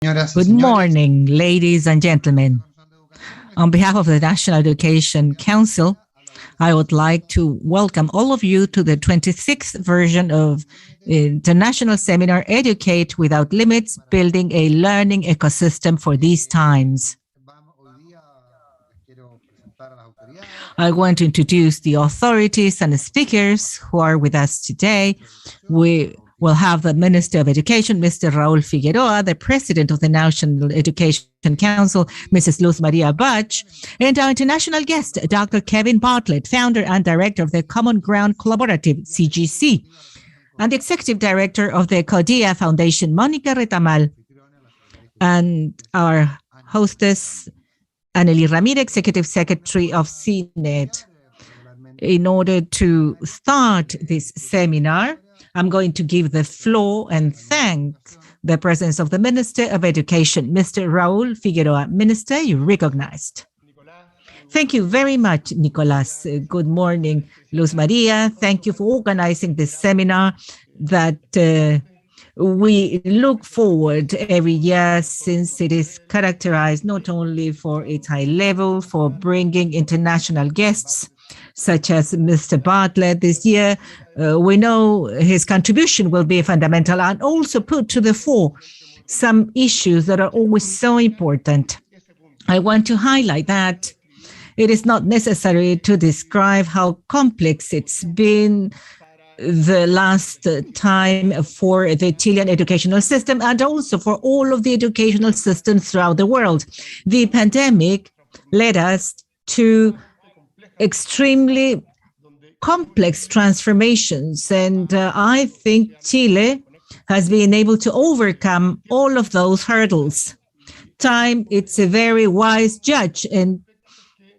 Good morning, ladies and gentlemen. On behalf of the National Education Council, I would like to welcome all of you to the 26th version of International Seminar, Educate Without Limits, Building a Learning Ecosystem for These Times. I want to introduce the authorities and the speakers who are with us today. We will have the Minister of Education, Mr. Raúl Figueroa, the President of the National Education Council, Mrs. Luz Maria Butch, and our international guest, Dr. Kevin Bartlett, founder and director of the Common Ground Collaborative, CGC, and the Executive Director of the Kodea Foundation, Mónica Retamal, and our hostess, Anneli Ramirez, Executive Secretary of CNED. In order to start this seminar, I'm going to give the floor and thank the presence of the Minister of Education, Mr. Raúl Figueroa. Minister, you're recognized. Thank you very much, Nicolas. Good morning, Luz Maria. Thank you for organizing this seminar that we look forward every year, since it is characterized not only for its high level, for bringing international guests, such as Mr. Bartlett this year. We know his contribution will be fundamental, and also put to the fore some issues that are always so important. I want to highlight that it is not necessary to describe how complex it's been the last time for the Chilean educational system, and also for all of the educational systems throughout the world. The pandemic led us to extremely complex transformations, and I think Chile has been able to overcome all of those hurdles. Time, it's a very wise judge, and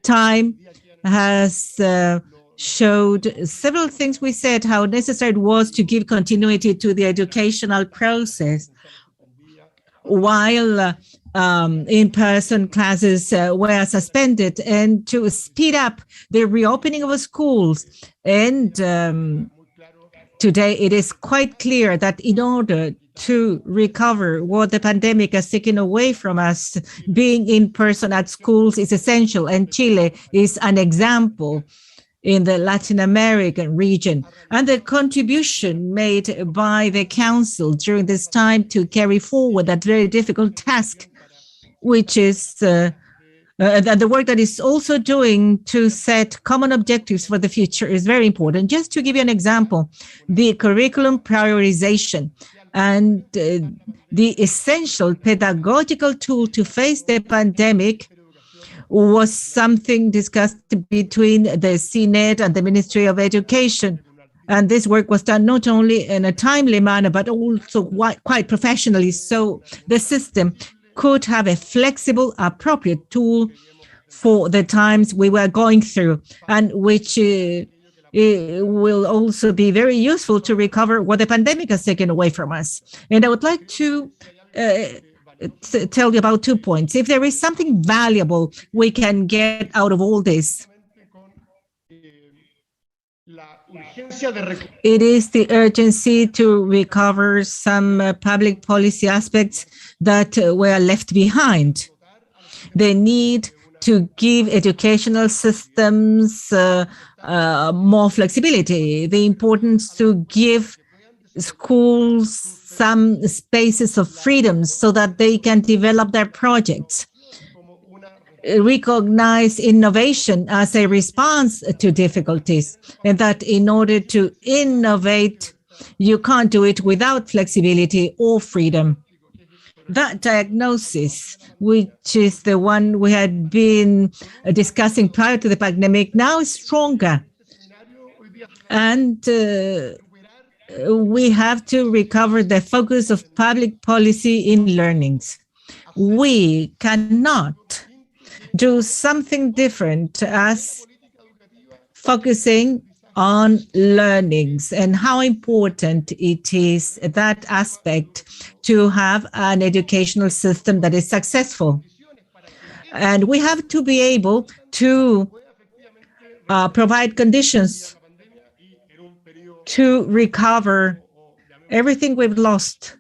time has showed several things. We said how necessary it was to give continuity to the educational process while in-person classes were suspended, and to speed up the reopening of schools. And today it is quite clear that in order to recover what the pandemic has taken away from us, being in person at schools is essential, and Chile is an example in the Latin American region. And the contribution made by the Council during this time to carry forward that very difficult task, which is the work that is also doing to set common objectives for the future, is very important. Just to give you an example, the curriculum prioritization and the essential pedagogical tool to face the pandemic was something discussed between the CNED and the Ministry of Education. And this work was done not only in a timely manner, but also quite professionally, so the system could have a flexible, appropriate tool for the times we were going through, and which will also be very useful to recover what the pandemic has taken away from us. And I would like to tell you about 2 points. If there is something valuable we can get out of all this, it is the urgency to recover some public policy aspects that were left behind. The need to give educational systems more flexibility, the importance to give schools some spaces of freedom so that they can develop their projects, recognize innovation as a response to difficulties, and that in order to innovate, you can't do it without flexibility or freedom. That diagnosis, which is the one we had been discussing prior to the pandemic, now is stronger. And we have to recover the focus of public policy in learnings. We cannot do something different as focusing on learnings and how important it is, that aspect, to have an educational system that is successful. And we have to be able to provide conditions to recover everything we've lost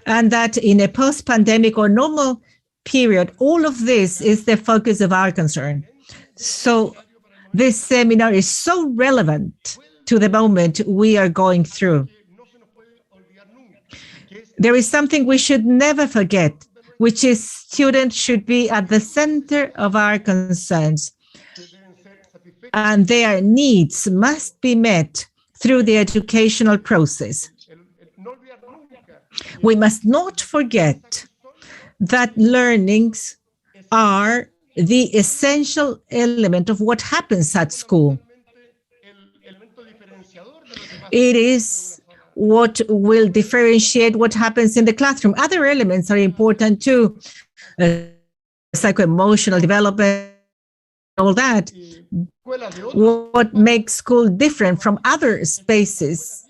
and that in a post-pandemic or normal period, all of this is the focus of our concern. So this seminar is so relevant to the moment we are going through. There is something we should never forget, which is students should be at the center of our concerns, and their needs must be met through the educational process. We must not forget that learnings are the essential element of what happens at school. It is what will differentiate what happens in the classroom. Other elements are important too, psycho-emotional development, all that. What makes school different from other spaces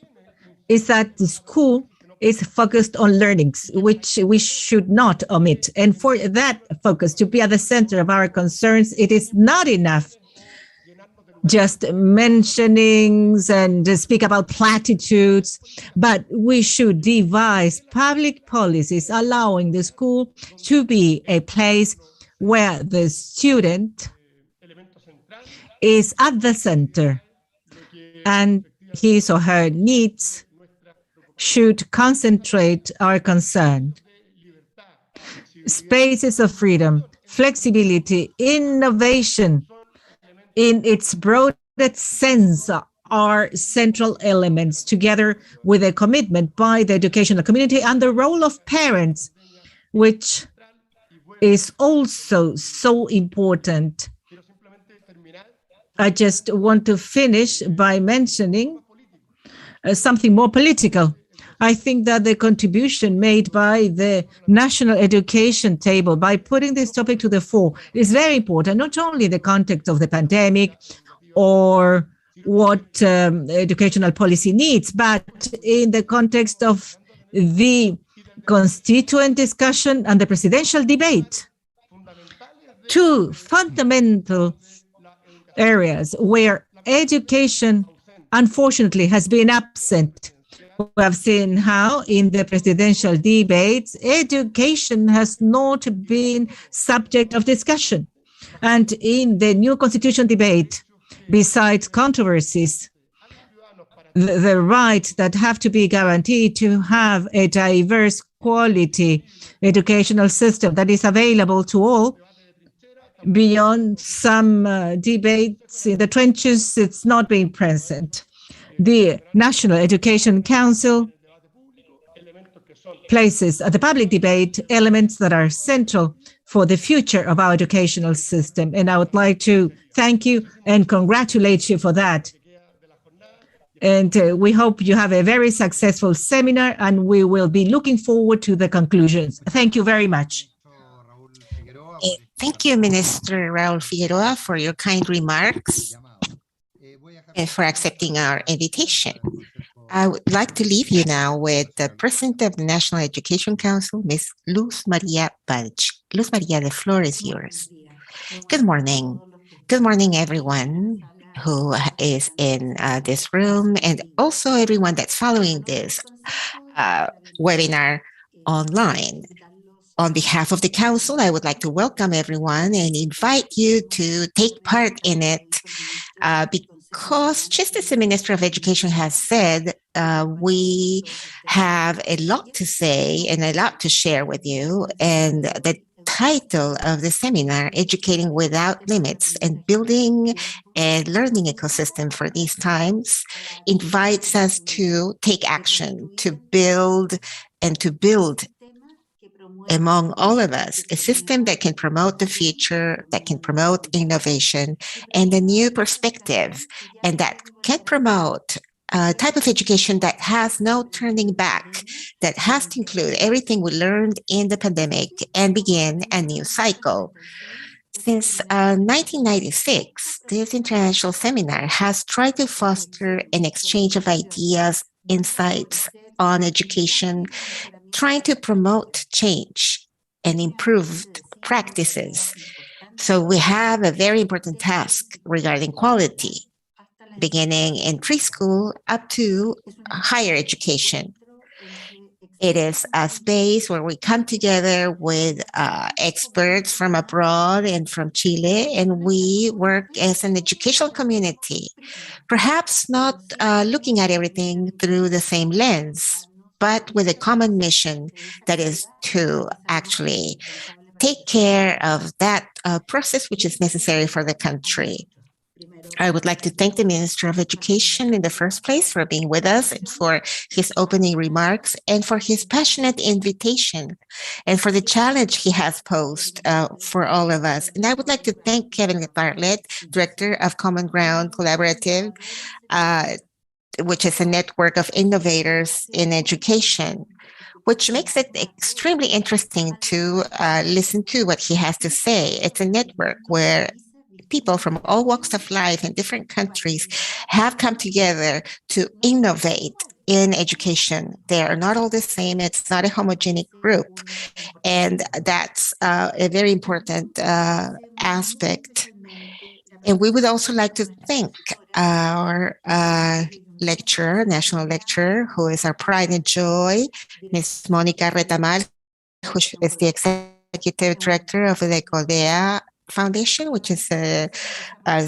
is that the school is focused on learnings, which we should not omit. And for that focus to be at the center of our concerns, it is not enough just mentionings and speak about platitudes, but we should devise public policies allowing the school to be a place where the student is at the center and his or her needs should concentrate our concern. Spaces of freedom, flexibility, innovation in its broadest sense are central elements, together with a commitment by the educational community and the role of parents, which is also so important. I just want to finish by mentioning something more political. I think that the contribution made by the National Education Table by putting this topic to the fore is very important, not only in the context of the pandemic or what educational policy needs, but in the context of the constituent discussion and the presidential debate. Two fundamental areas where education, unfortunately, has been absent. We have seen how in the presidential debates, education has not been subject of discussion. And in the new constitution debate, besides controversies, the rights that have to be guaranteed to have a diverse quality educational system that is available to all, beyond some debates in the trenches, it's not being present. The National Education Council places at the public debate elements that are central for the future of our educational system. And I would like to thank you and congratulate you for that. And we hope you have a very successful seminar, and we will be looking forward to the conclusions. Thank you very much. Thank you, Minister Raúl Figueroa, for your kind remarks and for accepting our invitation. I would like to leave you now with the President of the National Education Council, Ms. Luz Maria Balch. Luz Maria, the floor is yours. Good morning. Good morning, everyone who is in this room, and also everyone that's following this webinar online. On behalf of the Council, I would like to welcome everyone and invite you to take part in it because, just as the Minister of Education has said, we have a lot to say and a lot to share with you. And the title of the seminar, Educating Without Limits and Building a Learning Ecosystem for These Times, invites us to take action, to build among all of us, a system that can promote the future, that can promote innovation and a new perspective, and that can promote a type of education that has no turning back, that has to include everything we learned in the pandemic and begin a new cycle. Since 1996, this international seminar has tried to foster an exchange of ideas, insights on education, trying to promote change and improved practices. So we have a very important task regarding quality, beginning in preschool up to higher education. It is a space where we come together with experts from abroad and from Chile, and we work as an educational community, perhaps not looking at everything through the same lens, but with a common mission that is to actually take care of that process which is necessary for the country. I would like to thank the Minister of Education in the first place for being with us and for his opening remarks and for his passionate invitation and for the challenge he has posed for all of us. And I would like to thank Kevin Bartlett, Director of Common Ground Collaborative, which is a network of innovators in education, which makes it extremely interesting to listen to what he has to say. It's a network where people from all walks of life in different countries have come together to innovate in education. They are not all the same. It's not a homogenic group. And that's a very important aspect. And we would also like to thank our lecturer, national lecturer, who is our pride and joy, Ms. Mónica Retamal, who is the executive director of the Kodea Foundation, which is a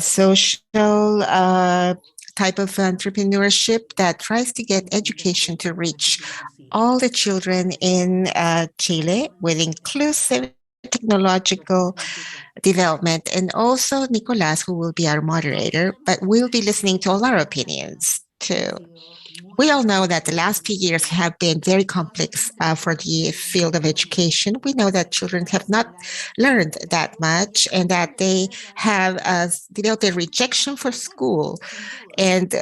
social type of entrepreneurship that tries to get education to reach all the children in Chile with inclusive technological development. And also Nicolas, who will be our moderator, but we'll be listening to all our opinions too. We all know that the last few years have been very complex for the field of education. We know that children have not learned that much and that they have developed a rejection for school. And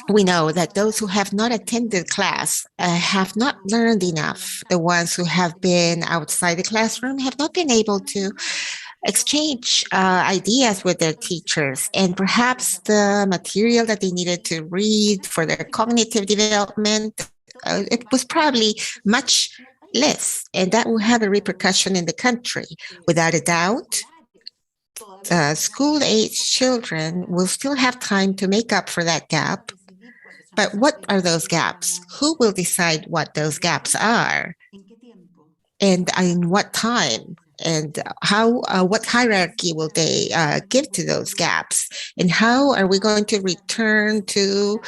we know that those who have not attended class have not learned enough. The ones who have been outside the classroom have not been able to exchange ideas with their teachers, and perhaps the material that they needed to read for their cognitive development, it was probably much less, and that will have a repercussion in the country. Without a doubt, school-age children will still have time to make up for that gap. But what are those gaps? Who will decide what those gaps are? And in what time? And how? What hierarchy will they give to those gaps? And how are we going to return to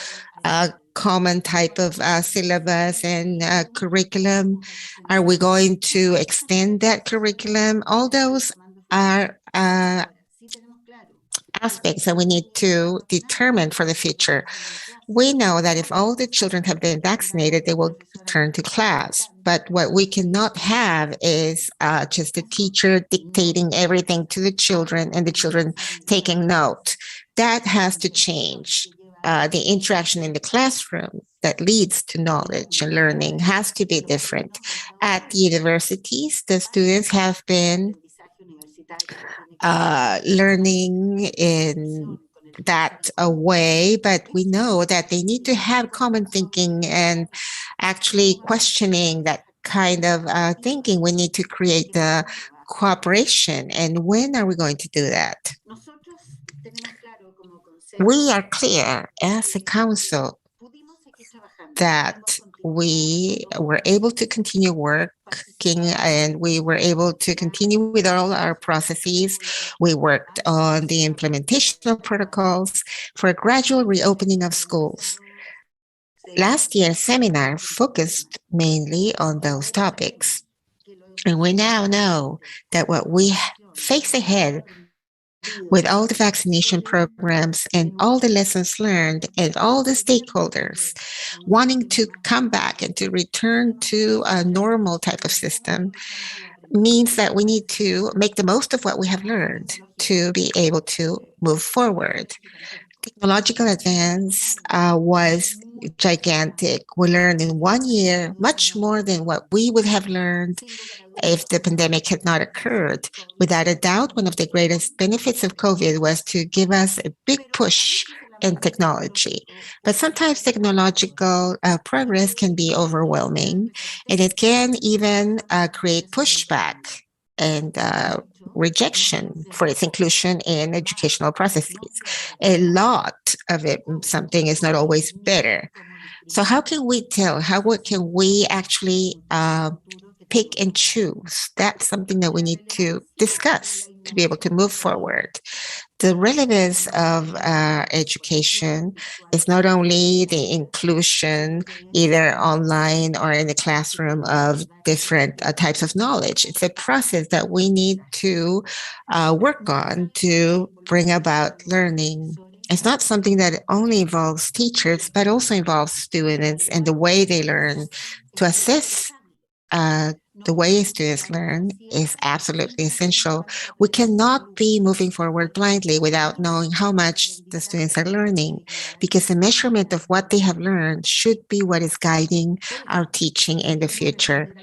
a common type of syllabus and curriculum? Are we going to extend that curriculum? All those are aspects that we need to determine for the future. We know that if all the children have been vaccinated, they will return to class. But what we cannot have is just a teacher dictating everything to the children and the children taking note. That has to change. The interaction in the classroom that leads to knowledge and learning has to be different. At the universities, the students have been learning in that way, but we know that they need to have common thinking and actually questioning that kind of thinking. We need to create the cooperation. And when are we going to do that? We are clear as a council that we were able to continue working and we were able to continue with all our processes. We worked on the implementation of protocols for a gradual reopening of schools. Last year's seminar focused mainly on those topics. And we now know that what we face ahead with all the vaccination programs and all the lessons learned and all the stakeholders wanting to come back and to return to a normal type of system means that we need to make the most of what we have learned to be able to move forward. Technological advance was gigantic. We learned in 1 year much more than what we would have learned if the pandemic had not occurred. Without a doubt, one of the greatest benefits of COVID was to give us a big push in technology. But sometimes technological progress can be overwhelming, and it can even create pushback and rejection for its inclusion in educational processes. A lot of it, something is not always better. So how can we tell? Can we actually pick and choose? That's something that we need to discuss to be able to move forward. The relevance of education is not only the inclusion, either online or in the classroom, of different types of knowledge. It's a process that we need to work on to bring about learning. It's not something that only involves teachers, but also involves students and the way they learn. To assess the way students learn is absolutely essential. We cannot be moving forward blindly without knowing how much the students are learning, because the measurement of what they have learned should be what is guiding our teaching in the future.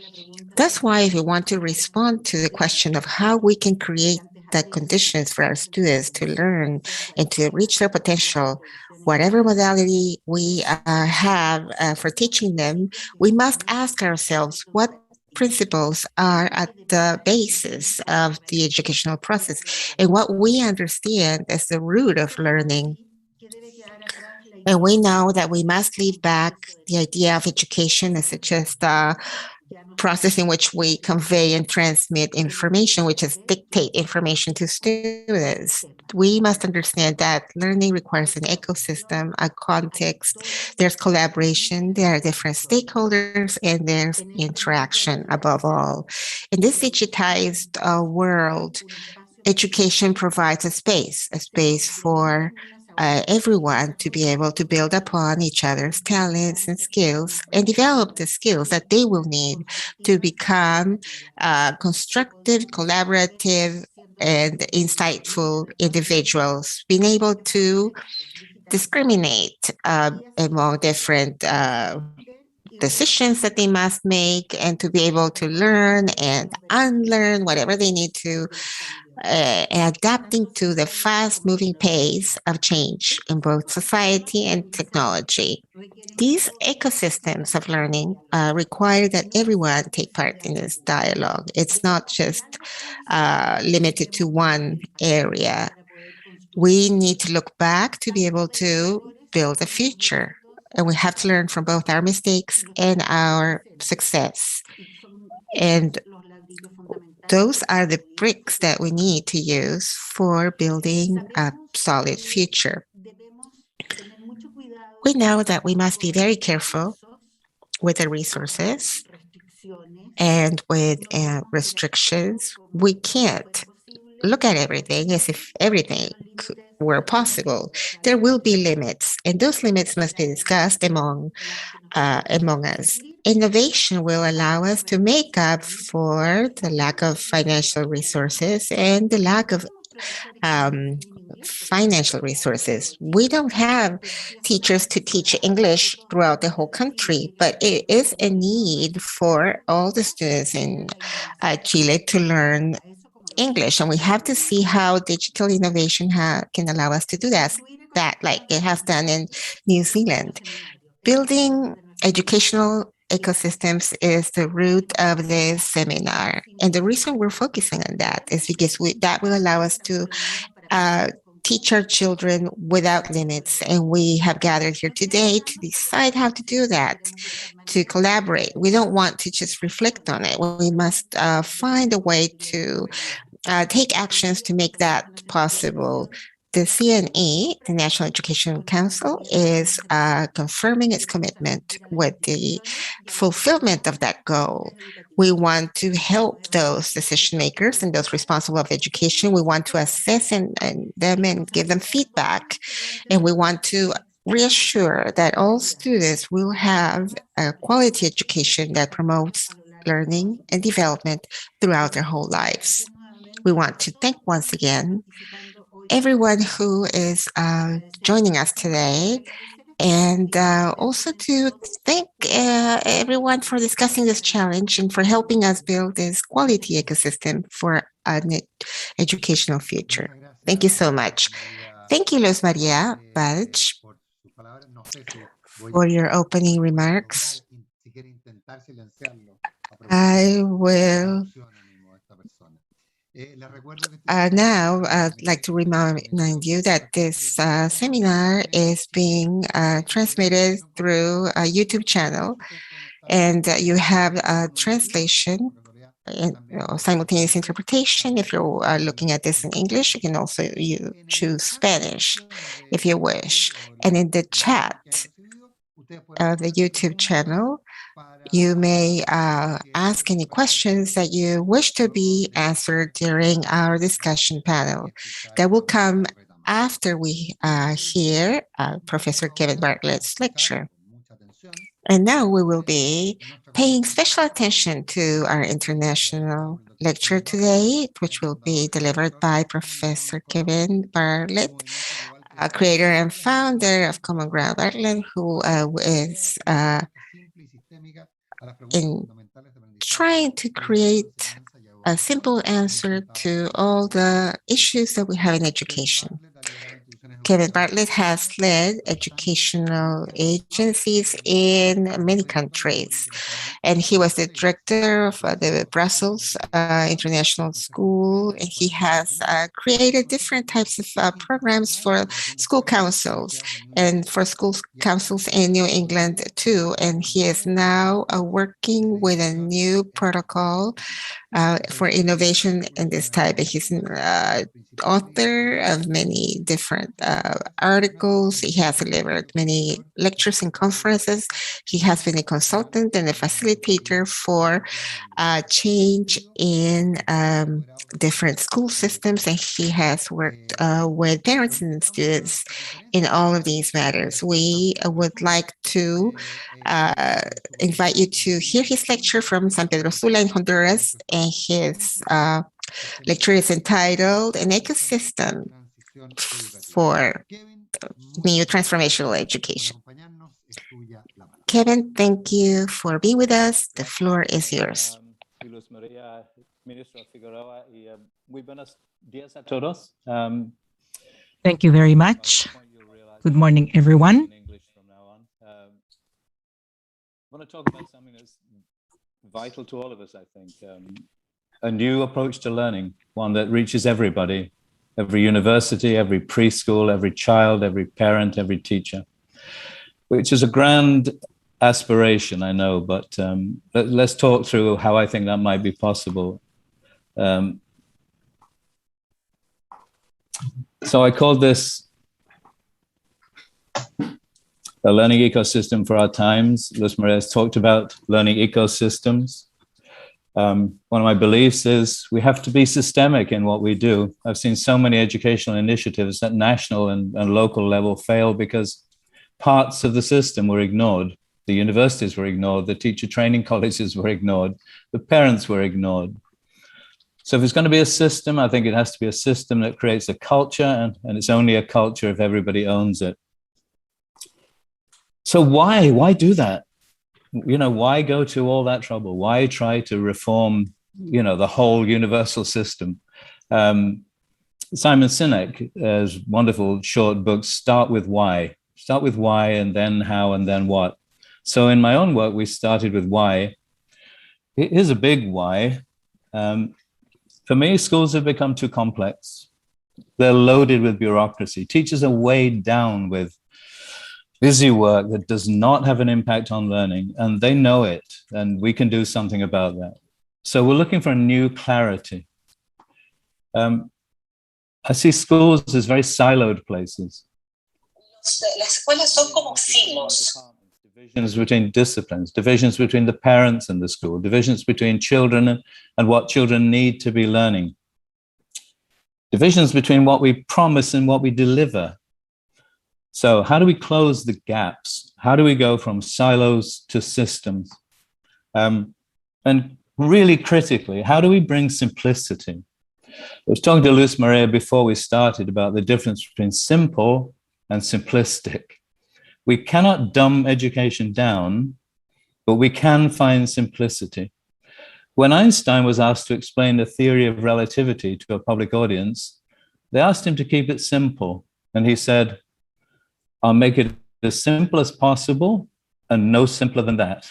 That's why if we want to respond to the question of how we can create the conditions for our students to learn and to reach their potential, whatever modality we have for teaching them, we must ask ourselves what principles are at the basis of the educational process and what we understand as the root of learning. And we know that we must leave back the idea of education as just a process in which we convey and transmit information, which is dictate information to students. We must understand that learning requires an ecosystem, a context. There's collaboration, there are different stakeholders, and there's interaction above all. In this digitized world, education provides a space for everyone to be able to build upon each other's talents and skills and develop the skills that they will need to become constructive, collaborative, and insightful individuals, being able to discriminate among different decisions that they must make, and to be able to learn and unlearn whatever they need to, adapting to the fast moving pace of change in both society and technology. These ecosystems of learning require that everyone take part in this dialogue. It's not just limited to one area. We need to look back to be able to build a future. And we have to learn from both our mistakes and our success. And those are the bricks that we need to use for building a solid future. We know that we must be very careful with the resources and with restrictions. We can't look at everything as if everything were possible. There will be limits, and those limits must be discussed among us. Innovation will allow us to make up for the lack of financial resources and the lack of financial resources. We don't have teachers to teach English throughout the whole country, but it is a need for all the students in Chile to learn English, and we have to see how digital innovation can allow us to do that like it has done in New Zealand. Building educational ecosystems is the root of this seminar. And the reason we're focusing on that is because that will allow us to teach our children without limits. And we have gathered here today to decide how to do that, to collaborate. We don't want to just reflect on it. We must find a way to take actions to make that possible. The CNE, the National Education Council, is confirming its commitment with the fulfillment of that goal. We want to help those decision makers and those responsible of education. We want to assess them and give them feedback. And we want to reassure that all students will have a quality education that promotes learning and development throughout their whole lives. We want to thank once again everyone who is joining us today, and also to thank everyone for discussing this challenge and for helping us build this quality ecosystem for an educational future. Thank you so much. Thank you, Luz Maria Balch, for your opening remarks. I will Now, I'd like to remind you that this seminar is being transmitted through a YouTube channel, and you have a translation and simultaneous interpretation. If you're looking at this in English, you can also choose Spanish if you wish. And in the chat of the YouTube channel, you may ask any questions that you wish to be answered during our discussion panel that will come after we hear Professor Kevin Bartlett's lecture. And now we will be paying special attention to our international lecture today, which will be delivered by Professor Kevin Bartlett, a creator and founder of Common Ground Ireland, who is in trying to create a simple answer to all the issues that we have in education. Kevin Bartlett has led educational agencies in many countries, and he was the director of the Brussels International School. And he has created different types of programs for school councils and for school councils in New England too. And he is now working with a new protocol for innovation in this type. He's an author of many different articles. He has delivered many lectures and conferences. He has been a consultant and a facilitator for change in different school systems, and he has worked with parents and students in all of these matters. We would like to invite you to hear his lecture from San Pedro Sula in Honduras, and his lecture is entitled An Ecosystem for New Transformational Education. Kevin, thank you for being with us. The floor is yours. Thank you very much. Good morning, everyone. I want to talk about something that's vital to all of us, I think. A new approach to learning, one that reaches everybody, every university, every preschool, every child, every parent, every teacher, which is a grand aspiration, I know, but let's talk through how I think that might be possible. So I called this a learning ecosystem for our times. Luis Maria has talked about learning ecosystems. One of my beliefs is we have to be systemic in what we do. I've seen so many educational initiatives at national and local level fail because parts of the system were ignored. The universities were ignored, the teacher training colleges were ignored, the parents were ignored. So if it's going to be a system, I think it has to be a system that creates a culture, and it's only a culture if everybody owns it. So why do that? You know, why go to all that trouble? Why try to reform, you know, the whole universal system? Simon Sinek's wonderful short book, Start with Why. Start with why, and then how, and then what. So in my own work, we started with why. Here's a big why. For me, schools have become too complex. They're loaded with bureaucracy. Teachers are weighed down with busy work that does not have an impact on learning, and they know it, and we can do something about that. So we're looking for a new clarity. I see schools as very siloed places. Las escuelas son como silos. Divisions between disciplines, divisions between the parents and the school, divisions between children and what children need to be learning, divisions between what we promise and what we deliver. So how do we close the gaps? How do we go from silos to systems? And really critically, how do we bring simplicity? I was talking to Luis Maria before we started about the difference between simple and simplistic. We cannot dumb education down, but we can find simplicity. When Einstein was asked to explain the theory of relativity to a public audience, they asked him to keep it simple. And he said, I'll make it as simple as possible and no simpler than that.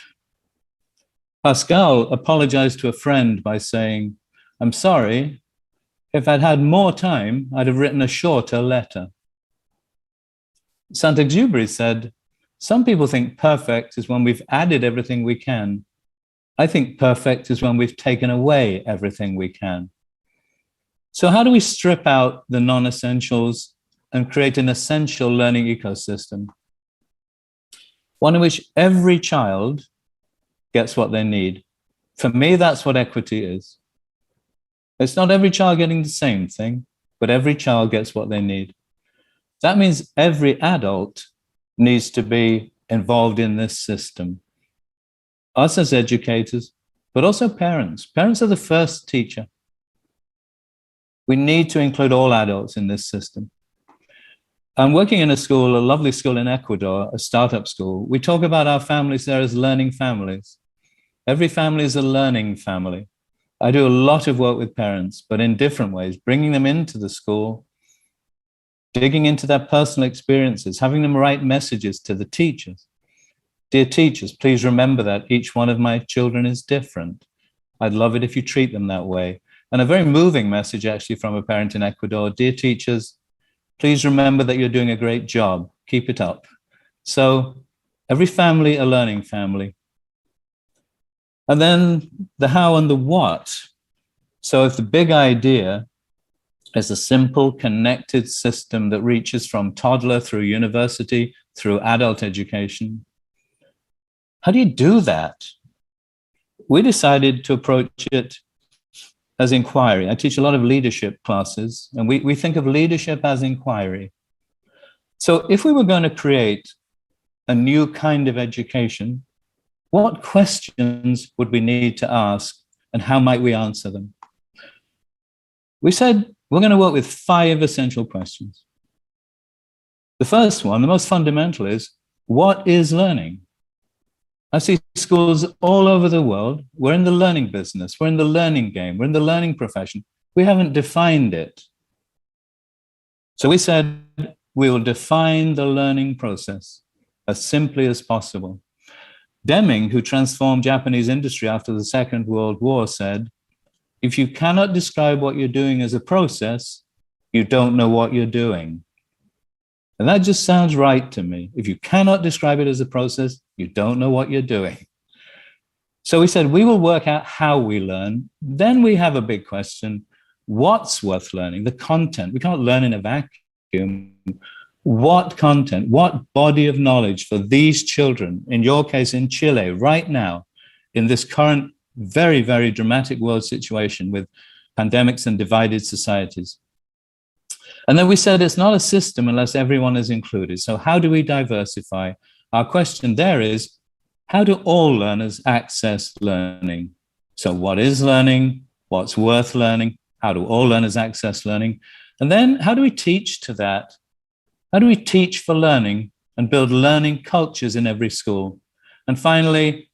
Pascal apologized to a friend by saying, I'm sorry, If I'd had more time, I'd have written a shorter letter. Saint-Exupéry said, some people think perfect is when we've added everything we can. I think perfect is when we've taken away everything we can. So how do we strip out the non-essentials and create an essential learning ecosystem? One in which every child gets what they need. For me, that's what equity is. It's not every child getting the same thing, but every child gets what they need. That means every adult needs to be involved in this system. Us as educators, but also parents. Parents are the first teacher. We need to include all adults in this system. I'm working in a school, a lovely school in Ecuador, a startup school. We talk about our families there as learning families. Every family is a learning family. I do a lot of work with parents, but in different ways, bringing them into the school, digging into their personal experiences, having them write messages to the teachers. Dear teachers, please remember that each one of my children is different. I'd love it if you treat them that way. And a very moving message actually from a parent in Ecuador. Dear teachers, please remember that you're doing a great job. Keep it up. So every family, a learning family. And then the how and the what. So if the big idea is a simple connected system that reaches from toddler through university, through adult education, how do you do that? We decided to approach it as inquiry. I teach a lot of leadership classes, and we think of leadership as inquiry. So if we were going to create a new kind of education, what questions would we need to ask, and how might we answer them? We said we're going to work with 5 essential questions. The first one, the most fundamental, is what is learning? I see schools all over the world. We're in the learning business. We're in the learning game. We're in the learning profession. We haven't defined it. So we said we will define the learning process as simply as possible. Deming, who transformed Japanese industry after the Second World War, said, if you cannot describe what you're doing as a process, you don't know what you're doing. And that just sounds right to me. If you cannot describe it as a process, you don't know what you're doing. So we said, we will work out how we learn. Then we have a big question. What's worth learning? The content. We can't learn in a vacuum. What content, what body of knowledge for these children, in your case in Chile, right now, in this current very, very dramatic world situation with pandemics and divided societies. And then we said it's not a system unless everyone is included. So how do we diversify? Our question there is, how do all learners access learning? So what is learning? What's worth learning? How do all learners access learning? And then how do we teach to that? How do we teach for learning and build learning cultures in every school? And finally,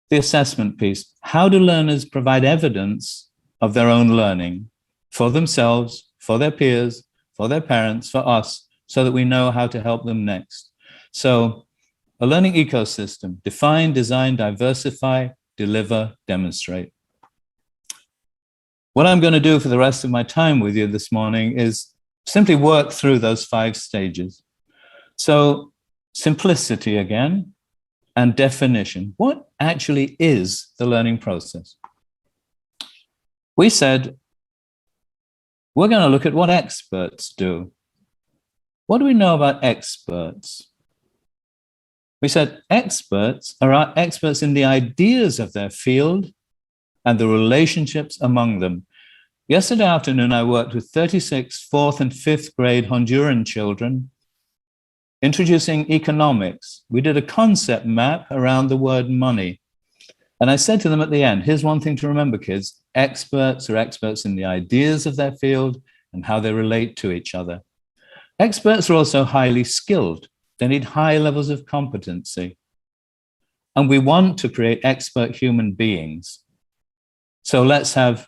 the assessment piece. How do learners provide evidence of their own learning for themselves, for their peers, for their parents, for us, so that we know how to help them next? So a learning ecosystem: define, design, diversify, deliver, demonstrate. What I'm going to do for the rest of my time with you this morning is simply work through those 5 stages. So simplicity again, and definition. What actually is the learning process? We said, we're going to look at what experts do. What do we know about experts? We said experts are experts in the ideas of their field and the relationships among them. Yesterday afternoon, I worked with 36 4th and 5th grade Honduran children introducing economics. We did a concept map around the word money. And I said to them at the end, here's one thing to remember, kids. Experts are experts in the ideas of their field and how they relate to each other. Experts are also highly skilled. They need high levels of competency. And we want to create expert human beings. So let's have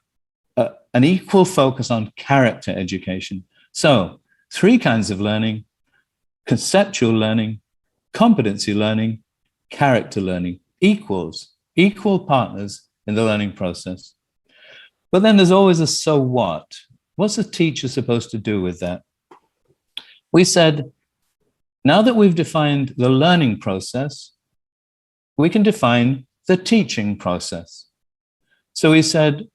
an equal focus on character education. So 3 kinds of learning: conceptual learning, competency learning, character learning, equal partners in the learning process. But then there's always a so what. What's a teacher supposed to do with that? We said, now that we've defined the learning process, we can define the teaching process. So we said,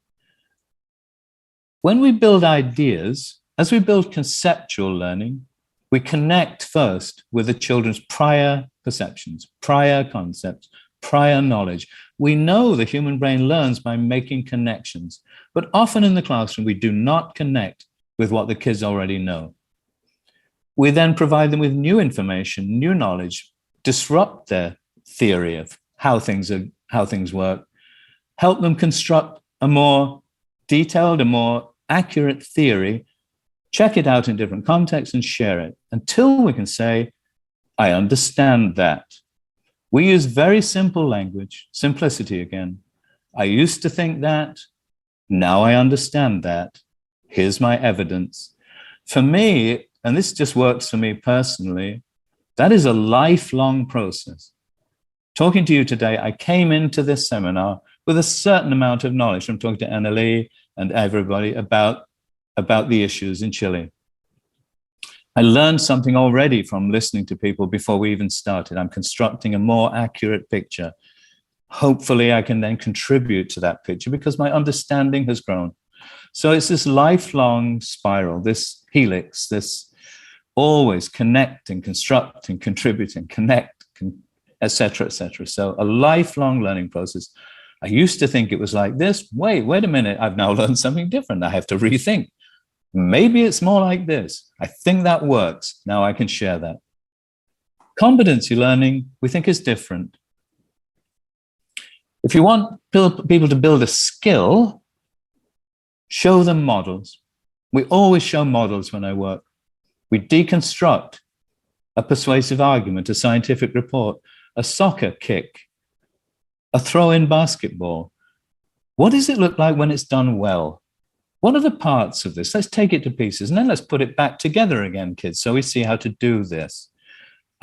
when we build ideas, as we build conceptual learning, we connect first with the children's prior perceptions, prior concepts, prior knowledge. We know the human brain learns by making connections, but often in the classroom, we do not connect with what the kids already know. We then provide them with new information, new knowledge, disrupt their theory of how things work, help them construct a more detailed, a more accurate theory, check it out in different contexts and share it until we can say, I understand that. We use very simple language, simplicity again. I used to think that, now I understand that. Here's my evidence. For me, and this just works for me personally, that is a lifelong process. Talking to you today, I came into this seminar with a certain amount of knowledge. I'm talking to Annalie and everybody about the issues in Chile. I learned something already from listening to people before we even started. I'm constructing a more accurate picture. Hopefully, I can then contribute to that picture because my understanding has grown. So it's this lifelong spiral, this helix, this always connecting, constructing, contributing, connect, etc., etc. So a lifelong learning process. I used to think it was like this. Wait a minute. I've now learned something different. I have to rethink. Maybe it's more like this. I think that works. Now I can share that. Competency learning, we think, is different. If you want people to build a skill, show them models. We always show models when I work. We deconstruct a persuasive argument, a scientific report, a soccer kick, a throw-in basketball. What does it look like when it's done well? What are the parts of this? Let's take it to pieces and then let's put it back together again, kids, so we see how to do this.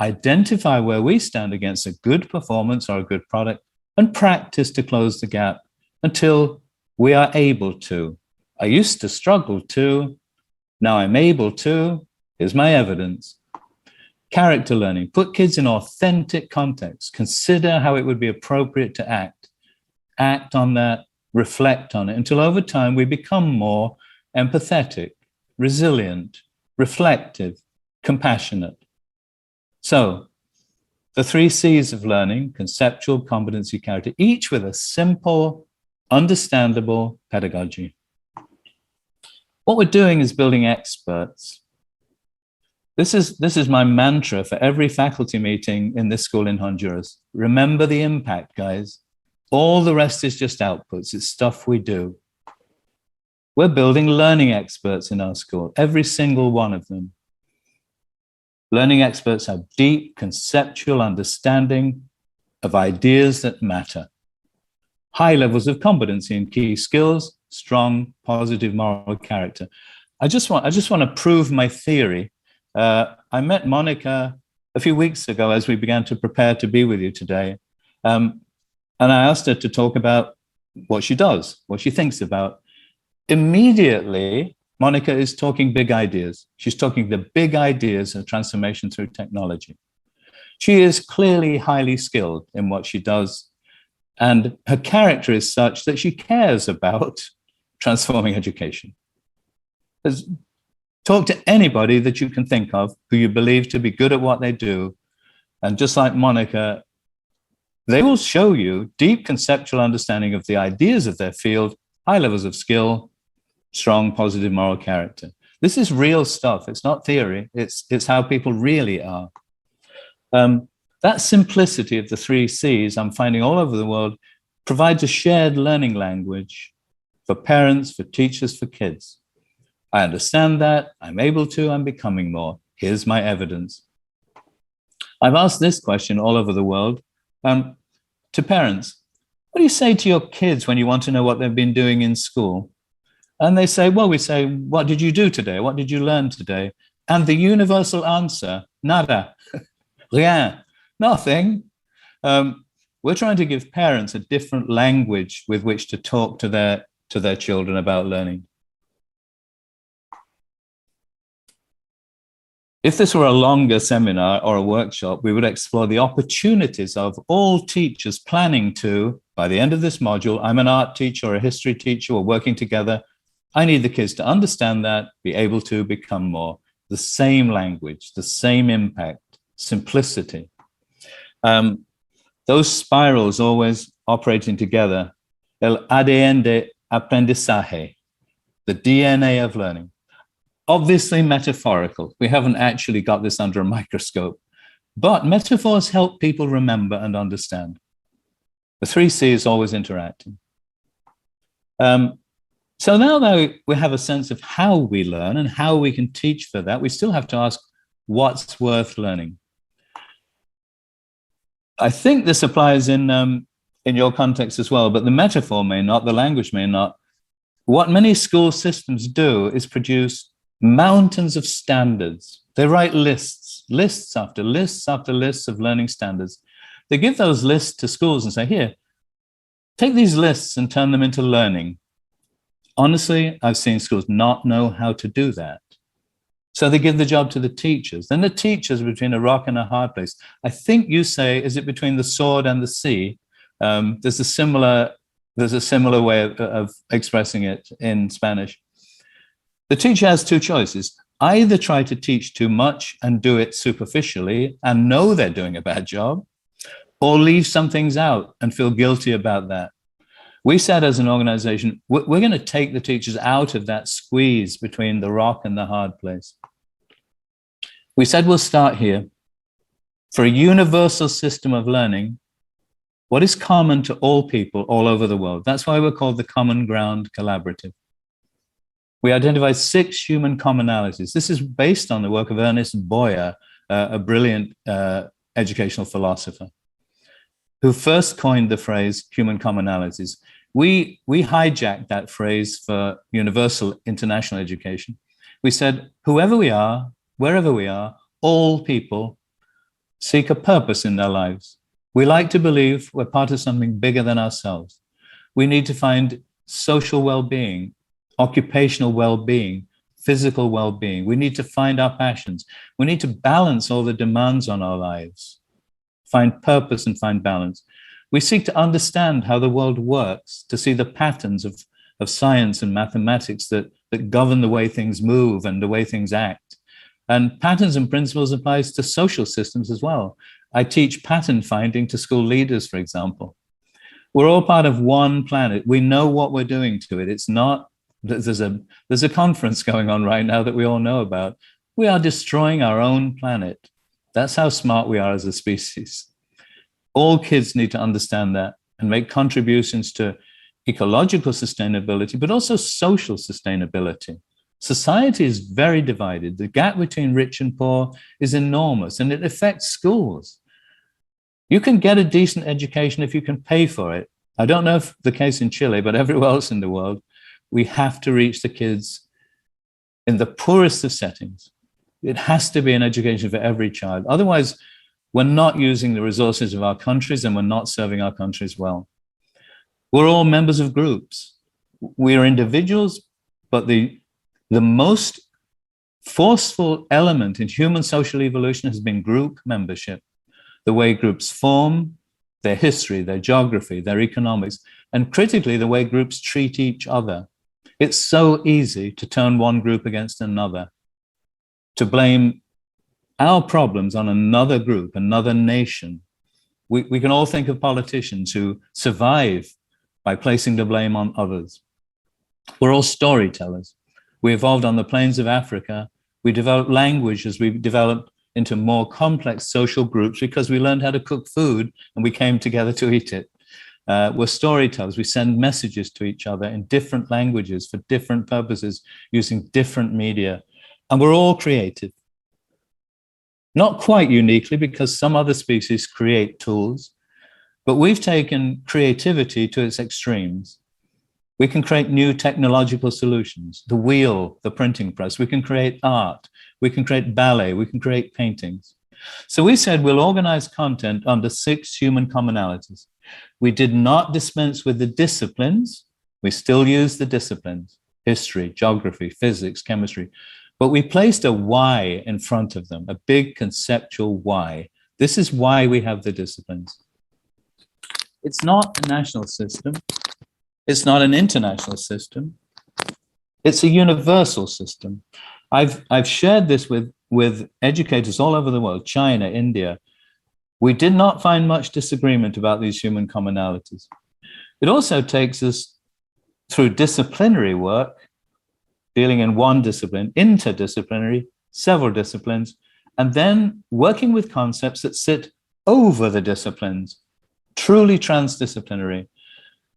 Identify where we stand against a good performance or a good product and practice to close the gap until we are able to. I used to struggle to, now I'm able to. Here's my evidence. Character learning, put kids in authentic context. Consider how it would be appropriate to act. Act on that, reflect on it, until over time we become more empathetic, resilient, reflective, compassionate. So, the 3 C's of learning, conceptual, competency, character, each with a simple, understandable pedagogy. What we're doing is building experts. This is my mantra for every faculty meeting in this school in Honduras. Remember the impact, guys. All the rest is just outputs. It's stuff we do. We're building learning experts in our school, every single one of them. Learning experts have deep conceptual understanding of ideas that matter. High levels of competency in key skills, strong, positive moral character. I just want to prove my theory. I met Monica a few weeks ago as we began to prepare to be with you today. And I asked her to talk about what she does, what she thinks about. Immediately, Monica is talking big ideas. She's talking the big ideas of transformation through technology. She is clearly highly skilled in what she does. And her character is such that she cares about transforming education. Talk to anybody that you can think of who you believe to be good at what they do. And just like Monica, they will show you deep conceptual understanding of the ideas of their field, high levels of skill, strong, positive moral character. This is real stuff. It's not theory. It's how people really are. That simplicity of the 3 C's I'm finding all over the world provides a shared learning language for parents, for teachers, for kids. I understand that. I'm able to. I'm becoming more. Here's my evidence. I've asked this question all over the world to parents. What do you say to your kids when you want to know what they've been doing in school? And they say, well, we say, what did you do today? What did you learn today? And the universal answer, nada, rien, nothing. We're trying to give parents a different language with which to talk to their children about learning. If this were a longer seminar or a workshop, we would explore the opportunities of all teachers planning to, by the end of this module, I'm an art teacher or a history teacher, we're working together. I need the kids to understand that, be able to become more. The same language, the same impact, simplicity. Those spirals always operating together. El ADN de aprendizaje, the DNA of learning. Obviously metaphorical. We haven't actually got this under a microscope, but metaphors help people remember and understand. The 3 C's always interacting. So now that we have a sense of how we learn and how we can teach for that, we still have to ask what's worth learning. I think this applies in your context as well, but the metaphor may not, the language may not. What many school systems do is produce mountains of standards. They write lists after lists after lists of learning standards. They give those lists to schools and say, here, take these lists and turn them into learning. Honestly, I've seen schools not know how to do that. So they give the job to the teachers. Then the teachers are between a rock and a hard place. I think you say, is it between the sword and the sea? There's a similar way of expressing it in Spanish. The teacher has 2 choices. Either try to teach too much and do it superficially and know they're doing a bad job, or leave some things out and feel guilty about that. We said as an organization, we're going to take the teachers out of that squeeze between the rock and the hard place. We said we'll start here. For a universal system of learning, what is common to all people all over the world? That's why we're called the Common Ground Collaborative. We identified 6 human commonalities. This is based on the work of Ernest Boyer, a brilliant educational philosopher, who first coined the phrase human commonalities. We hijacked that phrase for universal international education. We said, whoever we are, wherever we are, all people seek a purpose in their lives. We like to believe we're part of something bigger than ourselves. We need to find social well-being, occupational well-being, physical well-being. We need to find our passions. We need to balance all the demands on our lives, find purpose and find balance. We seek to understand how the world works, to see the patterns of science and mathematics that govern the way things move and the way things act. And patterns and principles applies to social systems as well. I teach pattern finding to school leaders, for example. We're all part of one planet. We know what we're doing to it. It's not, there's a conference going on right now that we all know about. We are destroying our own planet. That's how smart we are as a species. All kids need to understand that and make contributions to ecological sustainability, but also social sustainability. Society is very divided. The gap between rich and poor is enormous, and it affects schools. You can get a decent education if you can pay for it. I don't know if the case in Chile, but everywhere else in the world, we have to reach the kids in the poorest of settings. It has to be an education for every child. Otherwise, we're not using the resources of our countries and we're not serving our countries well. We're all members of groups. We are individuals, but the most forceful element in human social evolution has been group membership. The way groups form, their history, their geography, their economics, and critically, the way groups treat each other. It's so easy to turn one group against another, to blame our problems on another group, another nation. We can all think of politicians who survive by placing the blame on others. We're all storytellers. We evolved on the plains of Africa. We developed language as we developed into more complex social groups because we learned how to cook food and we came together to eat it. We're storytellers. We send messages to each other in different languages for different purposes using different media. And we're all creative. Not quite uniquely because some other species create tools, but we've taken creativity to its extremes. We can create new technological solutions, the wheel, the printing press. We can create art. We can create ballet. We can create paintings. So we said we'll organize content under 6 human commonalities. We did not dispense with the disciplines. We still use the disciplines, history, geography, physics, chemistry. but we placed a why in front of them, a big conceptual why. This is why we have the disciplines. It's not a national system. It's not an international system. It's a universal system. I've shared this with educators all over the world, China, India. We did not find much disagreement about these human commonalities. It also takes us through disciplinary work, dealing in one discipline, interdisciplinary, several disciplines, and then working with concepts that sit over the disciplines, truly transdisciplinary.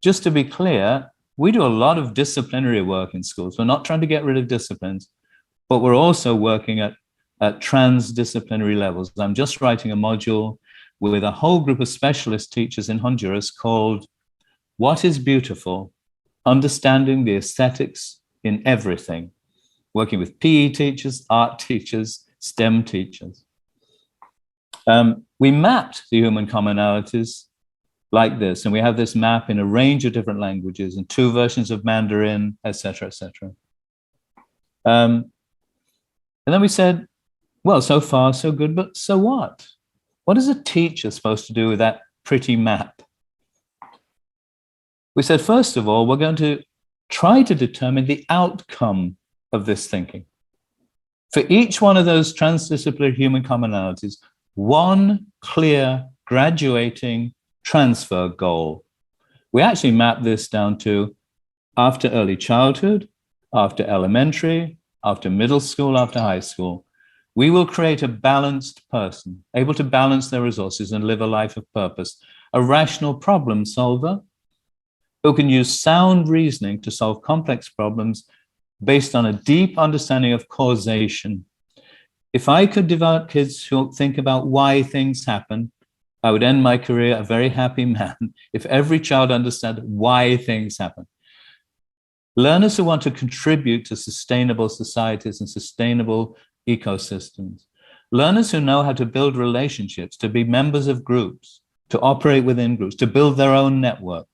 Just to be clear, we do a lot of disciplinary work in schools. We're not trying to get rid of disciplines, but we're also working at transdisciplinary levels. I'm just writing a module with a whole group of specialist teachers in Honduras called What is Beautiful? Understanding the Aesthetics in Everything, working with PE teachers, art teachers, STEM teachers. We mapped the human commonalities like this, and we have this map in a range of different languages and 2 versions of Mandarin, etc., etc. And then we said, well, so far, so good, but so what? What is a teacher supposed to do with that pretty map? We said, first of all, we're going to try to determine the outcome of this thinking. For each one of those transdisciplinary human commonalities, one clear graduating transfer goal. We actually map this down to after early childhood, after elementary, after middle school, after high school. We will create a balanced person, able to balance their resources and live a life of purpose, a rational problem solver who can use sound reasoning to solve complex problems based on a deep understanding of causation. If I could develop kids who think about why things happen, I would end my career a very happy man if every child understood why things happen. Learners who want to contribute to sustainable societies and sustainable ecosystems. Learners who know how to build relationships, to be members of groups, to operate within groups, to build their own network.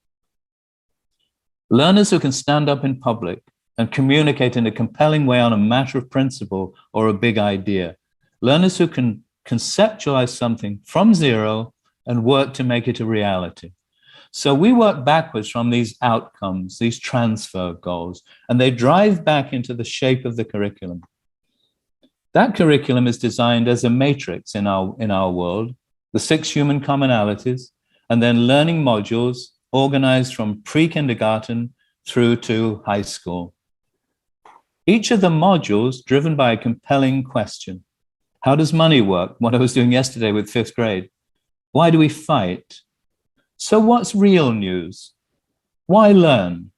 Learners who can stand up in public and communicate in a compelling way on a matter of principle or a big idea. Learners who can conceptualize something from zero and work to make it a reality. So we work backwards from these outcomes, these transfer goals, and they drive back into the shape of the curriculum. That curriculum is designed as a matrix in our world, the 6 human commonalities, and then learning modules organized from pre-kindergarten through to high school. Each of the modules driven by a compelling question. How does money work? What I was doing yesterday with 5th grade. Why do we fight? So what's real news? Why learn?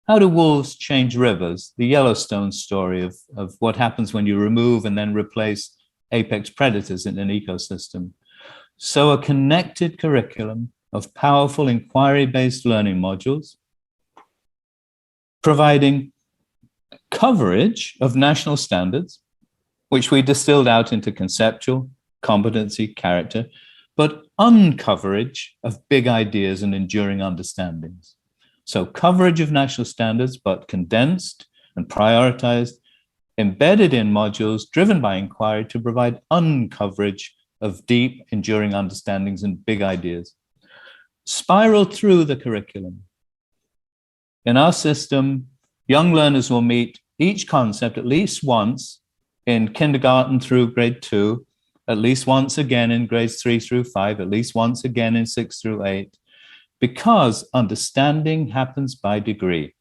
How do wolves change rivers? The Yellowstone story of what happens when you remove and then replace apex predators in an ecosystem. So a connected curriculum of powerful inquiry-based learning modules, providing coverage of national standards, which we distilled out into conceptual, competency, character, but uncoverage of big ideas and enduring understandings. So coverage of national standards, but condensed and prioritized, embedded in modules driven by inquiry to provide uncoverage of deep, enduring understandings and big ideas. Spiral through the curriculum. In our system, young learners will meet each concept at least once in kindergarten through grade 2, at least once again in grades 3 through 5, at least once again in 6 through 8, because understanding happens by degree.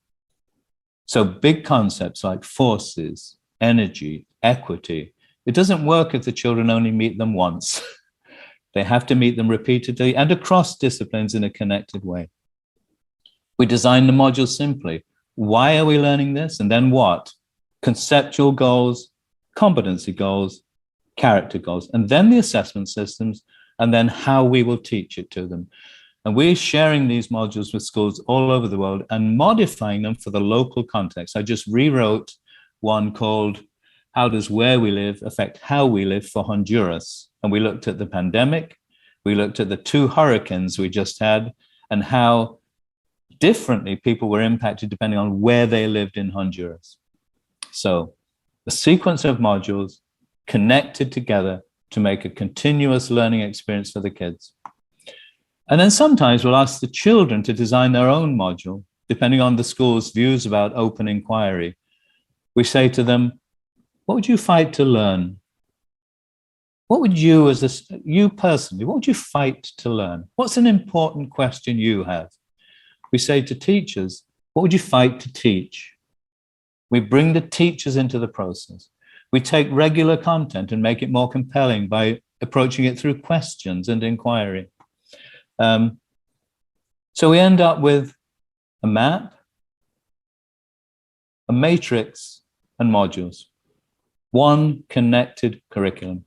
So big concepts like forces, energy, equity, it doesn't work if the children only meet them once. They have to meet them repeatedly and across disciplines in a connected way. We design the module simply. Why are we learning this? And then what? Conceptual goals, competency goals, character goals, and then the assessment systems, and then how we will teach it to them. And we're sharing these modules with schools all over the world and modifying them for the local context. I just rewrote one called How Does Where We Live Affect How We Live for Honduras? And we looked at the pandemic, we looked at the 2 hurricanes we just had, and how differently people were impacted depending on where they lived in Honduras. So a sequence of modules connected together to make a continuous learning experience for the kids. And then sometimes we'll ask the children to design their own module, depending on the school's views about open inquiry. We say to them, what would you fight to learn? What would you, you personally, what would you fight to learn? What's an important question you have? We say to teachers, what would you fight to teach? We bring the teachers into the process. We take regular content and make it more compelling by approaching it through questions and inquiry. So we end up with a map, a matrix, and modules. One connected curriculum.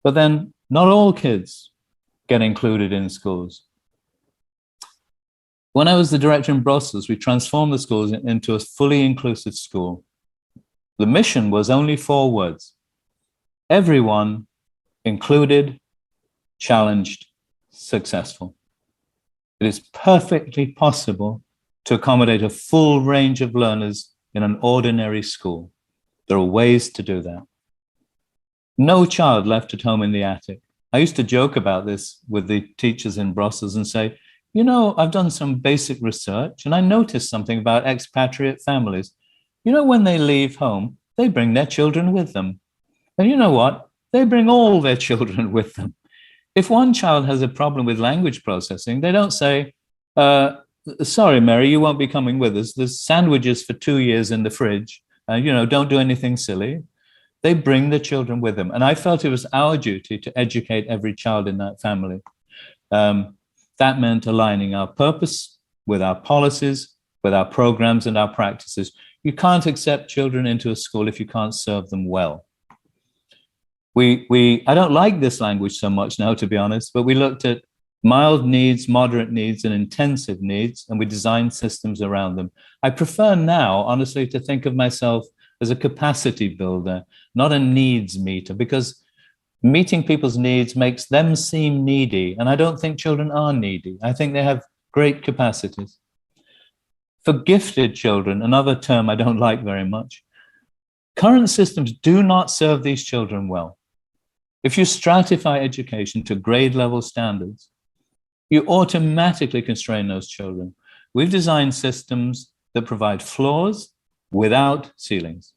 But then not all kids get included in schools. When I was the director in Brussels, we transformed the schools into a fully inclusive school. The mission was only 4 words: everyone included, challenged, successful. It is perfectly possible to accommodate a full range of learners in an ordinary school. There are ways to do that. No child left at home in the attic. I used to joke about this with the teachers in Brussels and say, you know, I've done some basic research and I noticed something about expatriate families. You know, when they leave home, they bring their children with them. And you know what? They bring all their children with them. If one child has a problem with language processing, they don't say, sorry, Mary, you won't be coming with us. There's sandwiches for 2 years in the fridge. You know, don't do anything silly. They bring the children with them. And I felt it was our duty to educate every child in that family. That meant aligning our purpose with our policies, with our programs and our practices. You can't accept children into a school if you can't serve them well. I don't like this language so much now, to be honest, but we looked at mild needs, moderate needs, and intensive needs, and we designed systems around them. I prefer now, honestly, to think of myself as a capacity builder, not a needs meter, because meeting people's needs makes them seem needy. And I don't think children are needy. I think they have great capacities. For gifted children, another term I don't like very much, current systems do not serve these children well. If you stratify education to grade level standards, you automatically constrain those children. We've designed systems that provide floors without ceilings.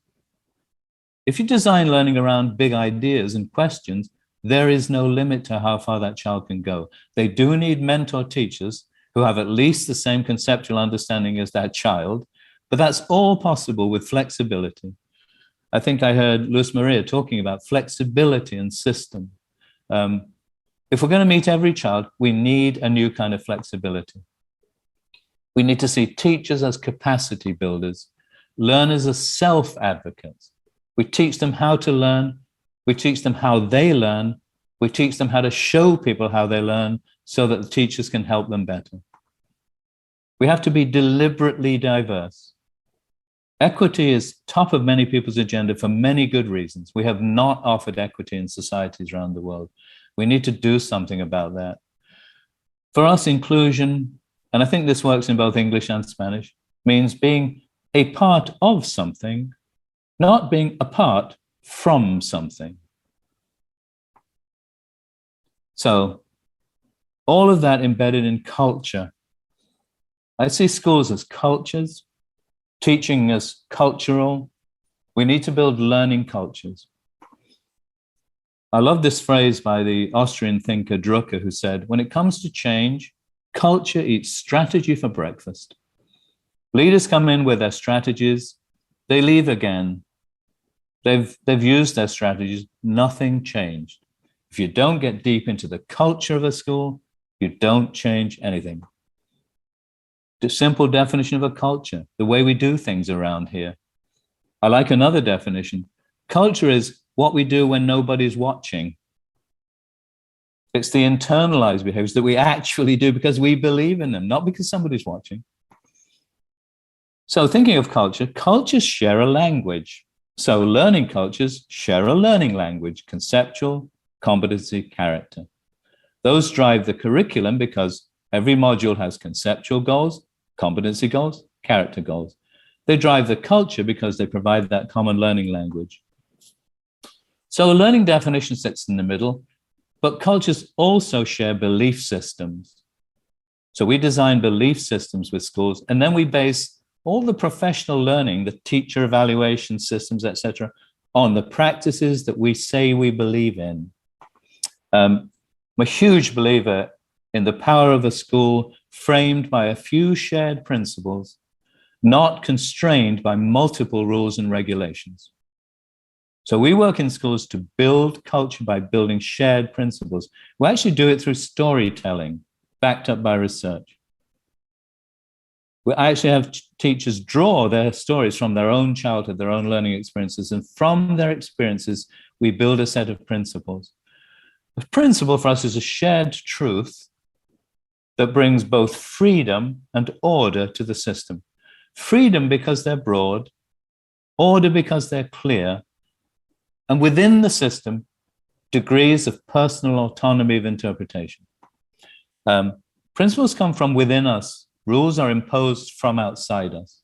If you design learning around big ideas and questions, there is no limit to how far that child can go. They do need mentor teachers who have at least the same conceptual understanding as that child, but that's all possible with flexibility. I think I heard Luis Maria talking about flexibility and system. If we're going to meet every child, we need a new kind of flexibility. We need to see teachers as capacity builders, learners as self-advocates. We teach them how to learn. We teach them how they learn. We teach them how to show people how they learn so that the teachers can help them better. We have to be deliberately diverse. Equity is top of many people's agenda for many good reasons. We have not offered equity in societies around the world. We need to do something about that. For us, inclusion, and I think this works in both English and Spanish, means being a part of something, not being apart from something. So all of that embedded in culture. I see schools as cultures, teaching as cultural. We need to build learning cultures. I love this phrase by the Austrian thinker Drucker, who said, when it comes to change, culture eats strategy for breakfast. Leaders come in with their strategies, they leave again. They've used their strategies, nothing changed. If you don't get deep into the culture of a school, you don't change anything. The simple definition of a culture, the way we do things around here. I like another definition. Culture is what we do when nobody's watching. It's the internalized behaviors that we actually do because we believe in them, not because somebody's watching. So thinking of culture, cultures share a language. So learning cultures share a learning language, conceptual, competency, character. Those drive the curriculum because every module has conceptual goals, competency goals, character goals. They drive the culture because they provide that common learning language. So a learning definition sits in the middle, but cultures also share belief systems. So we design belief systems with schools, and then we base all the professional learning, the teacher evaluation systems, etc., on the practices that we say we believe in. I'm a huge believer in the power of a school framed by a few shared principles, not constrained by multiple rules and regulations. So we work in schools to build culture by building shared principles. We actually do it through storytelling, backed up by research. We actually have teachers draw their stories from their own childhood, their own learning experiences, and from their experiences, we build a set of principles. A principle for us is a shared truth that brings both freedom and order to the system. Freedom because they're broad, order because they're clear, and within the system, degrees of personal autonomy of interpretation. Principles come from within us. Rules are imposed from outside us.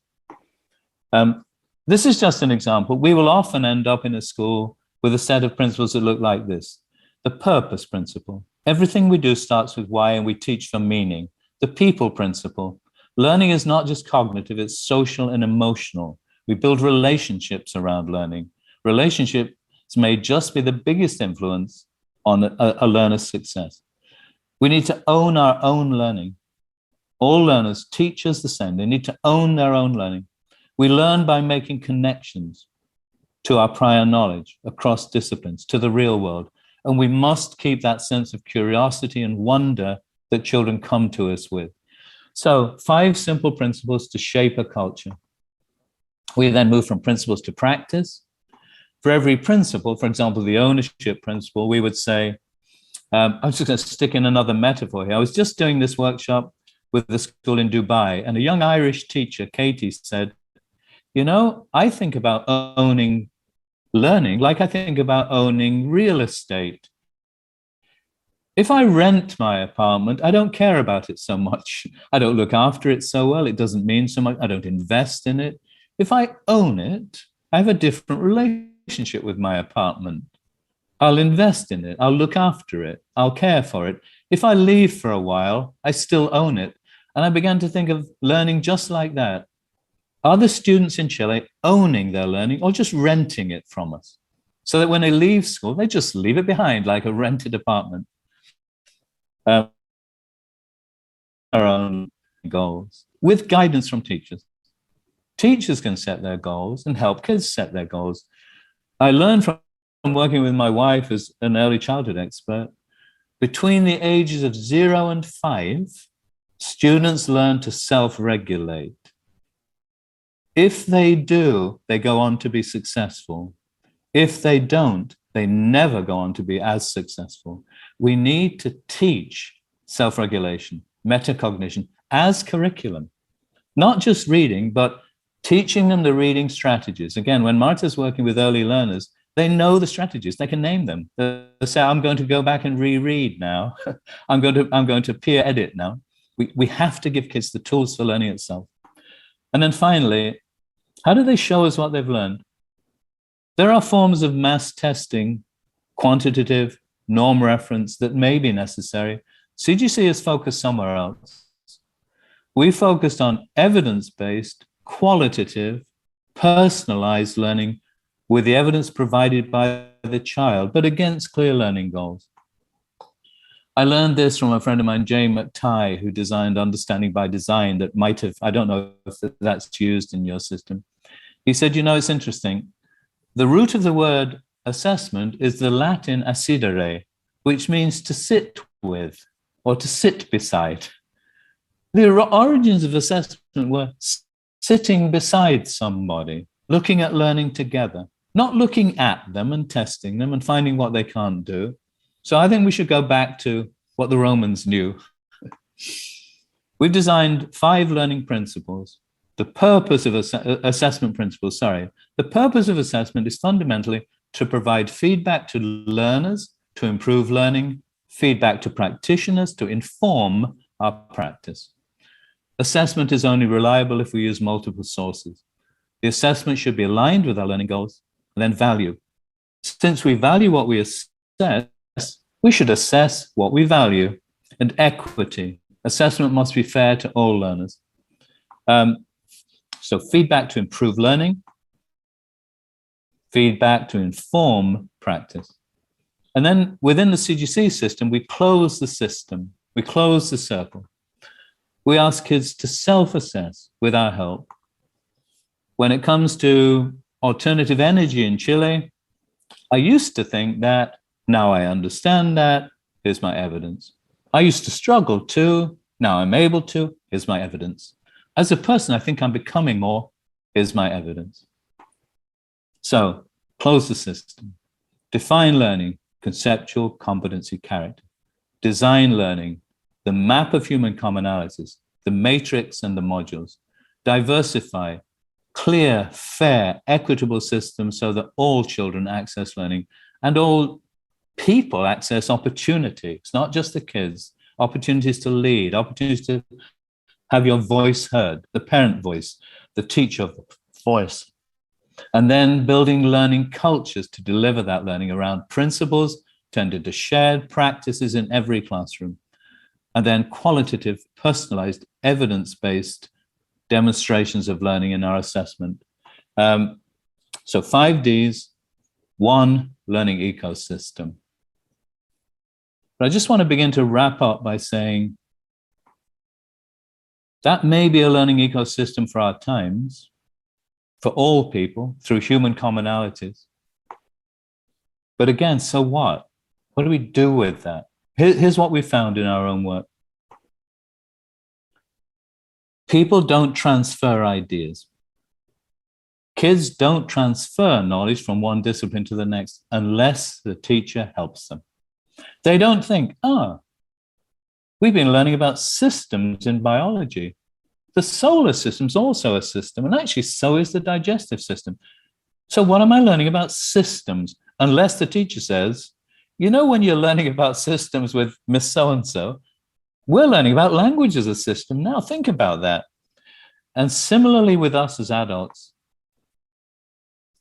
This is just an example. We will often end up in a school with a set of principles that look like this. The purpose principle. Everything we do starts with why, and we teach for meaning. The people principle. Learning is not just cognitive, it's social and emotional. We build relationships around learning. Relationships may just be the biggest influence on a learner's success. We need to own our own learning. All learners, teachers the same, they need to own their own learning. We learn by making connections to our prior knowledge across disciplines, to the real world. And we must keep that sense of curiosity and wonder that children come to us with. So 5 simple principles to shape a culture. We then move from principles to practice. For every principle, for example, the ownership principle, we would say, I'm just going to stick in another metaphor here. I was just doing this workshop with the school in Dubai, and a young Irish teacher, Katie, said, you know, I think about owning learning like I think about owning real estate. If I rent my apartment, I don't care about it so much. I don't look after it so well. It doesn't mean so much. I don't invest in it. If I own it, I have a different relationship with my apartment. I'll invest in it. I'll look after it. I'll care for it. If I leave for a while, I still own it. And I began to think of learning just like that. Are the students in Chile owning their learning or just renting it from us? So that when they leave school, they just leave it behind like a rented apartment. Our own goals with guidance from teachers. Teachers can set their goals and help kids set their goals. I learned from working with my wife as an early childhood expert, between the ages of 0 and 5, students learn to self-regulate. If they do, they go on to be successful. If they don't, they never go on to be as successful. We need to teach self-regulation, metacognition as curriculum, not just reading, but teaching them the reading strategies. Again, when Marta's working with early learners, they know the strategies, they can name them. They say, I'm going to go back and reread now. I'm going to peer edit now. We have to give kids the tools for learning itself. And then finally, how do they show us what they've learned? There are forms of mass testing, quantitative, norm reference that may be necessary. CGC is focused somewhere else. We focused on evidence-based, qualitative, personalized learning with the evidence provided by the child, but against clear learning goals. I learned this from a friend of mine, Jay McTighe, who designed Understanding by Design that might have, I don't know if that's used in your system. He said, you know, it's interesting. The root of the word assessment is the Latin assidere, which means to sit with or to sit beside. The origins of assessment were sitting beside somebody, looking at learning together, not looking at them and testing them and finding what they can't do. So I think we should go back to what the Romans knew. We've designed 5 learning principles. The purpose of assessment principles, the purpose of assessment is fundamentally to provide feedback to learners, to improve learning, feedback to practitioners, to inform our practice. Assessment is only reliable if we use multiple sources. The assessment should be aligned with our learning goals, and then value. Since we value what we assess, we should assess what we value. And equity. Assessment must be fair to all learners. So feedback to improve learning, feedback to inform practice. And then within the CGC system, we close the system, we close the circle. We ask kids to self-assess with our help. When it comes to alternative energy in Chile, I used to think that, now I understand that, here's my evidence. I used to struggle too, now I'm able to, here's my evidence. As a person, I think I'm becoming more, here's my evidence. So, close the system. Define learning, conceptual, competency, character. Design learning, the map of human commonalities, the matrix and the modules. Diversify, clear, fair, equitable systems so that all children access learning and all people access opportunity. It's not just the kids, opportunities to lead, opportunities to have your voice heard, the parent voice, the teacher voice. And then building learning cultures to deliver that learning around principles turned into shared practices in every classroom. And then qualitative, personalized, evidence-based demonstrations of learning in our assessment. So 5 Ds, 1 learning ecosystem. But I just want to begin to wrap up by saying that may be a learning ecosystem for our times, for all people, through human commonalities. But again, so what? What do we do with that? Here's what we found in our own work. People don't transfer ideas. Kids don't transfer knowledge from one discipline to the next unless the teacher helps them. They don't think, we've been learning about systems in biology. The solar system is also a system, and actually so is the digestive system. So what am I learning about systems? Unless the teacher says, you know, when you're learning about systems with Miss So-and-so, we're learning about language as a system now. Think about that. And similarly with us as adults,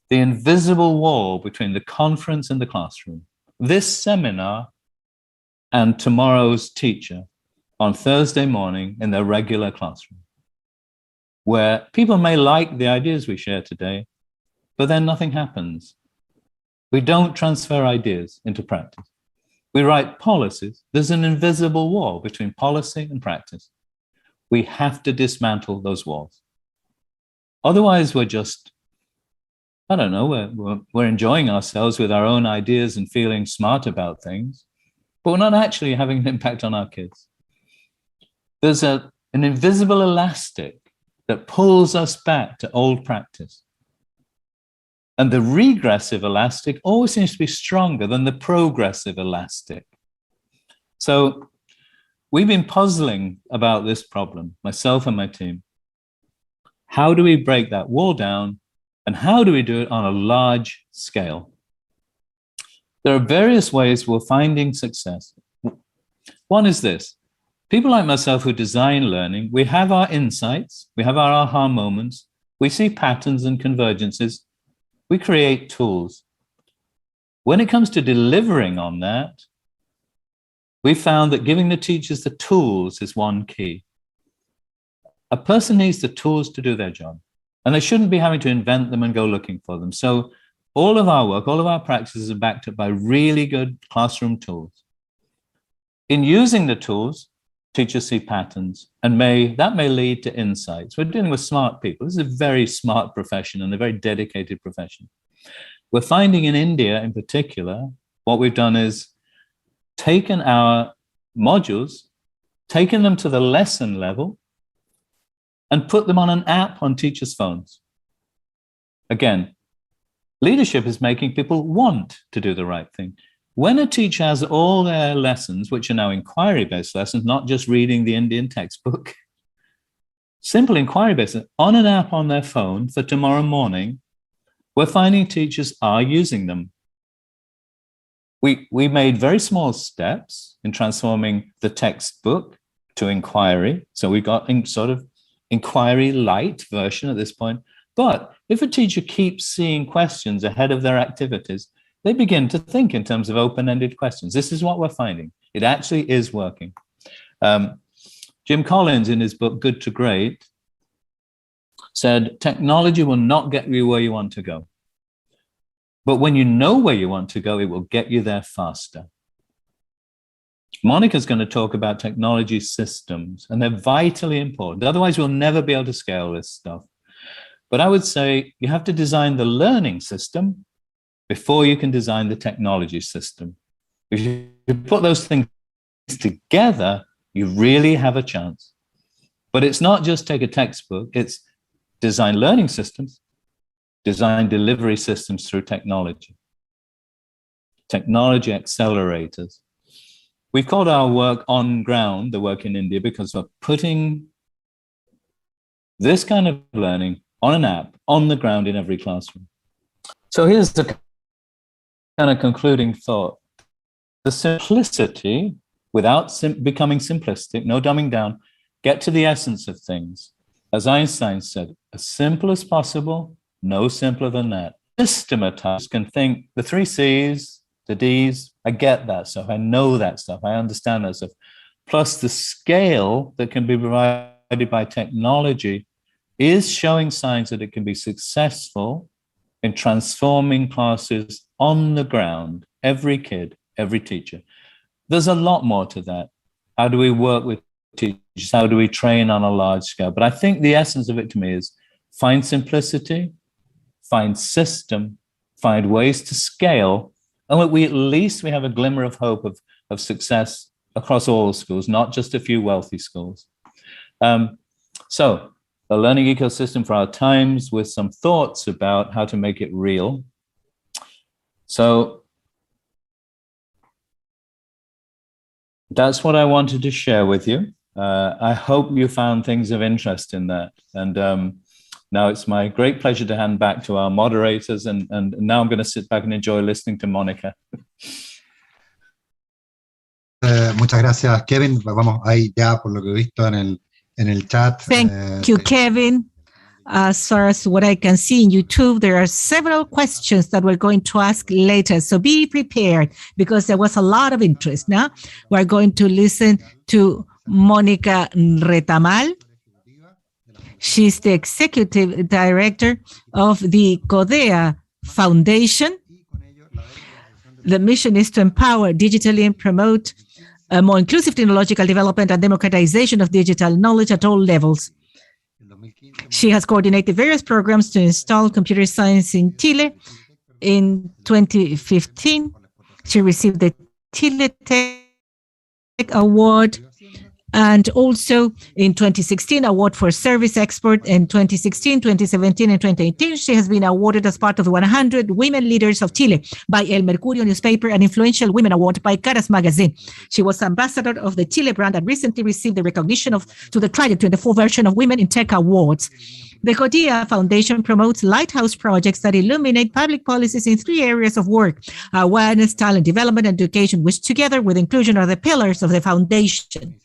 the invisible wall between the conference and the classroom, this seminar and tomorrow's teacher on Thursday morning in their regular classroom, where people may like the ideas we share today, but then nothing happens. We don't transfer ideas into practice. We write policies. There's an invisible wall between policy and practice. We have to dismantle those walls. Otherwise, we're just, I don't know, we're enjoying ourselves with our own ideas and feeling smart about things, but we're not actually having an impact on our kids. There's an invisible elastic that pulls us back to old practice. And the regressive elastic always seems to be stronger than the progressive elastic. So we've been puzzling about this problem, myself and my team. How do we break that wall down? And how do we do it on a large scale? There are various ways we're finding success. One is this. People like myself who design learning, we have our insights, we have our aha moments, we see patterns and convergences, we create tools. When it comes to delivering on that, we found that giving the teachers the tools is one key. A person needs the tools to do their job, and they shouldn't be having to invent them and go looking for them. So all of our work, all of our practices are backed up by really good classroom tools. In using the tools, teachers see patterns, and that may lead to insights. We're dealing with smart people. This is a very smart profession and a very dedicated profession. We're finding in India in particular, what we've done is taken our modules, taken them to the lesson level, and put them on an app on teachers' phones. Again, leadership is making people want to do the right thing. When a teacher has all their lessons, which are now inquiry-based lessons, not just reading the Indian textbook, simple inquiry-based, on an app on their phone for tomorrow morning, we're finding teachers are using them. We made very small steps in transforming the textbook to inquiry. So we've got sort of inquiry light version at this point. But if a teacher keeps seeing questions ahead of their activities, they begin to think in terms of open-ended questions. This is what we're finding. It actually is working. Jim Collins, in his book, Good to Great, said, technology will not get you where you want to go. But when you know where you want to go, it will get you there faster. Monica's going to talk about technology systems, and they're vitally important. Otherwise, we'll never be able to scale this stuff. But I would say you have to design the learning system before you can design the technology system. If you put those things together, you really have a chance. But it's not just take a textbook, it's design learning systems, design delivery systems through technology. Technology accelerators. We've called our work On Ground, the work in India, because we're putting this kind of learning on an app, on the ground in every classroom. So here's the kind of concluding thought. The simplicity, without becoming simplistic, no dumbing down, get to the essence of things. As Einstein said, as simple as possible, no simpler than that. Systematize can think the 3 C's, the D's, I get that stuff, I know that stuff, I understand that stuff. Plus the scale that can be provided by technology is showing signs that it can be successful in transforming classes on the ground, every kid, every teacher. There's a lot more to that. How do we work with teachers? How do we train on a large scale? But I think the essence of it to me is find simplicity, find system, find ways to scale, and at least we have a glimmer of hope of success across all schools, not just a few wealthy schools. So a learning ecosystem for our times with some thoughts about how to make it real. So that's what I wanted to share with you. I hope you found things of interest in that. And now it's my great pleasure to hand back to our moderators. And now I'm going to sit back and enjoy listening to Mónica. Muchas gracias, Kevin. Vamos ahí ya por lo que he visto en el chat. Thank you, Kevin. As far as what I can see in YouTube, there are several questions that we're going to ask later. So be prepared because there was a lot of interest. Now we're going to listen to Mónica Retamal. She's the executive director of the Kodea Foundation. The mission is to empower digitally and promote a more inclusive technological development and democratization of digital knowledge at all levels. She has coordinated various programs to install computer science in Chile. In 2015, she received the Chile Tech Award, and also in 2016, award for service export. In 2016, 2017, and 2018, she has been awarded as part of the 100 Women Leaders of Chile by El Mercurio newspaper and Influential Women Award by Caras magazine. She was ambassador of the Chile brand and recently received the recognition to the 2024 version of Women in Tech Awards. The Kodea Foundation promotes lighthouse projects that illuminate public policies in 3 areas of work: awareness, talent development, and education, which together with inclusion are the pillars of the foundation.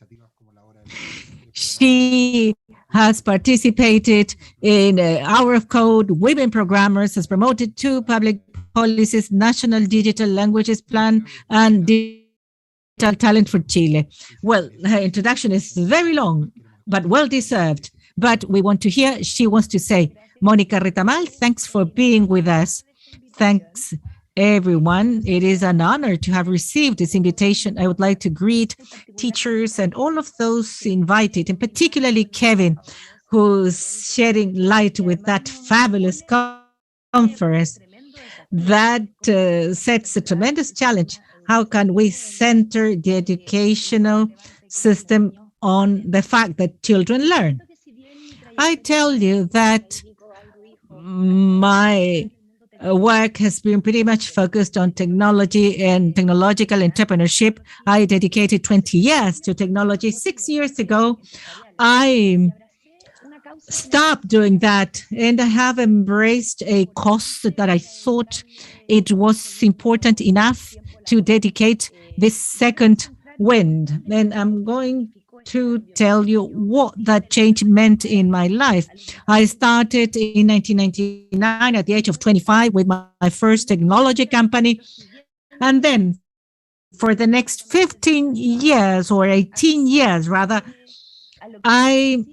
She has participated in Hour of Code, Women Programmers, has promoted 2 public policies, National Digital Languages Plan, and Digital Talent for Chile. Well, her introduction is very long, but well-deserved. But we want to hear, she wants to say, Mónica Retamal, thanks for being with us. Thanks, everyone. It is an honor to have received this invitation. I would like to greet teachers and all of those invited, and particularly Kevin, who's shedding light with that fabulous conference that sets a tremendous challenge. How can we center the educational system on the fact that children learn? I tell you that my work has been pretty much focused on technology and technological entrepreneurship. I dedicated 20 years to technology. 6 years ago, I stopped doing that, and I have embraced a cause that I thought it was important enough to dedicate this second wind. And I'm going to tell you what that change meant in my life. I started in 1999 at the age of 25 with my first technology company. And then for the next 15 years or 18 years rather, I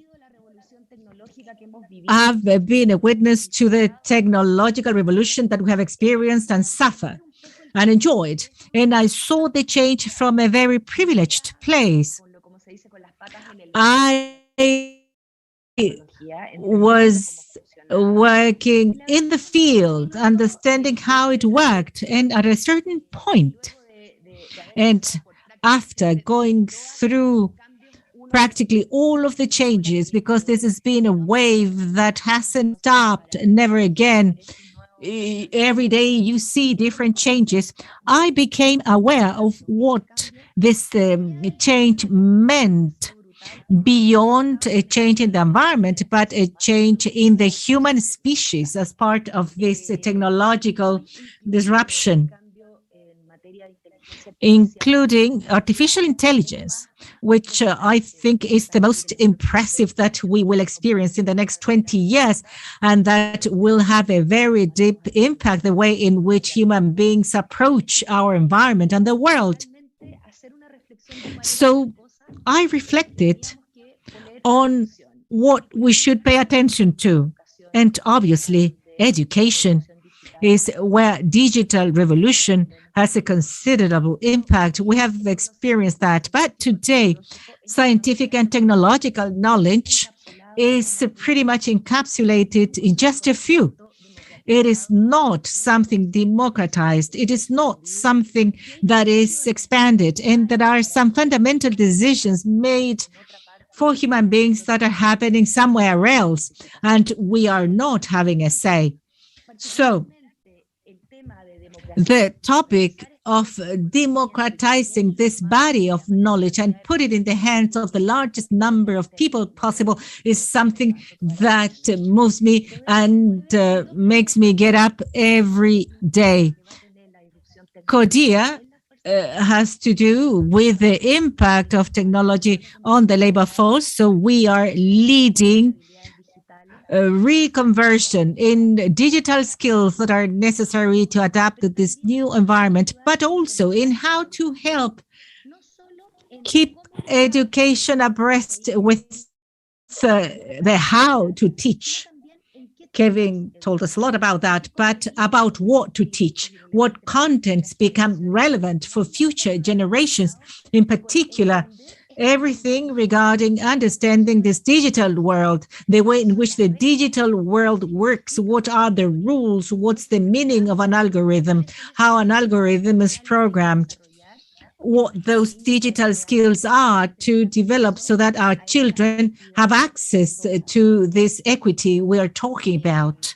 have been a witness to the technological revolution that we have experienced and suffered and enjoyed. And I saw the change from a very privileged place. I was working in the field, understanding how it worked, and at a certain point, and after going through practically all of the changes, because this has been a wave that hasn't stopped, never again. Every day you see different changes. I became aware of what this change meant beyond a change in the environment, but a change in the human species as part of this technological disruption, including artificial intelligence, which I think is the most impressive that we will experience in the next 20 years, and that will have a very deep impact the way in which human beings approach our environment and the world. So I reflected on what we should pay attention to, and obviously education is where digital revolution has a considerable impact. We have experienced that, but today, scientific and technological knowledge is pretty much encapsulated in just a few. It is not something democratized. It is not something that is expanded, and there are some fundamental decisions made for human beings that are happening somewhere else, and we are not having a say. So, the topic of democratizing this body of knowledge and put it in the hands of the largest number of people possible is something that moves me and makes me get up every day. Kodea has to do with the impact of technology on the labor force. So we are leading reconversion in digital skills that are necessary to adapt to this new environment, but also in how to help keep education abreast with the how to teach. Kevin told us a lot about that, but about what to teach, what contents become relevant for future generations, in particular, everything regarding understanding this digital world, the way in which the digital world works, what are the rules, what's the meaning of an algorithm, how an algorithm is programmed, what those digital skills are to develop so that our children have access to this equity we are talking about.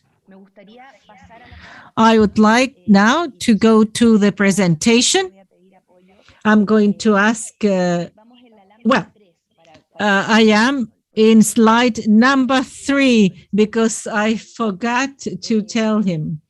I would like now to go to the presentation. I'm going to ask I am in slide number 3 because I forgot to tell him.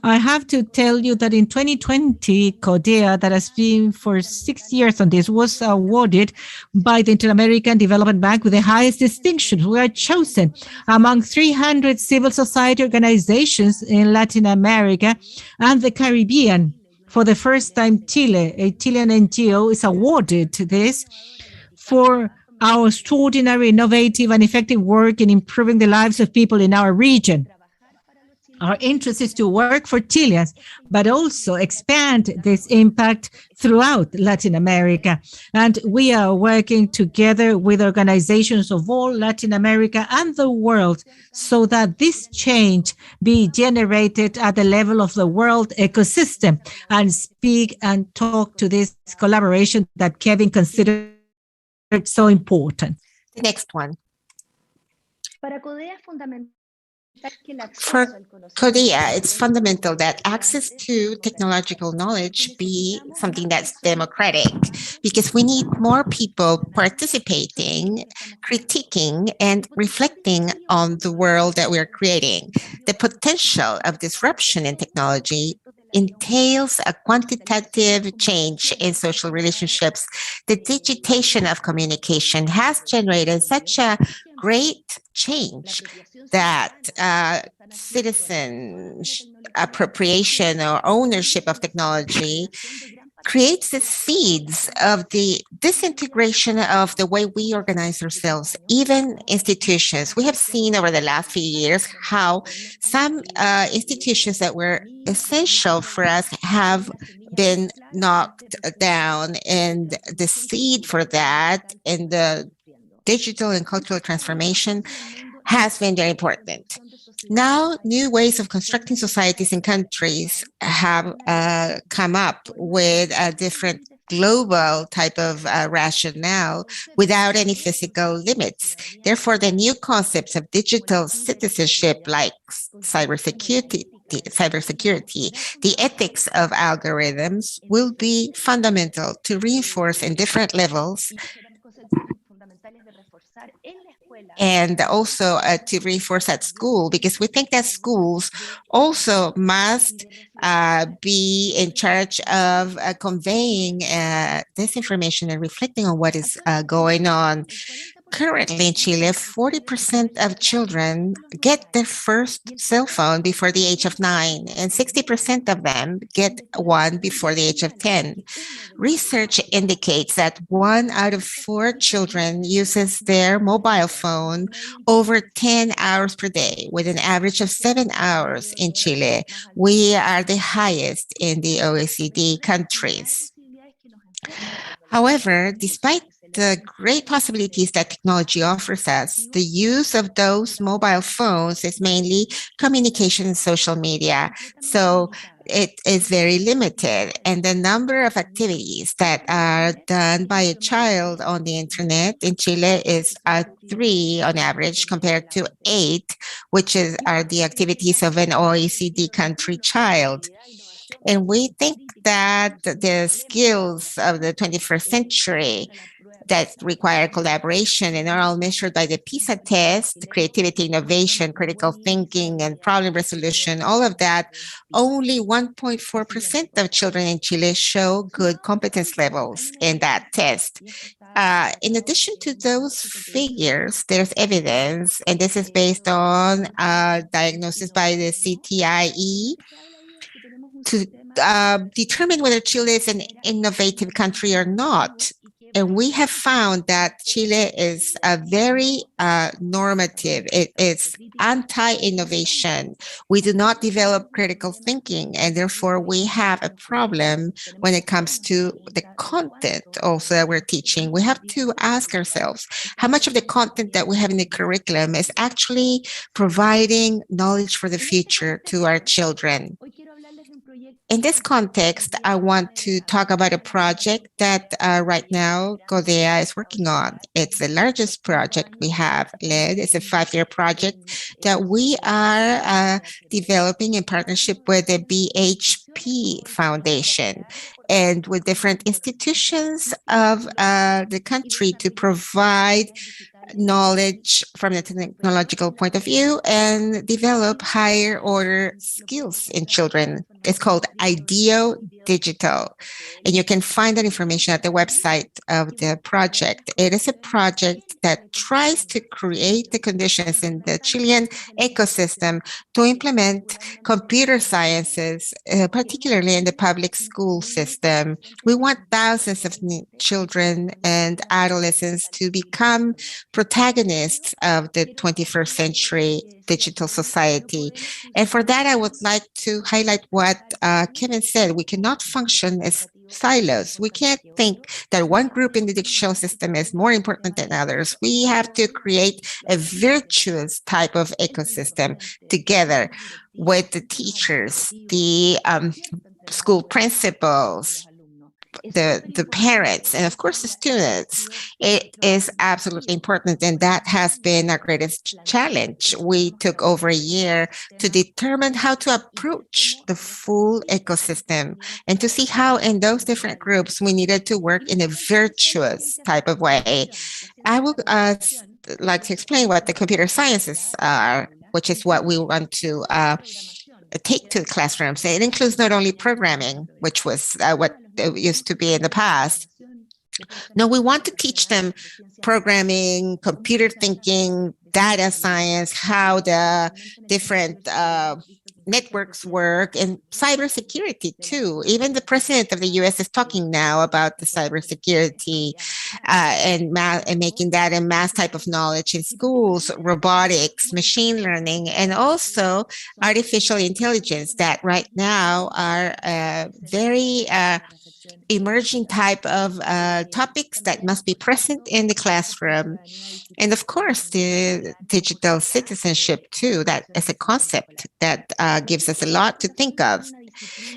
I have to tell you that in 2020, Kodea, that has been for 6 years on this, was awarded by the Inter-American Development Bank with the highest distinction. We are chosen among 300 civil society organizations in Latin America and the Caribbean. For the first time, Chile, a Chilean NGO, is awarded this for our extraordinary, innovative, and effective work in improving the lives of people in our region. Our interest is to work for Chileans, but also expand this impact throughout Latin America. And we are working together with organizations of all Latin America and the world so that this change be generated at the level of the world ecosystem, and speak and talk to this collaboration that Kevin considered so important. The next one. For Kodea, it's fundamental that access to technological knowledge be something that's democratic, because we need more people participating, critiquing, and reflecting on the world that we're creating. The potential of disruption in technology entails a quantitative change in social relationships. The digitization of communication has generated such a great change that citizen appropriation or ownership of technology creates the seeds of the disintegration of the way we organize ourselves, even institutions. We have seen over the last few years how some institutions that were essential for us have been knocked down, and the seed for that and the digital and cultural transformation has been very important. Now, new ways of constructing societies and countries have come up with a different global type of rationale without any physical limits. Therefore, the new concepts of digital citizenship like cybersecurity, the ethics of algorithms will be fundamental to reinforce in different levels and also to reinforce at school, because we think that schools also must be in charge of conveying this information and reflecting on what is going on. Currently in Chile, 40% of children get their first cell phone before the age of 9, and 60% of them get one before the age of 10. Research indicates that 1 out of 4 children uses their mobile phone over 10 hours per day, with an average of 7 hours in Chile. We are the highest in the OECD countries. However, despite the great possibilities that technology offers us, the use of those mobile phones is mainly communication and social media. So it is very limited. And the number of activities that are done by a child on the internet in Chile is 3 on average compared to 8, which are the activities of an OECD country child. And we think that the skills of the 21st century that require collaboration and are all measured by the PISA test, creativity, innovation, critical thinking, and problem resolution, all of that, only 1.4% of children in Chile show good competence levels in that test. In addition to those figures, there's evidence, and this is based on diagnosis by the CTIE, to determine whether Chile is an innovative country or not. And we have found that Chile is very normative. It is anti-innovation. We do not develop critical thinking, and therefore we have a problem when it comes to the content also that we're teaching. We have to ask ourselves how much of the content that we have in the curriculum is actually providing knowledge for the future to our children. In this context, I want to talk about a project that right now Kodea is working on. It's the largest project we have led. It's a 5-year project that we are developing in partnership with the BHP Foundation and with different institutions of the country to provide knowledge from the technological point of view and develop higher order skills in children. It's called IDEO Digital, and you can find that information at the website of the project. It is a project that tries to create the conditions in the Chilean ecosystem to implement computer sciences, particularly in the public school system. We want thousands of children and adolescents to become protagonists of the 21st century digital society. And for that, I would like to highlight what Kevin said. We cannot function as silos. We can't think that one group in the digital system is more important than others. We have to create a virtuous type of ecosystem together with the teachers, the school principals, the parents, and of course the students. It is absolutely important, and that has been our greatest challenge. We took over a year to determine how to approach the full ecosystem and to see how in those different groups we needed to work in a virtuous type of way. I would like to explain what the computer sciences are, which is what we want to take to the classrooms. It includes not only programming, which was what it used to be in the past. No, we want to teach them programming, computer thinking, data science, how the different networks work, and cybersecurity too. Even the president of the US is talking now about the cybersecurity and making that a mass type of knowledge in schools, robotics, machine learning, and also artificial intelligence that right now are very emerging type of topics that must be present in the classroom. And of course, the digital citizenship too, that as a concept that gives us a lot to think of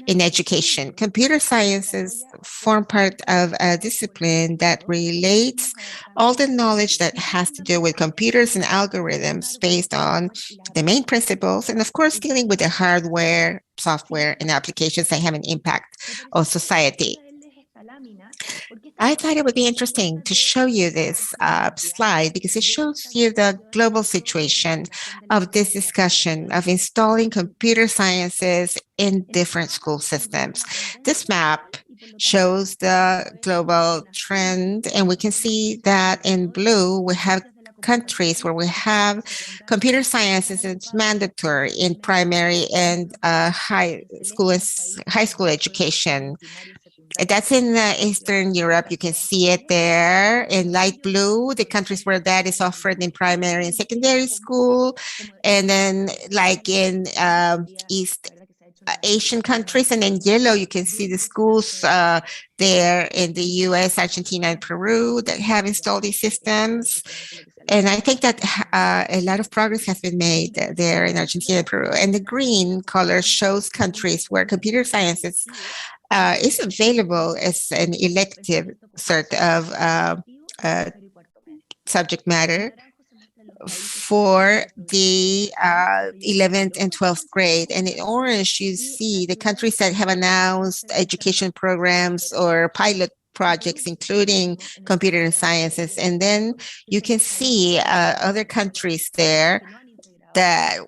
in education. Computer sciences form part of a discipline that relates all the knowledge that has to do with computers and algorithms based on the main principles, and of course, dealing with the hardware, software, and applications that have an impact on society. I thought it would be interesting to show you this slide because it shows you the global situation of this discussion of installing computer sciences in different school systems. This map shows the global trend, and we can see that in blue, we have countries where we have computer sciences. It's mandatory in primary and high school education. That's in Eastern Europe. You can see it there in light blue, the countries where that is offered in primary and secondary school. And then like in East Asian countries, and in yellow, you can see the schools there in the US, Argentina, and Peru that have installed these systems. And I think that a lot of progress has been made there in Argentina and Peru. And the green color shows countries where computer sciences is available as an elective sort of subject matter for the 11th and 12th grade. And in orange, you see the countries that have announced education programs or pilot projects, including computer sciences. And then you can see other countries there that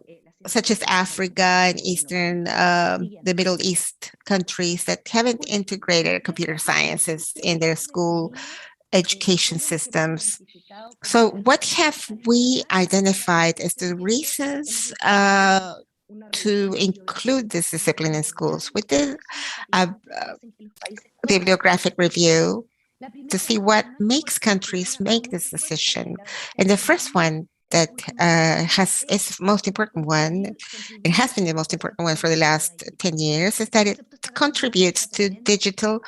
such as Africa and Eastern, the Middle East countries that haven't integrated computer sciences in their school education systems. So what have we identified as the reasons to include this discipline in schools? We did a bibliographic review to see what makes countries make this decision. And the first one that is the most important one, it has been the most important one for the last 10 years, is that it contributes to digital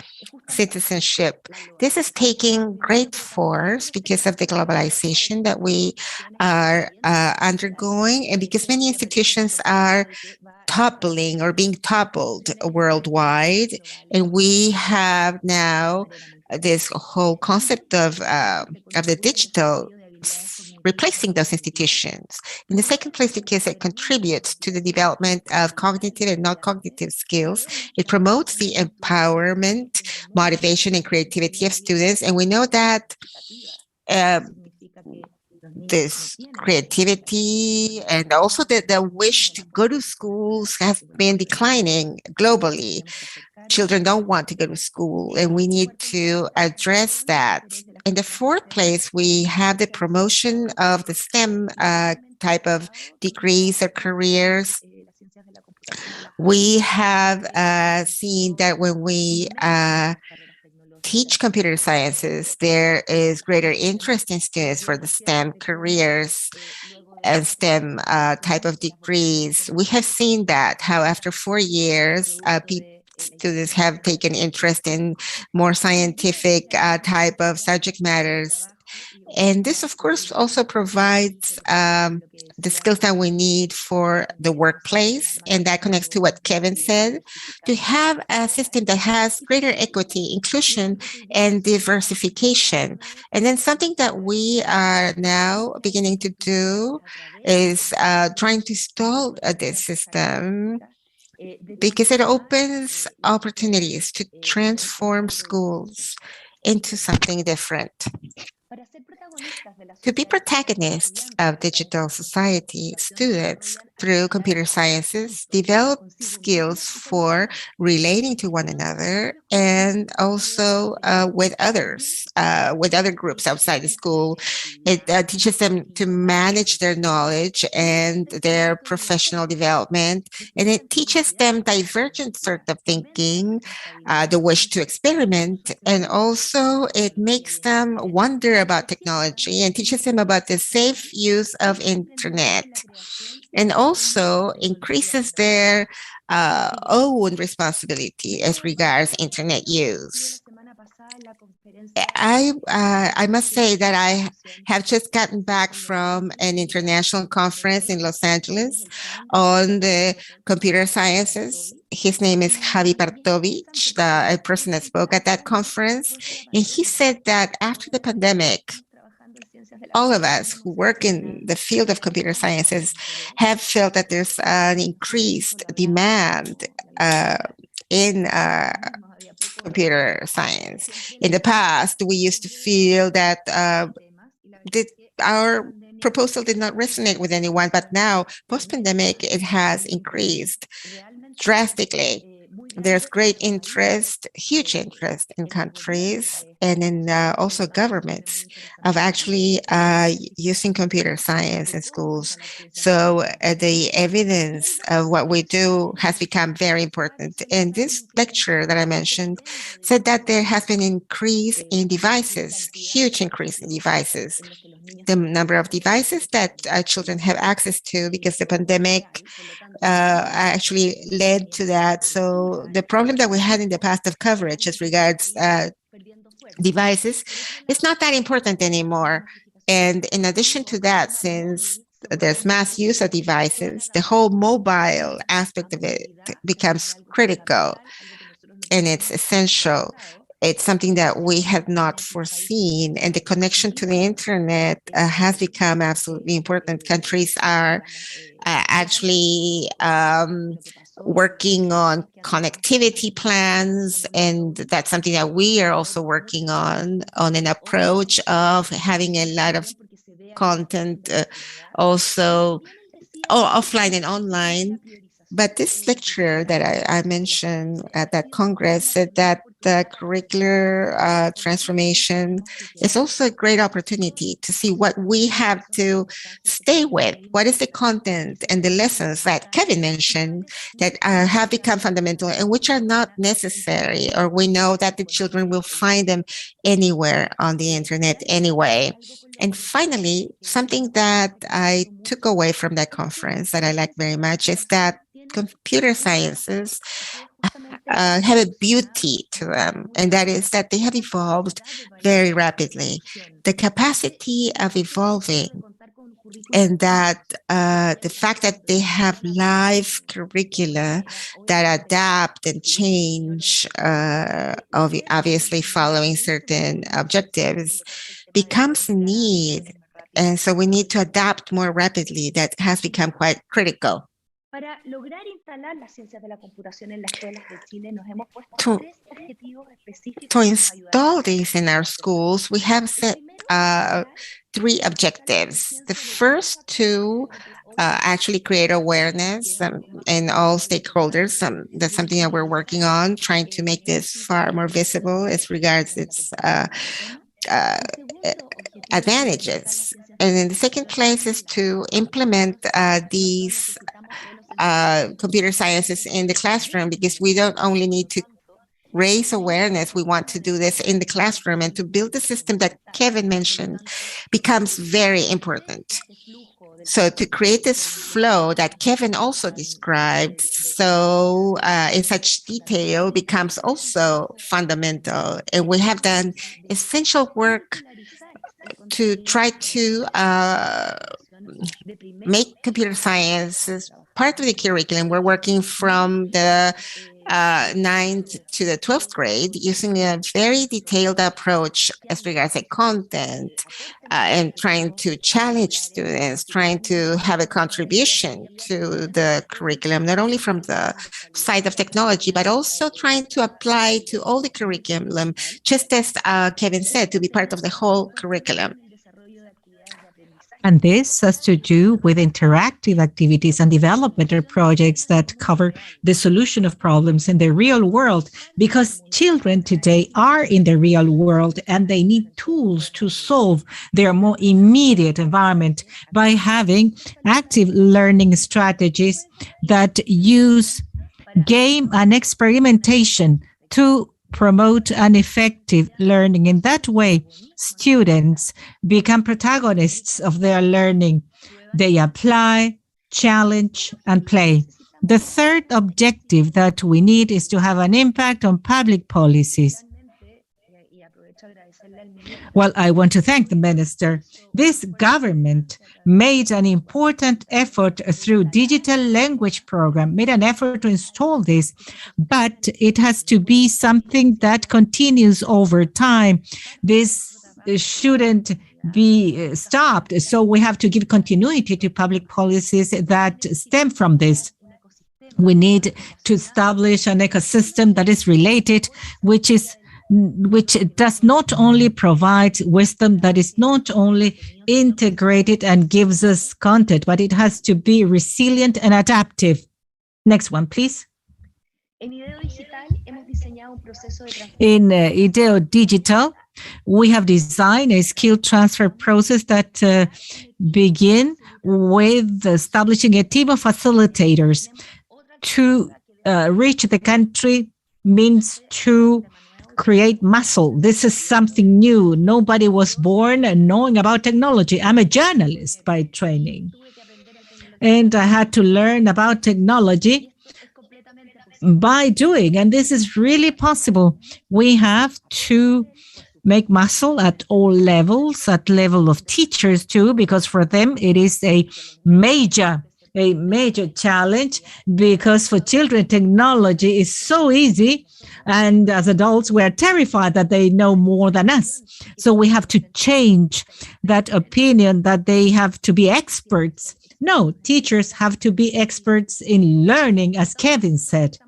citizenship. This is taking great force because of the globalization that we are undergoing, and because many institutions are toppling or being toppled worldwide. And we have now this whole concept of the digital replacing those institutions. In the second place, because it contributes to the development of cognitive and non-cognitive skills. It promotes the empowerment, motivation, and creativity of students. And we know that this creativity and also the wish to go to schools have been declining globally. Children don't want to go to school, and we need to address that. In the fourth place, we have the promotion of the STEM type of degrees or careers. We have seen that when we teach computer sciences, there is greater interest in students for the STEM careers and STEM type of degrees. We have seen that how after 4 years, students have taken interest in more scientific type of subject matters. And this, of course, also provides the skills that we need for the workplace. And that connects to what Kevin said, to have a system that has greater equity, inclusion, and diversification. And then something that we are now beginning to do is trying to install this system, because it opens opportunities to transform schools into something different. To be protagonists of digital society, students through computer sciences develop skills for relating to one another and also with others, with other groups outside the school. It teaches them to manage their knowledge and their professional development, and it teaches them divergent sort of thinking, the wish to experiment, and also it makes them wonder about technology and teaches them about the safe use of internet, and also increases their own responsibility as regards internet use. I must say that I have just gotten back from an international conference in Los Angeles on the computer sciences. His name is Javi Bartovich, a person that spoke at that conference. And he said that after the pandemic, all of us who work in the field of computer sciences have felt that there's an increased demand in computer science. In the past, we used to feel that our proposal did not resonate with anyone, but now, post-pandemic, it has increased drastically. There's great interest, huge interest in countries and in also governments of actually using computer science in schools. So the evidence of what we do has become very important. And this lecture that I mentioned said that there has been an increase in devices, huge increase in devices. The number of devices that children have access to because the pandemic actually led to that. So the problem that we had in the past of coverage as regards devices is not that important anymore. And in addition to that, since there's mass use of devices, the whole mobile aspect of it becomes critical and it's essential. It's something that we had not foreseen, and the connection to the internet has become absolutely important. Countries are actually working on connectivity plans, and that's something that we are also working on an approach of having a lot of content also offline and online. But this lecture that I mentioned at that Congress said that the curricular transformation is also a great opportunity to see what we have to stay with. What is the content and the lessons that Kevin mentioned that have become fundamental and which are not necessary, or we know that the children will find them anywhere on the internet anyway. And finally, something that I took away from that conference that I like very much is that computer sciences have a beauty to them, and that is that they have evolved very rapidly. The capacity of evolving, and that the fact that they have live curricula that adapt and change, obviously following certain objectives, becomes a need. And so we need to adapt more rapidly. That has become quite critical. To install these in our schools, we have set 3 objectives. The first 2 actually create awareness in all stakeholders. That's something that we're working on, trying to make this far more visible as regards its advantages. And in the second place is to implement these computer sciences in the classroom, because we don't only need to raise awareness, we want to do this in the classroom, and to build the system that Kevin mentioned becomes very important. So to create this flow that Kevin also described so in such detail becomes also fundamental. And we have done essential work to try to make computer sciences part of the curriculum. We're working from the 9th to the 12th grade using a very detailed approach as regards to content and trying to challenge students, trying to have a contribution to the curriculum, not only from the side of technology, but also trying to apply to all the curriculum, just as Kevin said, to be part of the whole curriculum. And this has to do with interactive activities and developmental projects that cover the solution of problems in the real world, because children today are in the real world and they need tools to solve their more immediate environment by having active learning strategies that use game and experimentation to promote an effective learning. In that way, students become protagonists of their learning. They apply, challenge, and play. The third objective that we need is to have an impact on public policies. Well, I want to thank the minister. This government made an important effort through digital language program, made an effort to install this, but it has to be something that continues over time. This shouldn't be stopped. So we have to give continuity to public policies that stem from this. We need to establish an ecosystem that is related, which does not only provide wisdom, that is not only integrated and gives us content, but it has to be resilient and adaptive. Next one, please. In IDEO Digital, we have designed a skill transfer process that begin with establishing a team of facilitators. To reach the country means to create muscle. This is something new. Nobody was born knowing about technology. I'm a journalist by training, and I had to learn about technology by doing, and this is really possible. We have to make muscle at all levels, at level of teachers too, because for them it is a major challenge, because for children technology is so easy, and as adults we are terrified that they know more than us. So we have to change that opinion that they have to be experts. No, teachers have to be experts in learning, as Kevin said.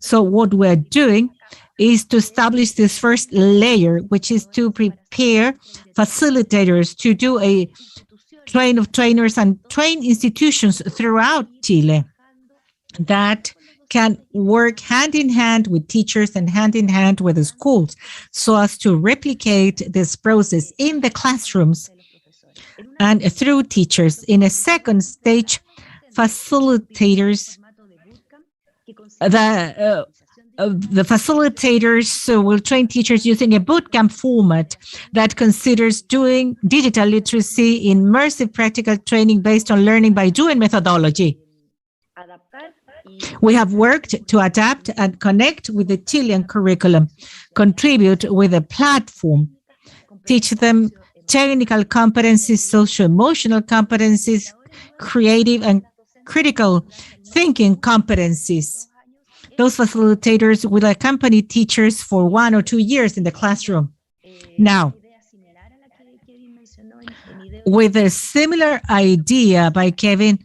So what we're doing is to establish this first layer, which is to prepare facilitators to do a train of trainers and train institutions throughout Chile that can work hand in hand with teachers and hand in hand with the schools, so as to replicate this process in the classrooms and through teachers. In a second stage, facilitators, the facilitators will train teachers using a bootcamp format that considers doing digital literacy, immersive practical training based on learning by doing methodology. We have worked to adapt and connect with the Chilean curriculum, contribute with a platform, teach them technical competencies, social-emotional competencies, creative and critical thinking competencies. Those facilitators will accompany teachers for 1 or 2 years in the classroom. Now, with a similar idea by Kevin,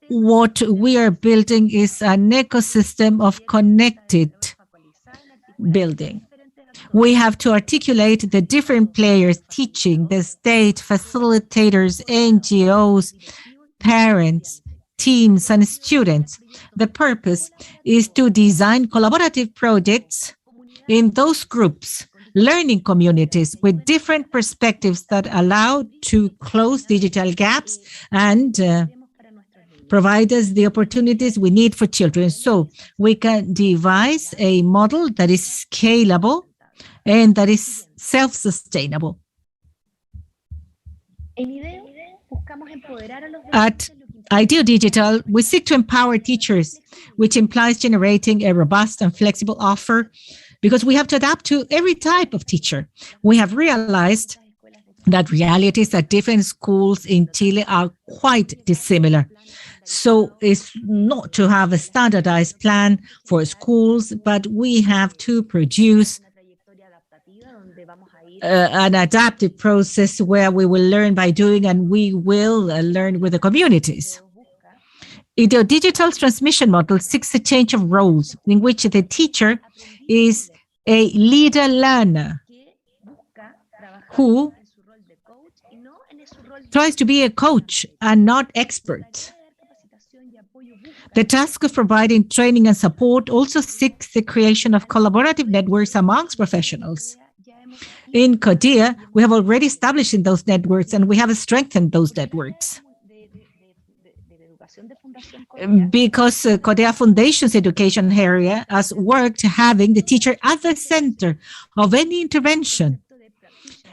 what we are building is an ecosystem of connected building. We have to articulate the different players: teaching, the state, facilitators, NGOs, parents, teams, and students. The purpose is to design collaborative projects in those groups, learning communities with different perspectives that allow to close digital gaps and provide us the opportunities we need for children. So we can devise a model that is scalable and that is self-sustainable. At IDEO Digital, we seek to empower teachers, which implies generating a robust and flexible offer, because we have to adapt to every type of teacher. We have realized that realities at different schools in Chile are quite dissimilar. So it's not to have a standardized plan for schools, but we have to produce an adaptive process where we will learn by doing, and we will learn with the communities. The digital transmission model seeks a change of roles in which the teacher is a leader learner who tries to be a coach and not expert. The task of providing training and support also seeks the creation of collaborative networks amongst professionals. In Kodea, we have already established in those networks, and we have strengthened those networks. Because Kodea Foundation's education area has worked having the teacher at the center of any intervention.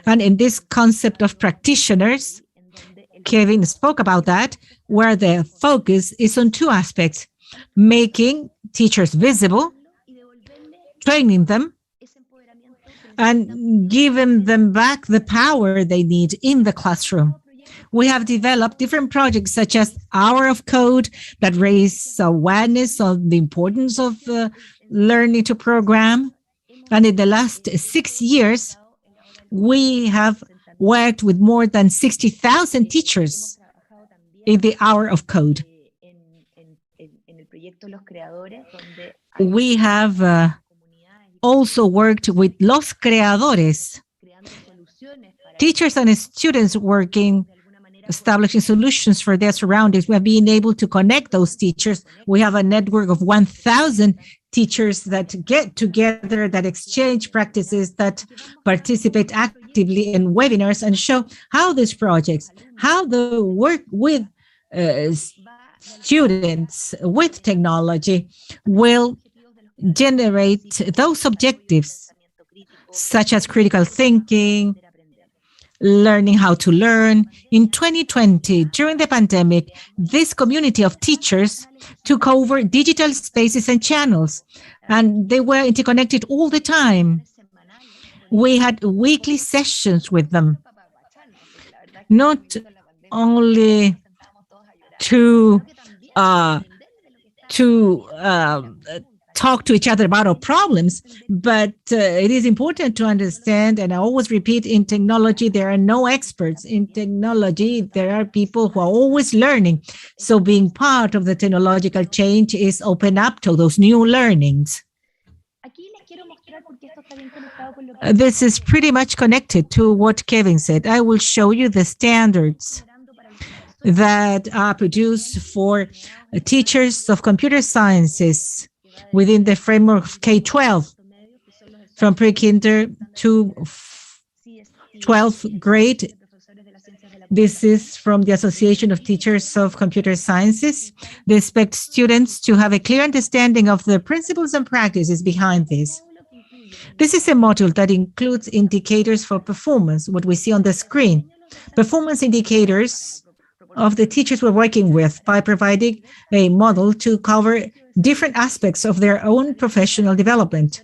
And in this concept of practitioners, Kevin spoke about that, where the focus is on two aspects: making teachers visible, training them, and giving them back the power they need in the classroom. We have developed different projects such as Hour of Code that raise awareness of the importance of learning to program. And in the last 6 years, we have worked with more than 60,000 teachers in the Hour of Code. We have also worked with Los Creadores, teachers and students working, establishing solutions for their surroundings. We have been able to connect those teachers. We have a network of 1,000 teachers that get together, that exchange practices, that participate actively in webinars and show how these projects, how the work with students, with technology, will generate those objectives, such as critical thinking, learning how to learn. In 2020, during the pandemic, this community of teachers took over digital spaces and channels, and they were interconnected all the time. We had weekly sessions with them, not only to talk to each other about our problems, but it is important to understand, and I always repeat, in technology, there are no experts. In technology, there are people who are always learning. So being part of the technological change is open up to those new learnings. This is pretty much connected to what Kevin said. I will show you the standards that are produced for teachers of computer sciences within the framework of K-12, from pre-kinder to 12th grade. This is from the Association of Teachers of Computer Sciences. They expect students to have a clear understanding of the principles and practices behind this. This is a module that includes indicators for performance, what we see on the screen. Performance indicators of the teachers we're working with, by providing a model to cover different aspects of their own professional development.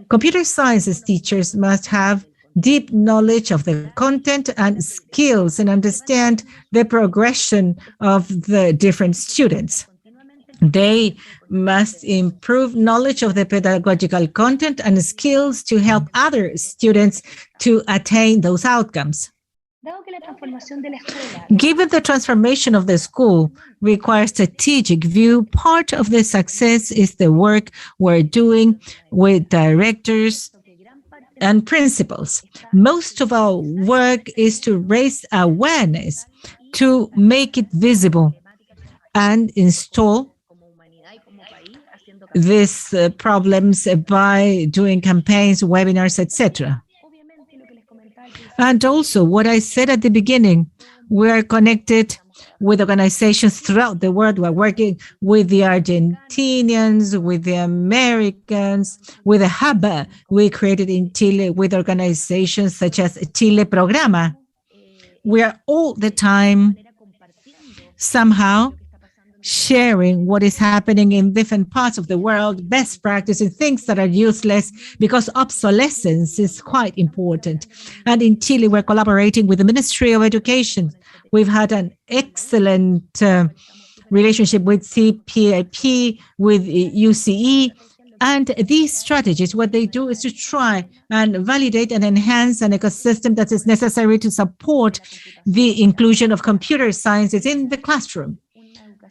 Computer sciences teachers must have deep knowledge of the content and skills and understand the progression of the different students. They must improve knowledge of the pedagogical content and skills to help other students to attain those outcomes. Given the transformation of the school requires strategic view, part of the success is the work we're doing with directors and principals. Most of our work is to raise awareness, to make it visible, and install these problems by doing campaigns, webinars, etc. And also, what I said at the beginning, we are connected with organizations throughout the world. We're working with the Argentinians, with the Americans, with a hub we created in Chile with organizations such as Chile Programa. We are all the time somehow sharing what is happening in different parts of the world, best practices, things that are useless, because obsolescence is quite important. And in Chile, we're collaborating with the Ministry of Education. We've had an excellent relationship with CPIP, with UCE, and these strategies, what they do is to try and validate and enhance an ecosystem that is necessary to support the inclusion of computer sciences in the classroom,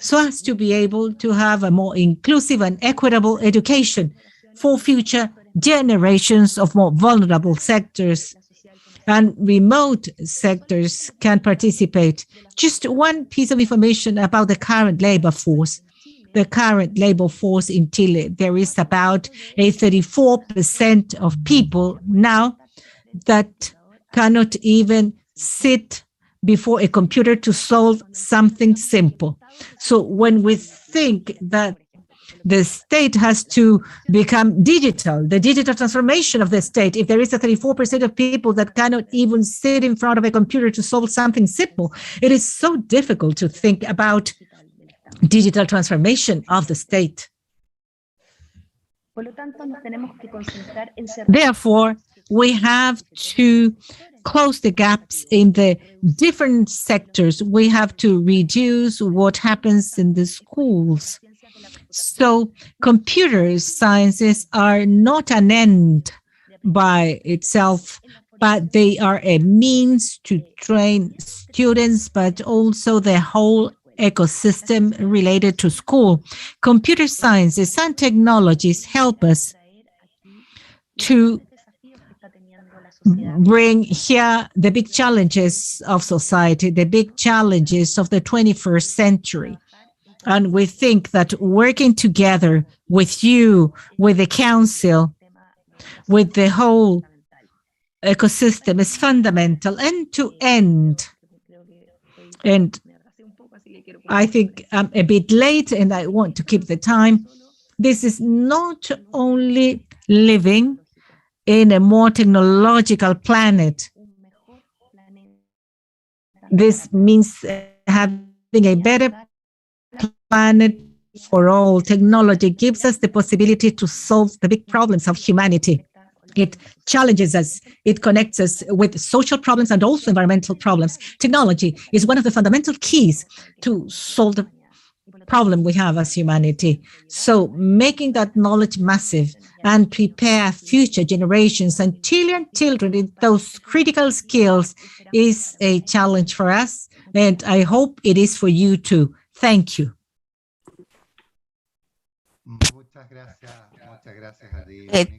so as to be able to have a more inclusive and equitable education for future generations of more vulnerable sectors and remote sectors can participate. Just one piece of information about the current labor force. The current labor force in Chile, there is about a 34% of people now that cannot even sit before a computer to solve something simple. So when we think that the state has to become digital, the digital transformation of the state, if there is a 34% of people that cannot even sit in front of a computer to solve something simple, it is so difficult to think about digital transformation of the state. Therefore, we have to close the gaps in the different sectors. We have to reduce what happens in the schools. So computer sciences are not an end by itself, but they are a means to train students, but also the whole ecosystem related to school. Computer sciences and technologies help us to bring here the big challenges of society, the big challenges of the 21st century. And we think that working together with you, with the council, with the whole ecosystem is fundamental, end to end. And I think I'm a bit late and I want to keep the time. This is not only living in a more technological planet. This means having a better planet for all. Technology gives us the possibility to solve the big problems of humanity. It challenges us, it connects us with social problems and also environmental problems. Technology is one of the fundamental keys to solve the problem we have as humanity. So making that knowledge massive and prepare future generations and children in those critical skills is a challenge for us, and I hope it is for you too. Thank you.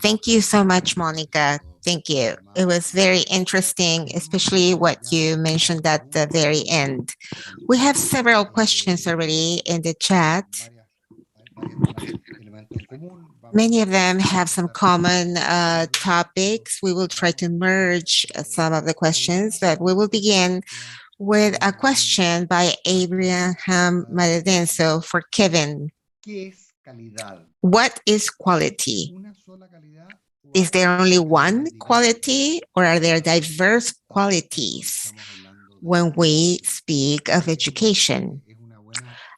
Thank you so much, Monica. Thank you. It was very interesting, especially what you mentioned at the very end. We have several questions already in the chat. Many of them have some common topics. We will try to merge some of the questions, but we will begin with a question by Abraham Madedenso for Kevin. What is quality? Is there only one quality, or are there diverse qualities when we speak of education?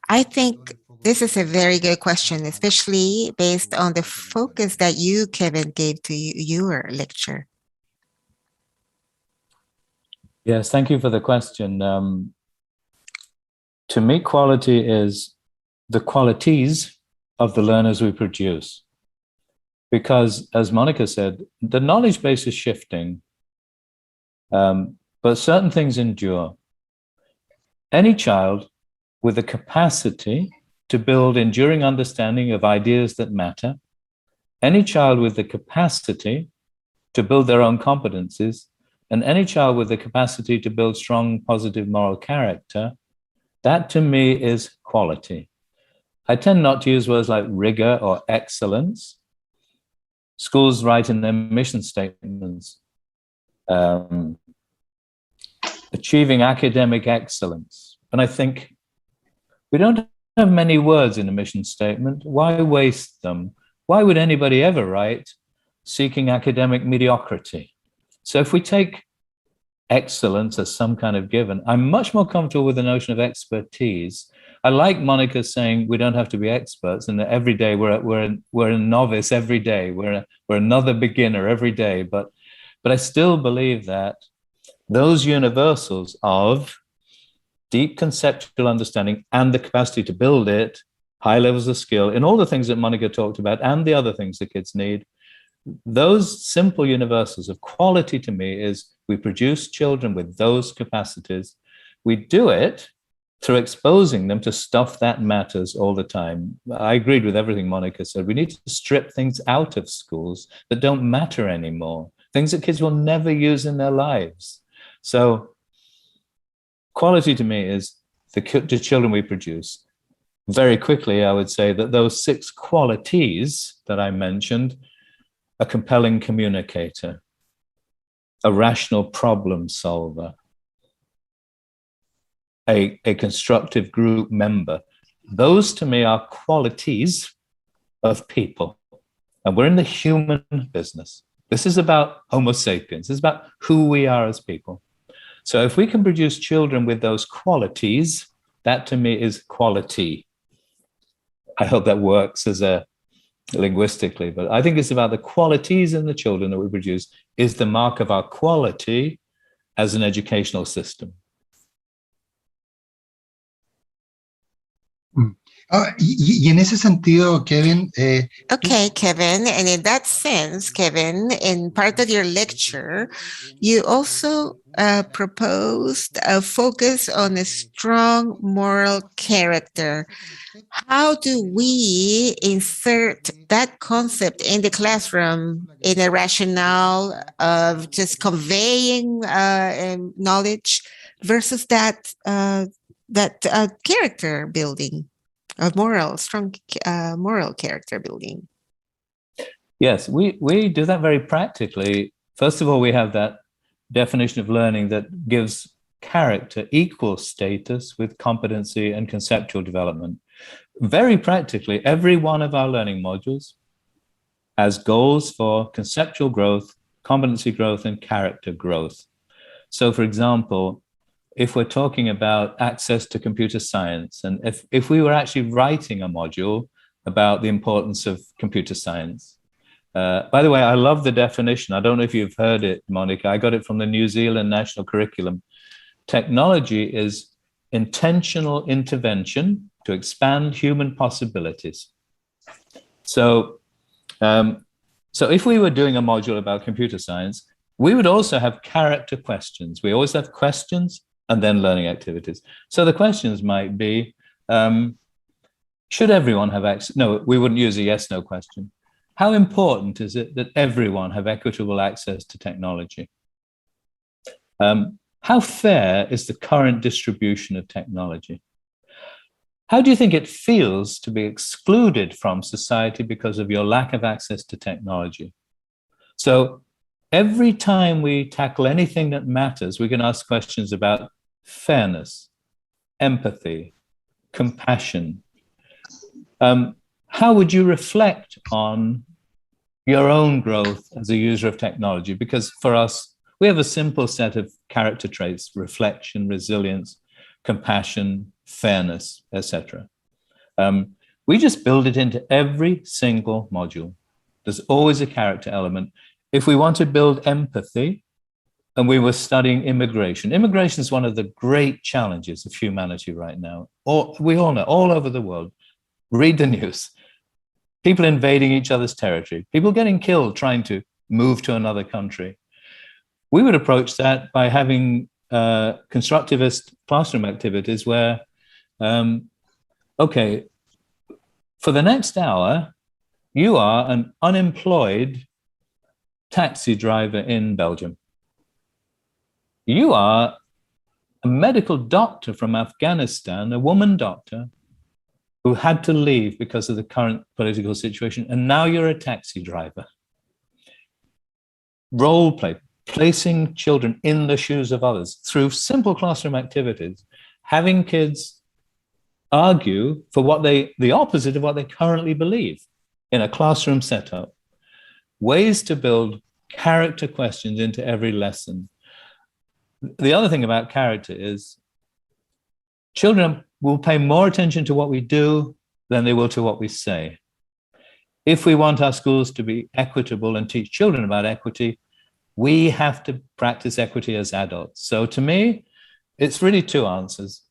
I think this is a very good question, especially based on the focus that you, Kevin, gave to your lecture. Yes, thank you for the question. To me, quality is the qualities of the learners we produce. Because, as Monica said, the knowledge base is shifting, but certain things endure. Any child with the capacity to build enduring understanding of ideas that matter, any child with the capacity to build their own competencies, and any child with the capacity to build strong, positive moral character, that to me is quality. I tend not to use words like rigor or excellence. Schools write in their mission statements, achieving academic excellence. And I think we don't have many words in a mission statement. Why waste them? Why would anybody ever write seeking academic mediocrity? So if we take excellence as some kind of given, I'm much more comfortable with the notion of expertise. I like Monica saying we don't have to be experts, and that every day we're a novice every day. We're another beginner every day. But I still believe that those universals of deep conceptual understanding and the capacity to build it, high levels of skill, in all the things that Monica talked about and the other things the kids need, those simple universals of quality to me is we produce children with those capacities. We do it through exposing them to stuff that matters all the time. I agreed with everything Monica said. We need to strip things out of schools that don't matter anymore. things that kids will never use in their lives. So quality to me is the children we produce. Very quickly, I would say that those 6 qualities that I mentioned: a compelling communicator, a rational problem solver, a constructive group member. Those to me are qualities of people. And we're in the human business. This is about Homo sapiens. It's about who we are as people. So if we can produce children with those qualities, that to me is quality. I hope that works as a linguistically, but I think it's about the qualities in the children that we produce is the mark of our quality as an educational system. Y en ese sentido, Kevin. Okay, Kevin. And in that sense, Kevin, in part of your lecture, you also proposed a focus on a strong moral character. How do we insert that concept in the classroom in a rationale of just conveying knowledge versus that character building? Of strong moral character building. Yes, we do that very practically. First of all, we have that definition of learning that gives character equal status with competency and conceptual development. Very practically, every one of our learning modules has goals for conceptual growth, competency growth, and character growth. So, for example, if we're talking about access to computer science, and if we were actually writing a module about the importance of computer science. By the way, I love the definition. I don't know if you've heard it, Monica. I got it from the New Zealand National Curriculum. Technology is intentional intervention to expand human possibilities. So if we were doing a module about computer science, we would also have character questions. We always have questions and then learning activities. So the questions might be, should everyone have access? No, we wouldn't use a yes/no question. How important is it that everyone have equitable access to technology? How fair is the current distribution of technology? How do you think it feels to be excluded from society because of your lack of access to technology? So every time we tackle anything that matters, we can ask questions about fairness, empathy, compassion. How would you reflect on your own growth as a user of technology? Because for us, we have a simple set of character traits: reflection, resilience, compassion, fairness, etc. We just build it into every single module. There's always a character element. If we want to build empathy, and we were studying immigration. Immigration is one of the great challenges of humanity right now. We all know, all over the world. Read the news. People invading each other's territory. People getting killed trying to move to another country. We would approach that by having constructivist classroom activities where, okay, for the next hour, you are an unemployed taxi driver in Belgium. You are a medical doctor from Afghanistan, a woman doctor who had to leave because of the current political situation, and now you're a taxi driver. Role play, placing children in the shoes of others through simple classroom activities, having kids argue for the opposite of what they currently believe in a classroom setup. Ways to build character questions into every lesson. The other thing about character is children will pay more attention to what we do than they will to what we say. If we want our schools to be equitable and teach children about equity, we have to practice equity as adults. So to me, it's really 2 answers.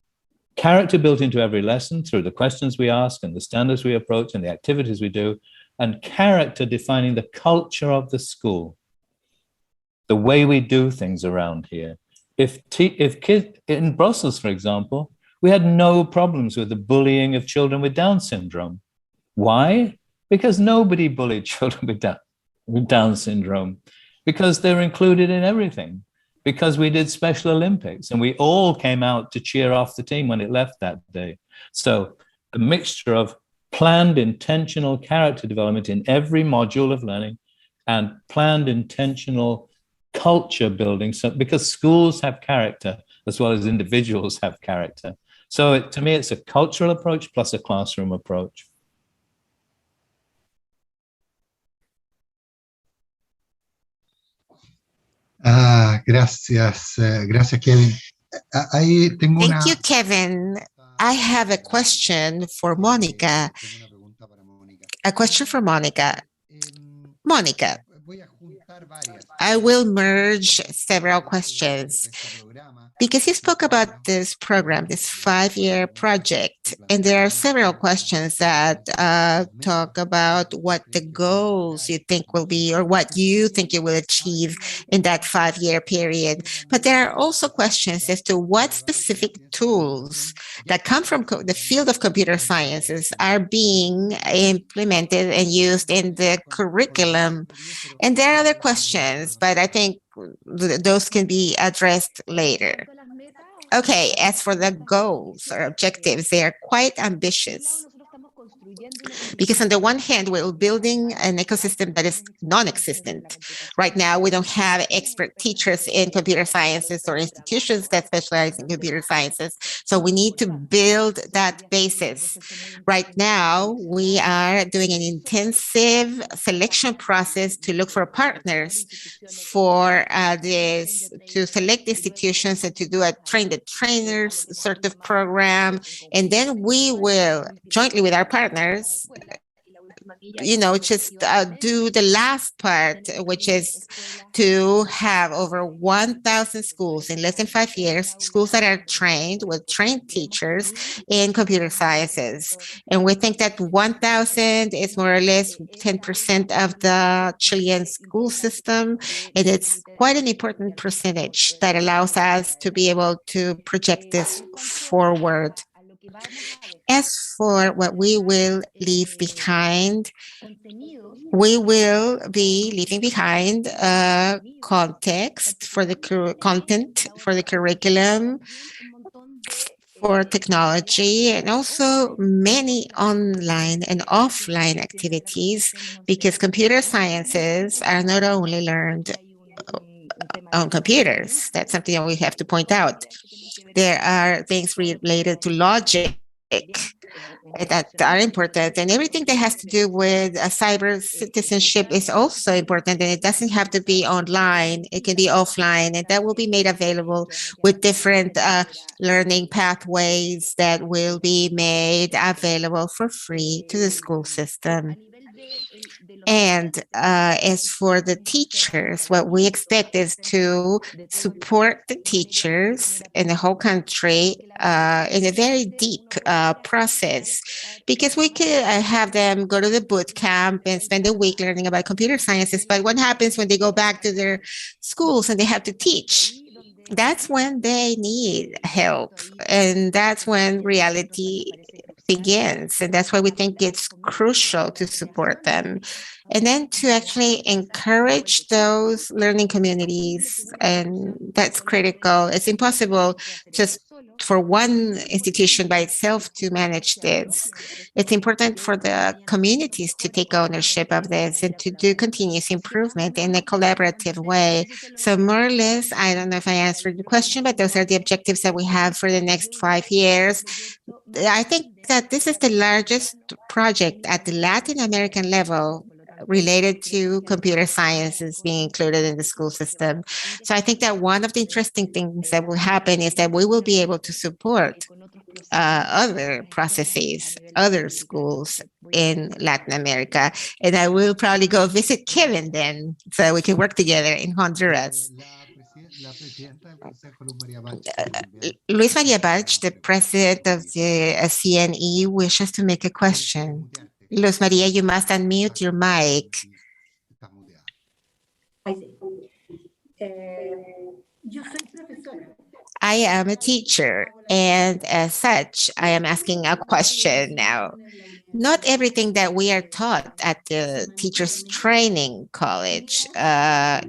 Character built into every lesson through the questions we ask and the standards we approach and the activities we do, and character defining the culture of the school, the way we do things around here. If kids in Brussels, for example, we had no problems with the bullying of children with Down syndrome. Why? Because nobody bullied children with Down syndrome. because they're included in everything, because we did Special Olympics and we all came out to cheer off the team when it left that day. So a mixture of planned intentional character development in every module of learning and planned intentional culture building, so because schools have character as well as individuals have character. So to me, it's a cultural approach plus a classroom approach. Gracias, gracias, Kevin. Ahí tengo Thank you, Kevin. I have a question for Mónica. A question for Mónica. Mónica, I will merge several questions because you spoke about this program, this 5-year project, and there are several questions that talk about what the goals you think will be or what you think you will achieve in that 5-year period. But there are also questions as to what specific tools that come from the field of computer sciences are being implemented and used in the curriculum. And there are other questions, but I think those can be addressed later. Okay, as for the goals or objectives, they are quite ambitious. Because on the one hand, we're building an ecosystem that is non-existent. Right now, we don't have expert teachers in computer sciences or institutions that specialize in computer sciences. So we need to build that basis. Right now, we are doing an intensive selection process to look for partners for this, to select institutions and to do a train the trainers sort of program. And then we will, jointly with our partners, just do the last part, which is to have over 1,000 schools in less than 5 years, schools that are trained with trained teachers in computer sciences. And we think that 1,000 is more or less 10% of the Chilean school system. And it's quite an important percentage that allows us to be able to project this forward. As for what we will leave behind, we will be leaving behind a context for the content, for the curriculum, for technology, and also many online and offline activities, because computer sciences are not only learned on computers. That's something that we have to point out. There are things related to logic that are important, and everything that has to do with cyber citizenship is also important, and it doesn't have to be online. It can be offline, and that will be made available with different learning pathways that will be made available for free to the school system. And as for the teachers, what we expect is to support the teachers in the whole country in a very deep process, because we could have them go to the boot camp and spend a week learning about computer sciences. But what happens when they go back to their schools and they have to teach? That's when they need help, and that's when reality begins. And that's why we think it's crucial to support them. And then to actually encourage those learning communities, and that's critical. It's impossible just for one institution by itself to manage this. It's important for the communities to take ownership of this and to do continuous improvement in a collaborative way. So more or less, I don't know if I answered the question, but those are the objectives that we have for the next 5 years. I think that this is the largest project at the Latin American level related to computer sciences being included in the school system. So I think that one of the interesting things that will happen is that we will be able to support other processes, other schools in Latin America. And I will probably go visit Kevin then, so we can work together in Honduras. Luis Maria Bach, the president of the CNE, wishes to make a question. Luis Maria, you must unmute your mic. I am a teacher, and as such, I am asking a question now. Not everything that we are taught at the teachers training college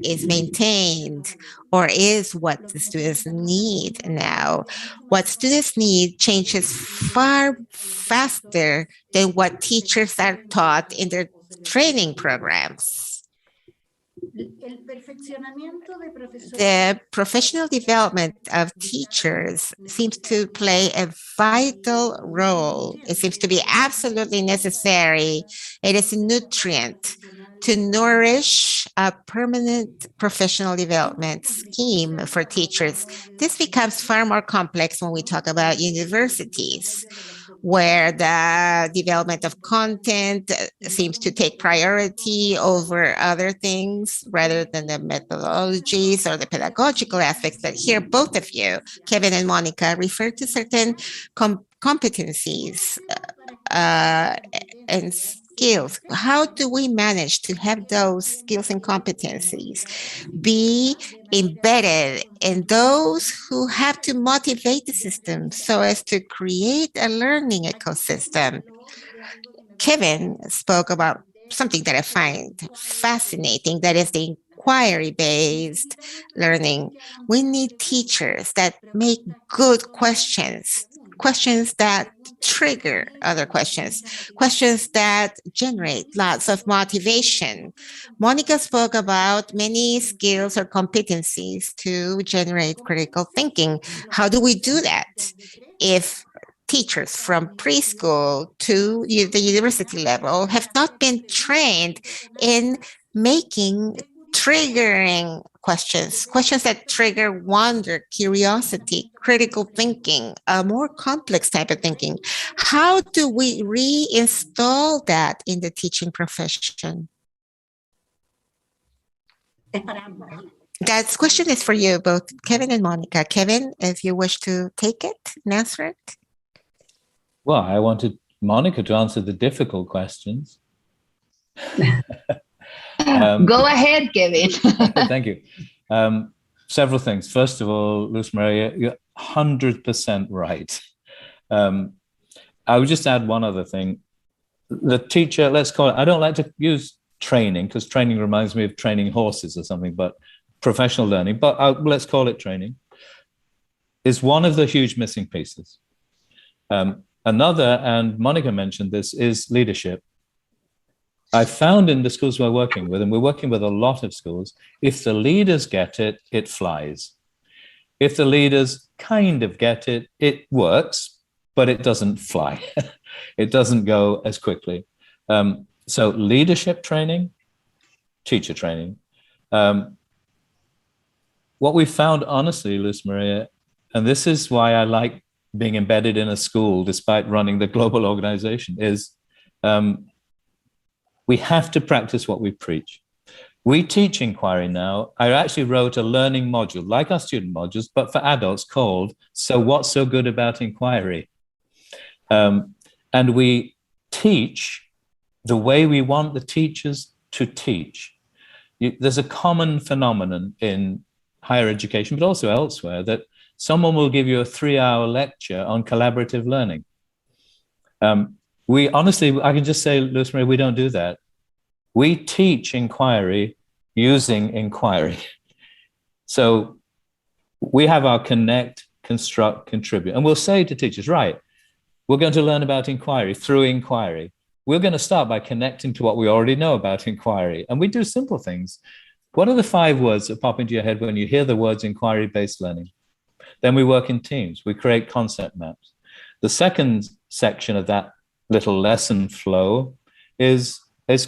is maintained or is what the students need now. What students need changes far faster than what teachers are taught in their training programs. The professional development of teachers seems to play a vital role. It seems to be absolutely necessary. It is a nutrient to nourish a permanent professional development scheme for teachers. This becomes far more complex when we talk about universities, where the development of content seems to take priority over other things rather than the methodologies or the pedagogical aspects that here both of you, Kevin and Monica, refer to certain competencies and skills. How do we manage to have those skills and competencies be embedded in those who have to motivate the system so as to create a learning ecosystem? Kevin spoke about something that I find fascinating, that is the inquiry-based learning. We need teachers that make good questions, questions that trigger other questions, questions that generate lots of motivation. Monica spoke about many skills or competencies to generate critical thinking. How do we do that if teachers from preschool to the university level have not been trained in making triggering questions, questions that trigger wonder, curiosity, critical thinking, a more complex type of thinking? How do we reinstall that in the teaching profession? That question is for you, both Kevin and Monica. Kevin, if you wish to take it and answer it. Well, I wanted Monica to answer the difficult questions. Go ahead, Kevin. Thank you. Several things. First of all, Luz Maria, you're 100% right. I would just add one other thing. The teacher, let's call it, I don't like to use training because training reminds me of training horses or something, but professional learning, but let's call it training, is one of the huge missing pieces. Another, and Monica mentioned this, is leadership. I found in the schools we're working with, and we're working with a lot of schools, if the leaders get it, it flies. If the leaders kind of get it, it works, but it doesn't fly. It doesn't go as quickly. So leadership training, teacher training. What we found, honestly, Luz Maria, and this is why I like being embedded in a school despite running the global organization, is we have to practice what we preach. We teach inquiry now. I actually wrote a learning module, like our student modules, but for adults, called So What's So Good About Inquiry? And we teach the way we want the teachers to teach. There's a common phenomenon in higher education, but also elsewhere, that someone will give you a 3-hour lecture on collaborative learning. We honestly, I can just say, Luz Maria, we don't do that. We teach inquiry using inquiry. So we have our connect, construct, contribute. And we'll say to teachers, right, we're going to learn about inquiry through inquiry. We're going to start by connecting to what we already know about inquiry. And we do simple things. What are the 5 words that pop into your head when you hear the words inquiry-based learning? Then we work in teams. We create concept maps. The second section of that little lesson flow is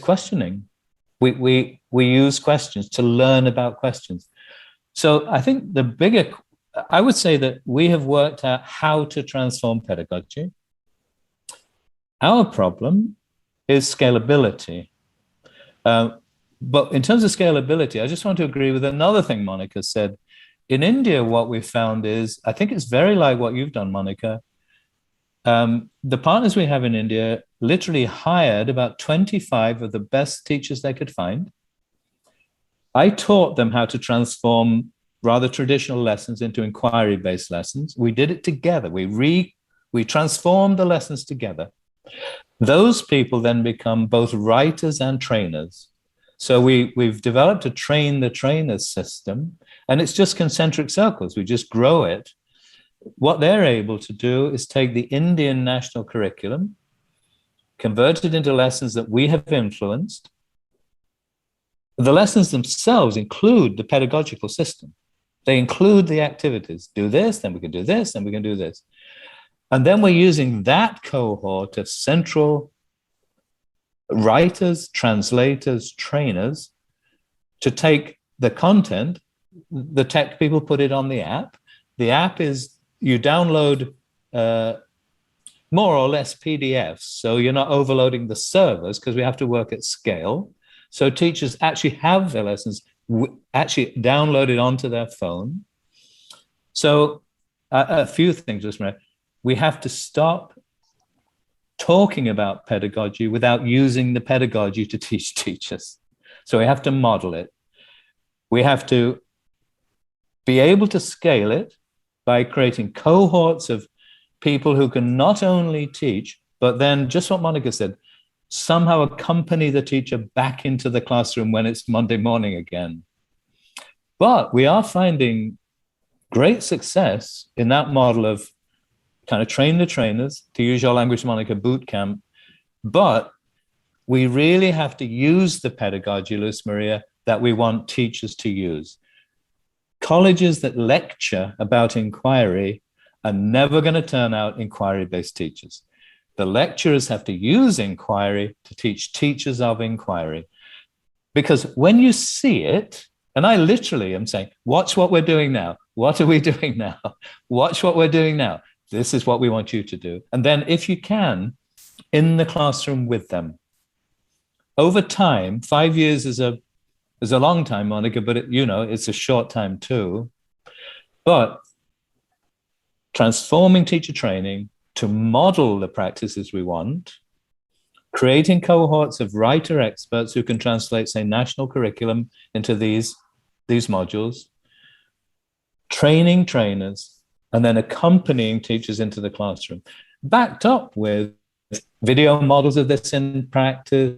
questioning. We use questions to learn about questions. So I think I would say that we have worked out how to transform pedagogy. Our problem is scalability. But in terms of scalability, I just want to agree with another thing Monica said. In India, what we've found is, I think it's very like what you've done, Monica. The partners we have in India literally hired about 25 of the best teachers they could find. I taught them how to transform rather traditional lessons into inquiry-based lessons. We did it together. We transformed the lessons together. Those people then become both writers and trainers. So we've developed a train the trainers system, and it's just concentric circles. We just grow it. What they're able to do is take the Indian national curriculum, convert it into lessons that we have influenced. The lessons themselves include the pedagogical system. They include the activities. Do this, then we can do this, then we can do this. And then we're using that cohort of central writers, translators, trainers to take the content. The tech people put it on the app. The app is, you download more or less PDFs, so you're not overloading the servers because we have to work at scale. So teachers actually have their lessons actually downloaded onto their phone. So a few things, we have to stop talking about pedagogy without using the pedagogy to teach teachers. So we have to model it. We have to be able to scale it by creating cohorts of people who can not only teach, but then just what Monica said, somehow accompany the teacher back into the classroom when it's Monday morning again. But we are finding great success in that model of kind of train the trainers, to use your language, Monica, boot camp. But we really have to use the pedagogy, Luz Maria, that we want teachers to use. Colleges that lecture about inquiry are never going to turn out inquiry-based teachers. The lecturers have to use inquiry to teach teachers of inquiry. Because when you see it, and I literally am saying, watch what we're doing now. What are we doing now? Watch what we're doing now. This is what we want you to do. And then if you can, in the classroom with them. Over time, 5 years is a long time, Monica, but it's a short time too. But transforming teacher training to model the practices we want, creating cohorts of writer experts who can translate, say, national curriculum into these modules, training trainers, and then accompanying teachers into the classroom, backed up with video models of this in practice,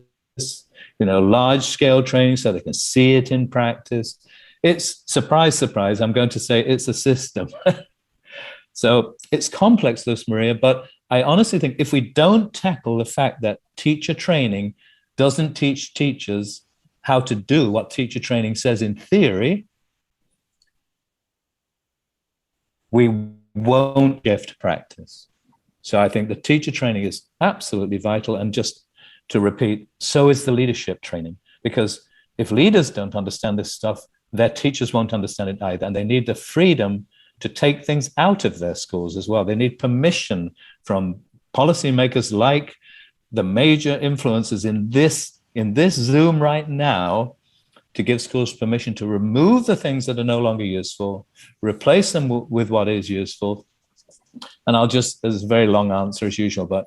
large-scale training so they can see it in practice. It's, surprise, surprise, I'm going to say it's a system. So it's complex, Luz Maria, but I honestly think if we don't tackle the fact that teacher training doesn't teach teachers how to do what teacher training says in theory, we won't shift practice. So I think the teacher training is absolutely vital. And just to repeat, so is the leadership training, because if leaders don't understand this stuff, their teachers won't understand it either. And they need the freedom to take things out of their schools as well. They need permission from policymakers like the major influencers in this Zoom right now to give schools permission to remove the things that are no longer useful, replace them with what is useful. And there's a very long answer as usual, but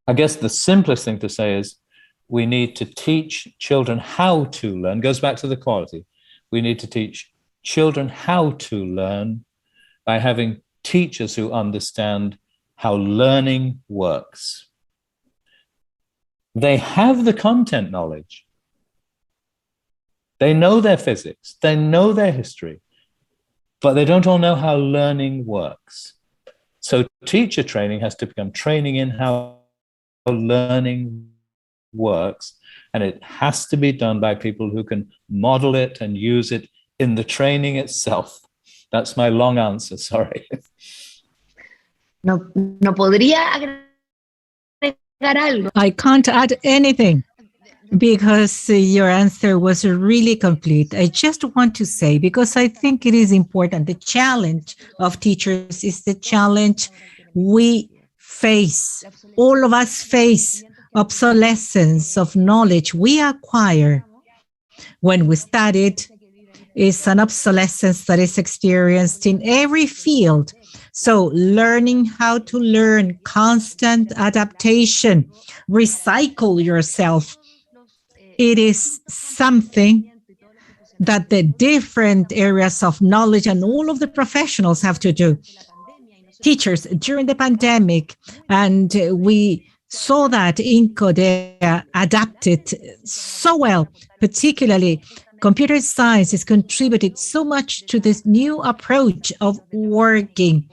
I guess the simplest thing to say is we need to teach children how to learn. Goes back to the quality. We need to teach children how to learn by having teachers who understand how learning works. They have the content knowledge. They know their physics, they know their history, but they don't all know how learning works. So teacher training has to become training in how learning works, and it has to be done by people who can model it and use it in the training itself. That's my long answer, sorry. No podría agregar algo. I can't add anything because your answer was really complete. I just want to say, because I think it is important, the challenge of teachers is the challenge we face. All of us face obsolescence of knowledge we acquire when we studied. Is an obsolescence that is experienced in every field. So learning how to learn, constant adaptation, recycle yourself. It is something that the different areas of knowledge and all of the professionals have to do. Teachers during the pandemic, and we saw that in Kodea adapted so well, particularly computer science has contributed so much to this new approach of working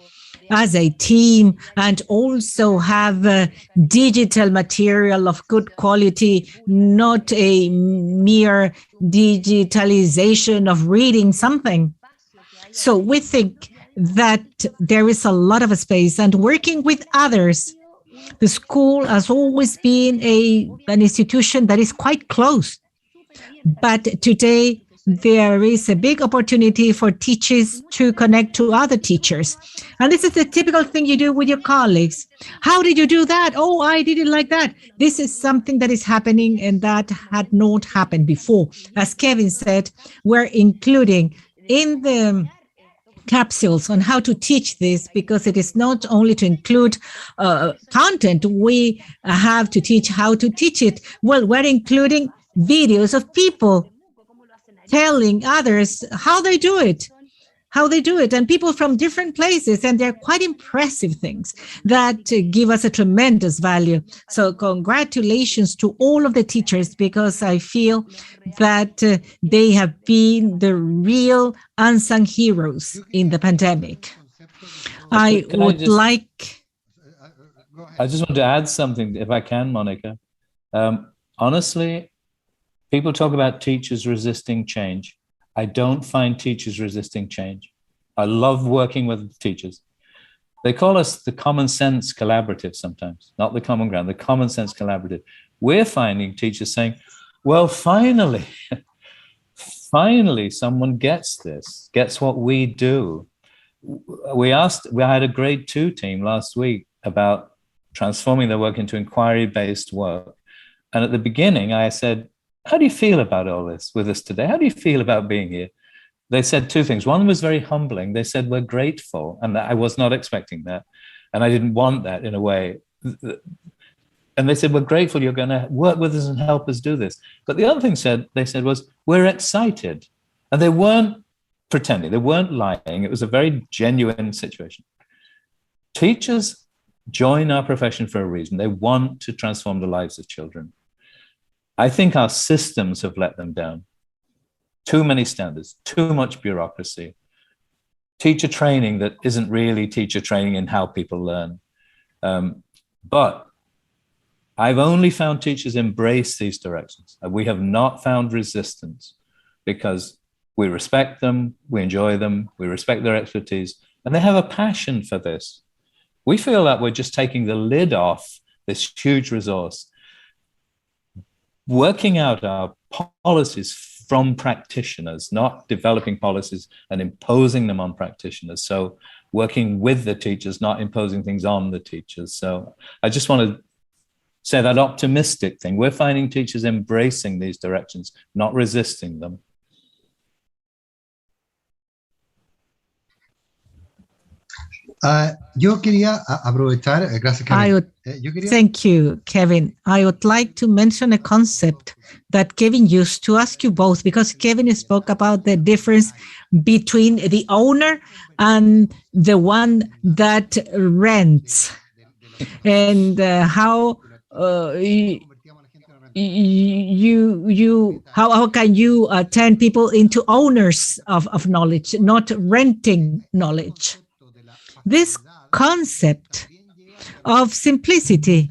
as a team and also have digital material of good quality, not a mere digitalization of reading something. So we think that there is a lot of space, and working with others. The school has always been an institution that is quite close. But today, there is a big opportunity for teachers to connect to other teachers. And this is the typical thing you do with your colleagues. How did you do that? Oh, I did it like that. This is something that is happening and that had not happened before. As Kevin said, we're including in the capsules on how to teach this, because it is not only to include content, we have to teach how to teach it. Well, we're including videos of people telling others how they do it, and people from different places, and they're quite impressive things that give us a tremendous value. So congratulations to all of the teachers, because I feel that they have been the real unsung heroes in the pandemic. I just want to add something, if I can, Monica. Honestly, people talk about teachers resisting change. I don't find teachers resisting change. I love working with teachers. They call us the common sense collaborative sometimes, not the common ground, the common sense collaborative. We're finding teachers saying, well, finally someone gets this, gets what we do. We had a grade 2 team last week about transforming their work into inquiry-based work. And at the beginning, I said, how do you feel about all this with us today? How do you feel about being here? They said two things. One was very humbling. They said, we're grateful. And I was not expecting that. And I didn't want that in a way. And they said, we're grateful you're going to work with us and help us do this. But the other thing they said was, we're excited. And they weren't pretending. They weren't lying. It was a very genuine situation. Teachers join our profession for a reason. They want to transform the lives of children. I think our systems have let them down. Too many standards, too much bureaucracy, teacher training that isn't really teacher training in how people learn. But I've only found teachers embrace these directions. We have not found resistance, because we respect them, we enjoy them, we respect their expertise, and they have a passion for this. We feel that we're just taking the lid off this huge resource, working out our policies from practitioners, not developing policies and imposing them on practitioners. So working with the teachers, not imposing things on the teachers. So I just want to say that optimistic thing. We're finding teachers embracing these directions, not resisting them. Yo quería aprovechar, gracias, Kevin. Thank you, Kevin. I would like to mention a concept that Kevin used to ask you both, because Kevin spoke about the difference between the owner and the one that rents, and how how can you turn people into owners of knowledge, not renting knowledge. This concept of simplicity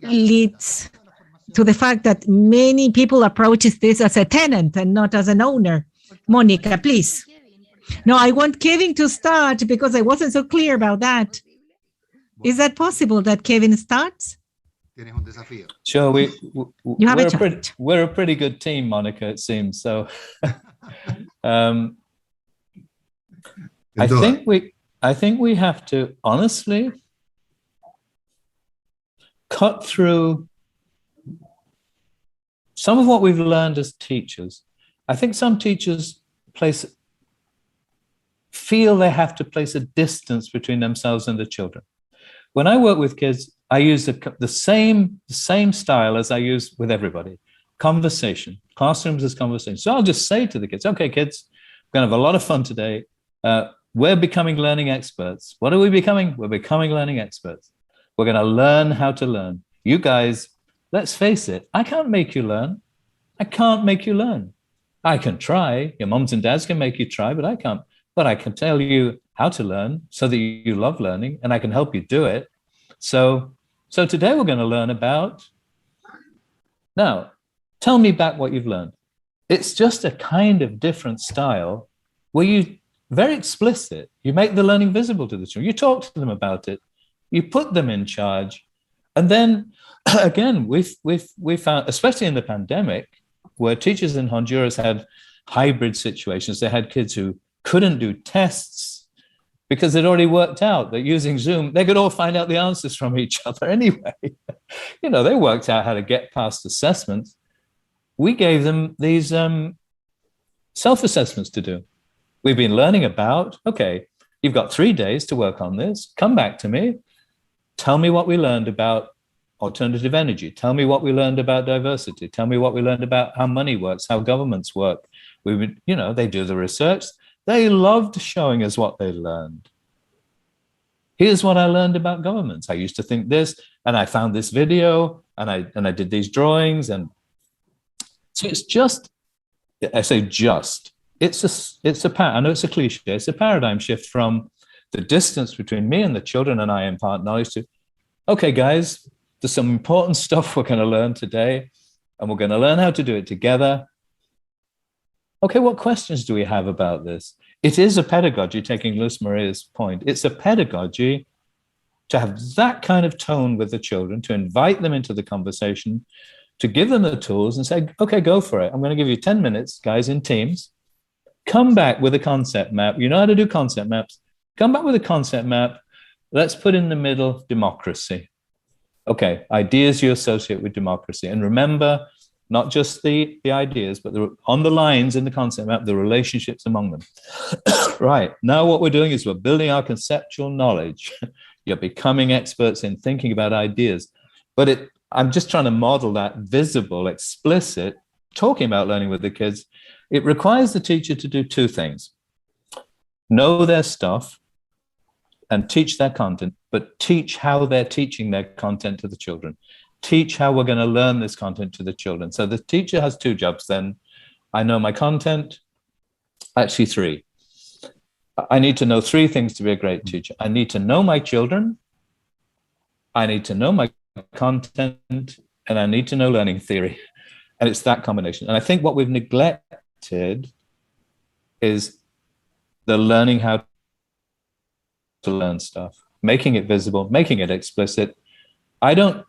leads to the fact that many people approach this as a tenant and not as an owner. Monica, please. No, I want Kevin to start because I wasn't so clear about that. Is that possible that Kevin starts? Sure, we're a pretty good team, Monica, it seems. So I think we have to honestly cut through some of what we've learned as teachers. I think some teachers feel they have to place a distance between themselves and the children. When I work with kids, I use the same style as I use with everybody. Conversation, classrooms as conversation. So I'll just say to the kids, okay, kids, we're going to have a lot of fun today. We're becoming learning experts. What are we becoming? We're becoming learning experts. We're going to learn how to learn. You guys, let's face it, I can't make you learn. I can't make you learn. I can try. Your moms and dads can make you try, but I can't. But I can tell you how to learn so that you love learning, and I can help you do it. So today we're going to learn about, now, tell me back what you've learned. It's just a kind of different style where you, very explicit, you make the learning visible to the children. You talk to them about it. You put them in charge. And then, again, we've found, especially in the pandemic, where teachers in Honduras had hybrid situations. They had kids who couldn't do tests because it already worked out that using Zoom, they could all find out the answers from each other anyway. You know, they worked out how to get past assessments. We gave them these self-assessments to do. We've been learning about, okay, you've got 3 days to work on this. Come back to me. Tell me what we learned about alternative energy. Tell me what we learned about diversity. Tell me what we learned about how money works, how governments work. We would, you know, they do the research. They loved showing us what they learned. Here's what I learned about governments. I used to think this, and I found this video, and I did these drawings, and so it's just, I say just, it's a I know it's a cliche, it's a paradigm shift from the distance between me and the children and I impart knowledge to, okay, guys, there's some important stuff we're going to learn today, and we're going to learn how to do it together. Okay, what questions do we have about this? It is a pedagogy, taking Luz Maria's point. It's a pedagogy to have that kind of tone with the children, to invite them into the conversation, to give them the tools and say, okay, go for it. I'm going to give you 10 minutes, guys, in teams. Come back with a concept map. You know how to do concept maps. Come back with a concept map. Let's put in the middle democracy. Okay, ideas you associate with democracy. And remember, not just the ideas, but on the lines in the concept map, the relationships among them. Right, now what we're doing is we're building our conceptual knowledge. You're becoming experts in thinking about ideas. But I'm just trying to model that visible, explicit, talking about learning with the kids. It requires the teacher to do two things. Know their stuff and teach their content, but teach how they're teaching their content to the children. Teach how we're going to learn this content to the children. So the teacher has two jobs then. I know my content, actually three. I need to know three things to be a great teacher. I need to know my children, I need to know my content, and I need to know learning theory. And it's that combination. And I think what we've neglected is the learning how to learn stuff, making it visible, making it explicit. I don't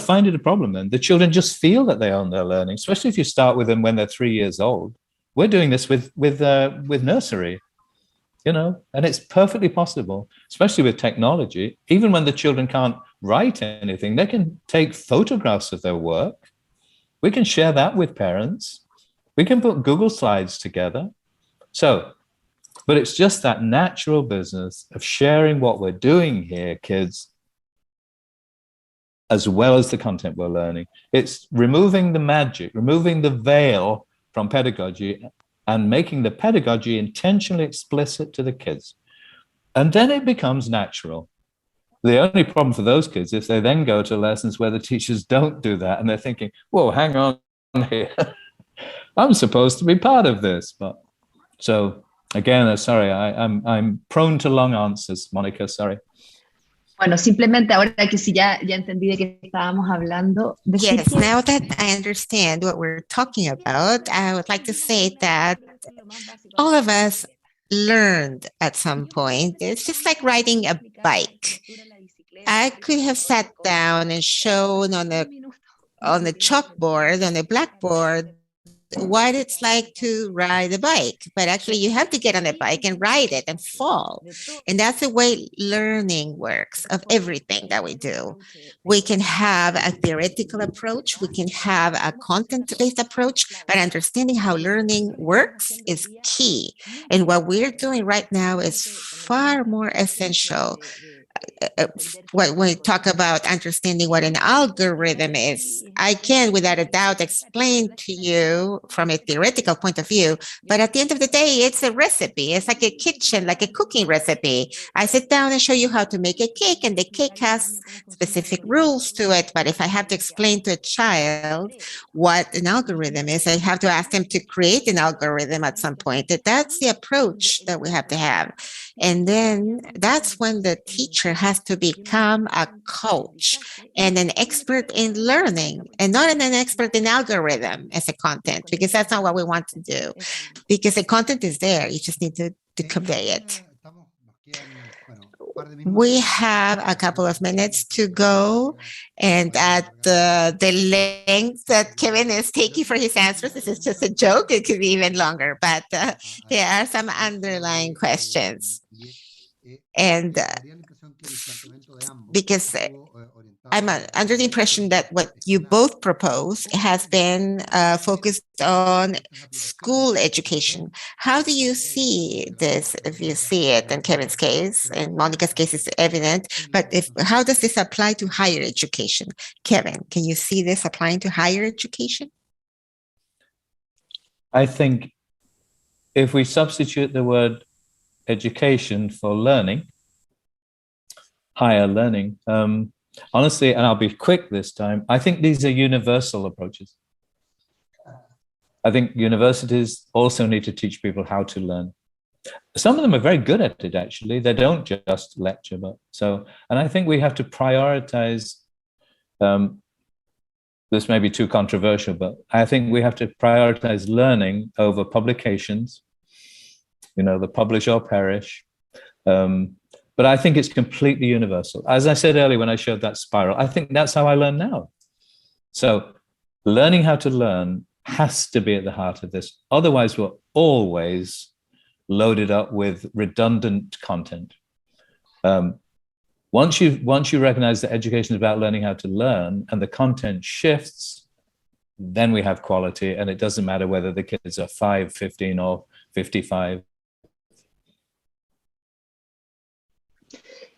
find it a problem then. The children just feel that they own their learning, especially if you start with them when they're 3 years old. We're doing this with nursery, you know, and it's perfectly possible, especially with technology. Even when the children can't write anything, they can take photographs of their work. We can share that with parents. We can put Google Slides together. So, but it's just that natural business of sharing what we're doing here, kids, as well as the content we're learning. It's removing the magic, removing the veil from pedagogy and making the pedagogy intentionally explicit to the kids. And then it becomes natural. The only problem for those kids is they then go to lessons where the teachers don't do that and they're thinking, whoa, hang on here. I'm supposed to be part of this. But so again, sorry, I'm prone to long answers, Mónica, sorry. Bueno, simplemente ahora que sí ya entendí de qué estábamos hablando. Yes, now that I understand what we're talking about, I would like to say that all of us learned at some point. It's just like riding a bike. I could have sat down and shown on the chalkboard, on the blackboard, what it's like to ride a bike, but actually you have to get on a bike and ride it and fall. And that's the way learning works of everything that we do. We can have a theoretical approach, we can have a content-based approach, but understanding how learning works is key. And what we're doing right now is far more essential when we talk about understanding what an algorithm is, I can, without a doubt, explain to you from a theoretical point of view, but at the end of the day, it's a recipe. It's like a kitchen, like a cooking recipe. I sit down and show you how to make a cake, and the cake has specific rules to it. But if I have to explain to a child what an algorithm is, I have to ask them to create an algorithm at some point. That's the approach that we have to have. And then that's when the teacher has to become a coach and an expert in learning, and not an expert in algorithm as a content, because that's not what we want to do. Because the content is there, you just need to convey it. We have a couple of minutes to go, and at the length that Kevin is taking for his answers, this is just a joke. It could be even longer, but there are some underlying questions. And because I'm under the impression that what you both propose has been focused on school education. How do you see this, if you see it in Kevin's case? In Monica's case, it's evident, but how does this apply to higher education? Kevin, can you see this applying to higher education? I think if we substitute the word education for learning, higher learning, honestly, and I'll be quick this time, I think these are universal approaches. I think universities also need to teach people how to learn. Some of them are very good at it, actually. They don't just lecture, but so, and I think we have to prioritize, this may be too controversial, but I think we have to prioritize learning over publications, the publish or perish. But I think it's completely universal. As I said earlier when I showed that spiral, I think that's how I learn now. So learning how to learn has to be at the heart of this. Otherwise, we're always loaded up with redundant content. Once you recognize that education is about learning how to learn and the content shifts, then we have quality, and it doesn't matter whether the kids are 5, 15, or 55.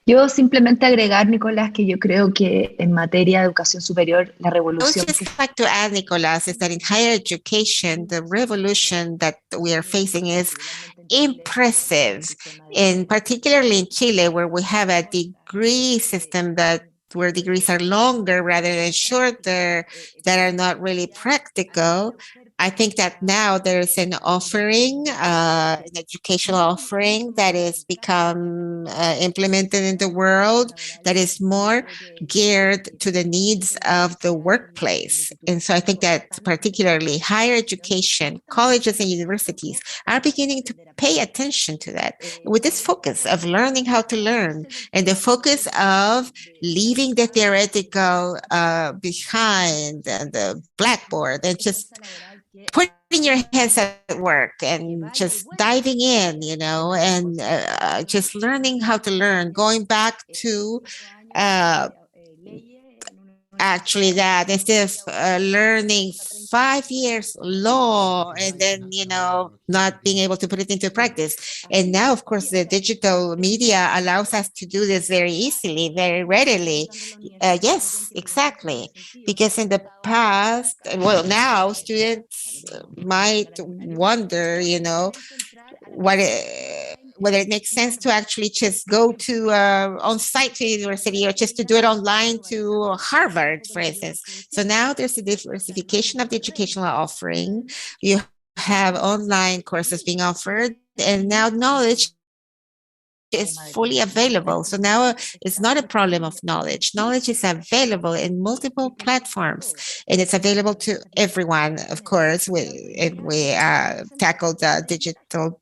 Yo simplemente agregar, Nicolás, que yo creo que en materia de educación superior, la I would revolución just like to add, Nicolás, is that in higher education, the revolution that we are facing is impressive, and particularly in Chile, where we have a degree system where degrees are longer rather than shorter, that are not really practical. I think that now there's an offering, an educational offering that is become implemented in the world that is more geared to the needs of the workplace. And so I think that particularly higher education, colleges and universities are beginning to pay attention to that with this focus of learning how to learn and the focus of leaving the theoretical behind and the blackboard and just putting your heads at work and just diving in, and just learning how to learn, going back to actually that instead of learning 5 years law and then, not being able to put it into practice. And now, of course, the digital media allows us to do this very easily, very readily. Yes, exactly. Because in the past, well, now students might wonder, whether it makes sense to actually just go to on-site to university or just to do it online to Harvard, for instance. So now there's a diversification of the educational offering. You have online courses being offered, and now knowledge is fully available. So now it's not a problem of knowledge. Knowledge is available in multiple platforms, and it's available to everyone. Of course, we tackled the digital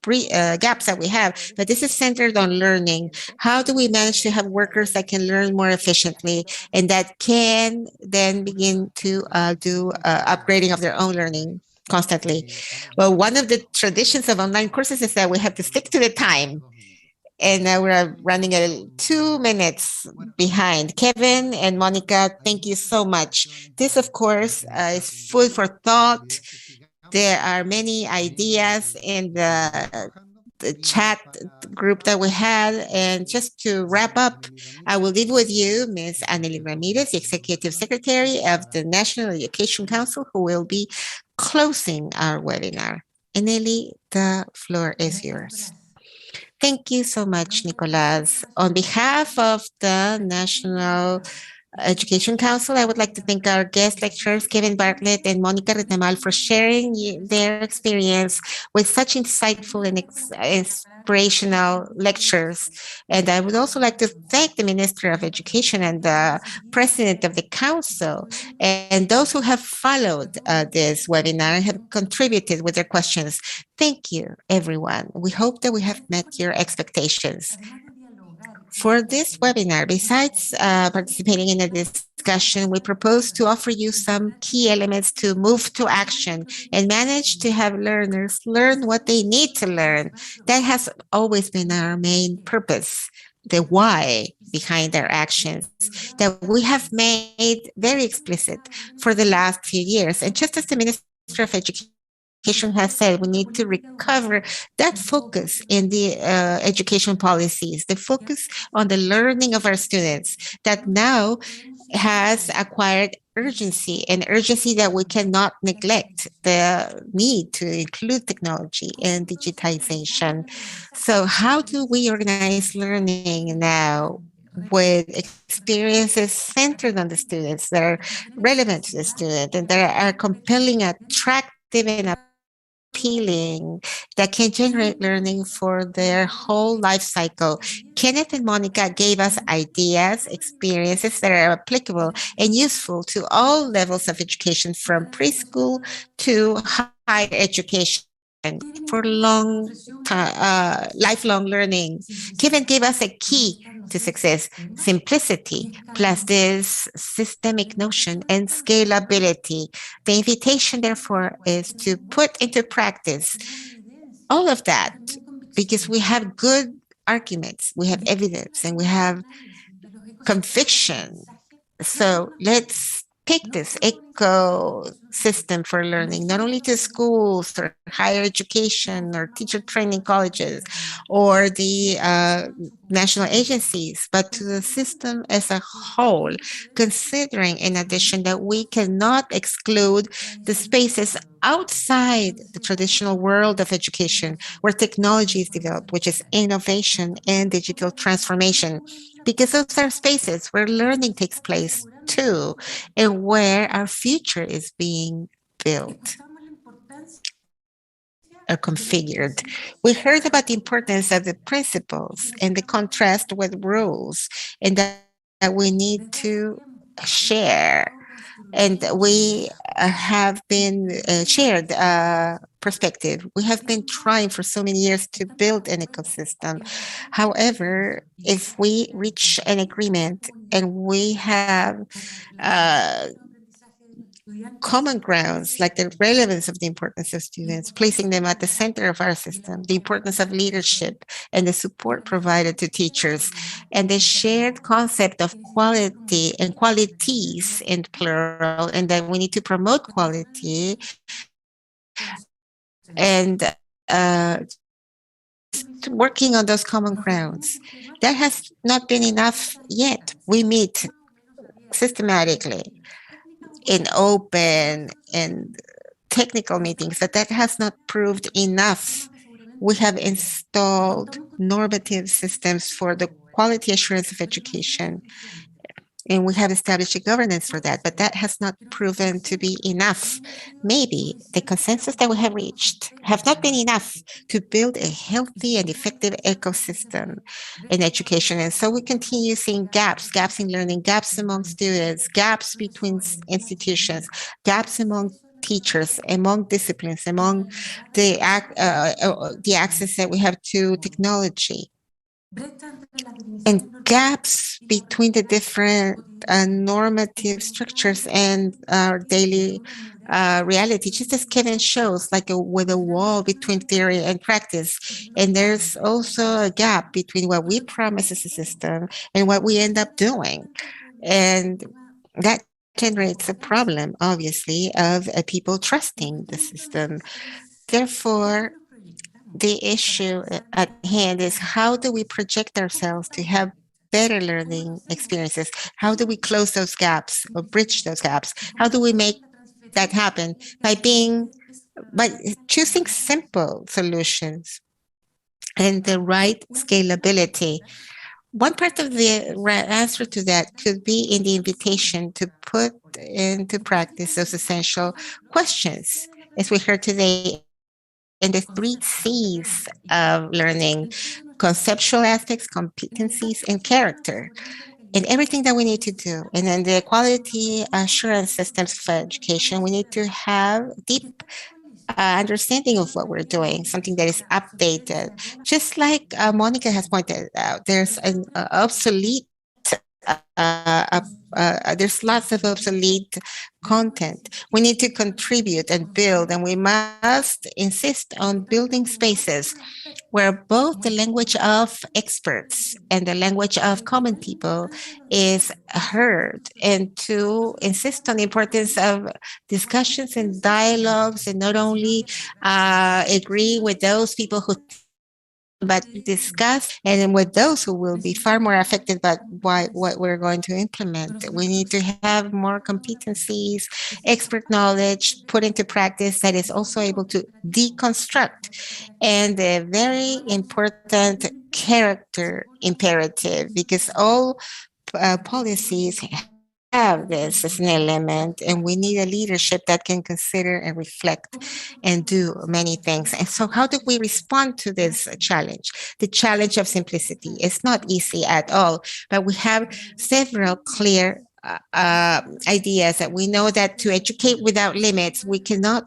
gaps that we have, but this is centered on learning. How do we manage to have workers that can learn more efficiently and that can then begin to do upgrading of their own learning constantly? Well, one of the traditions of online courses is that we have to stick to the time. And we're running 2 minutes behind. Kevin and Monica, thank you so much. This, of course, is food for thought. There are many ideas in the the chat group that we had. And just to wrap up, I will leave with you Ms. Anneli Ramirez, the Executive Secretary of the National Education Council, who will be closing our webinar. Anneli, the floor is yours. Thank you so much, Nicolas. On behalf of the National Education Council, I would like to thank our guest lecturers, Kevin Bartlett and Mónica Retamal, for sharing their experience with such insightful and inspirational lectures. And I would also like to thank the Minister of Education and the President of the Council and those who have followed this webinar and have contributed with their questions. Thank you, everyone. We hope that we have met your expectations. For this webinar, besides participating in a discussion, we propose to offer you some key elements to move to action and manage to have learners learn what they need to learn. That has always been our main purpose, the why behind our actions, that we have made very explicit for the last few years. And just as the Minister of Education has said, we need to recover that focus in the education policies, the focus on the learning of our students that now has acquired urgency, and urgency that we cannot neglect the need to include technology and digitization. So how do we organize learning now with experiences centered on the students that are relevant to the student and that are compelling, attractive, and appealing, that can generate learning for their whole life cycle? Kenneth and Monica gave us ideas, experiences that are applicable and useful to all levels of education, from preschool to higher education, for lifelong learning. Kevin gave us a key to success: simplicity, plus this systemic notion and scalability. The invitation, therefore, is to put into practice all of that, because we have good arguments, we have evidence, and we have conviction. So let's take this ecosystem for learning, not only to schools or higher education or teacher training colleges or the national agencies, but to the system as a whole, considering in addition that we cannot exclude the spaces outside the traditional world of education where technology is developed, which is innovation and digital transformation, because those are spaces where learning takes place too, and where our future is being built or configured. We heard about the importance of the principles and the contrast with rules, and that we need to share. And we have been shared perspective. We have been trying for so many years to build an ecosystem. However, if we reach an agreement and we have common grounds like the relevance of the importance of students, placing them at the center of our system, the importance of leadership and the support provided to teachers, and the shared concept of quality and qualities in plural, and that we need to promote quality, and working on those common grounds. That has not been enough yet. We meet systematically in open and technical meetings, but that has not proved enough. We have installed normative systems for the quality assurance of education, and we have established a governance for that, but that has not proven to be enough. Maybe the consensus that we have reached have not been enough to build a healthy and effective ecosystem in education. And so we continue seeing gaps in learning, gaps among students, gaps between institutions, gaps among teachers, among disciplines, among the access that we have to technology, and gaps between the different normative structures and our daily reality, just as Kevin shows, like with a wall between theory and practice. And there's also a gap between what we promise as a system and what we end up doing. And that generates a problem, obviously, of people trusting the system. Therefore, the issue at hand is how do we project ourselves to have better learning experiences? How do we close those gaps or bridge those gaps? How do we make that happen? By choosing simple solutions and the right scalability. One part of the answer to that could be in the invitation to put into practice those essential questions, as we heard today, and the 3 C's of learning: conceptual aspects, competencies, and character, and everything that we need to do. And then the quality assurance systems for education, we need to have deep understanding of what we're doing, something that is updated. Just like Monica has pointed out, there's an obsolete there's lots of obsolete content. We need to contribute and build, and we must insist on building spaces where both the language of experts and the language of common people is heard, and to insist on the importance of discussions and dialogues, and not only agree with those people who but discuss and with those who will be far more affected by what we're going to implement. We need to have more competencies, expert knowledge put into practice that is also able to deconstruct, and a very important character imperative, because all policies have this as an element, and we need a leadership that can consider and reflect and do many things. And so how do we respond to this challenge? The challenge of simplicity is not easy at all, but we have several clear ideas that we know that to educate without limits, we cannot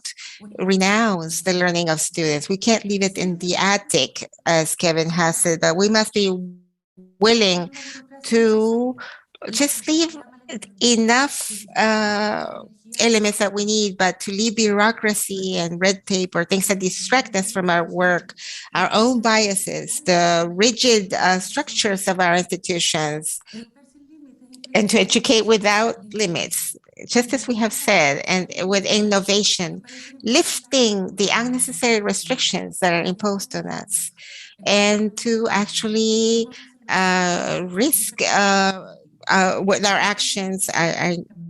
renounce the learning of students. We can't leave it in the attic, as Kevin has said, but we must be willing to just leave enough elements that we need, but to leave bureaucracy and red tape or things that distract us from our work, our own biases, the rigid structures of our institutions, and to educate without limits, just as we have said, and with innovation, lifting the unnecessary restrictions that are imposed on us, and to actually risk with our actions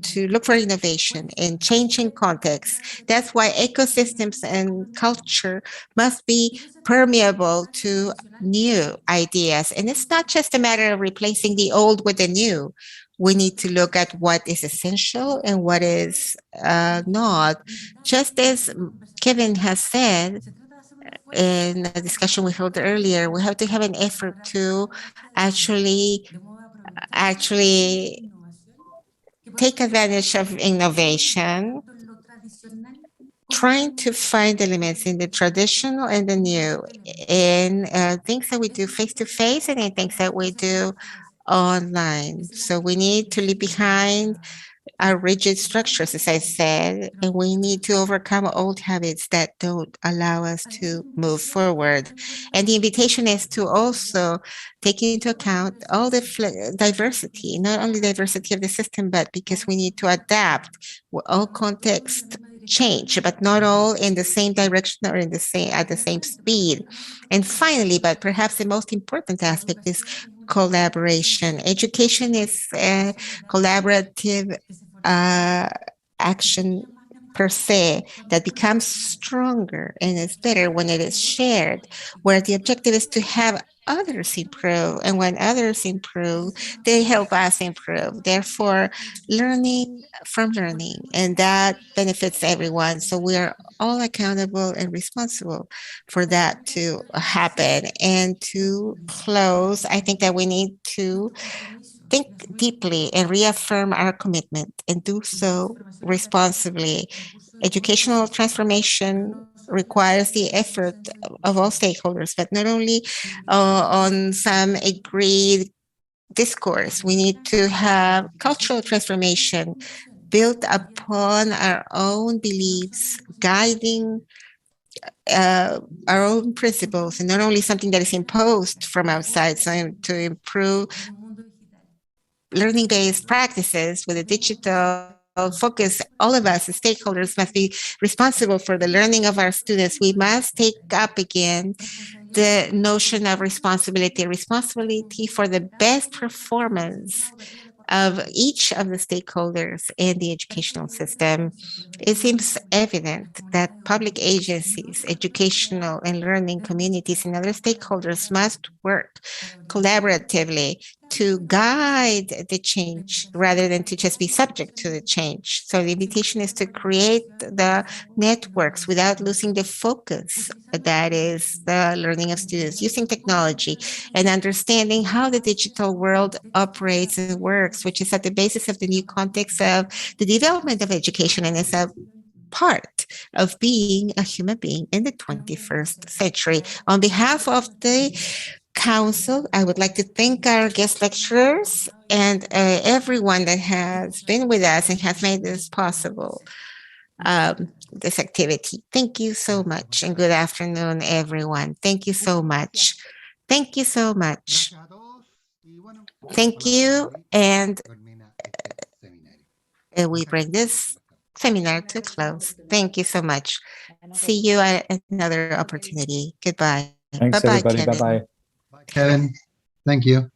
to look for innovation in changing contexts. That's why ecosystems and culture must be permeable to new ideas. And it's not just a matter of replacing the old with the new. We need to look at what is essential and what is not. Just as Kevin has said in the discussion we held earlier, we have to have an effort to actually take advantage of innovation, trying to find elements in the traditional and the new, in things that we do face-to-face and in things that we do online. So we need to leave behind our rigid structures, as I said, and we need to overcome old habits that don't allow us to move forward. And the invitation is to also take into account all the diversity, not only diversity of the system, but because we need to adapt. All contexts change, but not all in the same direction or in the same at the same speed. And finally, but perhaps the most important aspect is collaboration. Education is a collaborative action per se that becomes stronger and is better when it is shared, where the objective is to have others improve, and when others improve, they help us improve. Therefore, learning from learning, and that benefits everyone. So we are all accountable and responsible for that to happen. And to close, I think that we need to think deeply and reaffirm our commitment, and do so responsibly. Educational transformation requires the effort of all stakeholders, but not only on some agreed discourse. We need to have cultural transformation built upon our own beliefs, guiding our own principles, and not only something that is imposed from outside. So to improve learning-based practices with a digital focus, all of us as stakeholders must be responsible for the learning of our students. We must take up again the notion of responsibility for the best performance of each of the stakeholders in the educational system. It seems evident that public agencies, educational and learning communities, and other stakeholders must work collaboratively to guide the change rather than to just be subject to the change. So the invitation is to create the networks without losing the focus, that is the learning of students, using technology and understanding how the digital world operates and works, which is at the basis of the new context of the development of education and is a part of being a human being in the 21st century. On behalf of the Council, I would like to thank our guest lecturers and everyone that has been with us and has made this possible, this activity. Thank you so much, and good afternoon, everyone. Thank you so much. Thank you so much. Thank you, and we bring this seminar to a close. Thank you so much. See you at another opportunity. Goodbye. Thanks, Bye-bye, everybody. Kevin. Bye-bye. Kevin, thank you.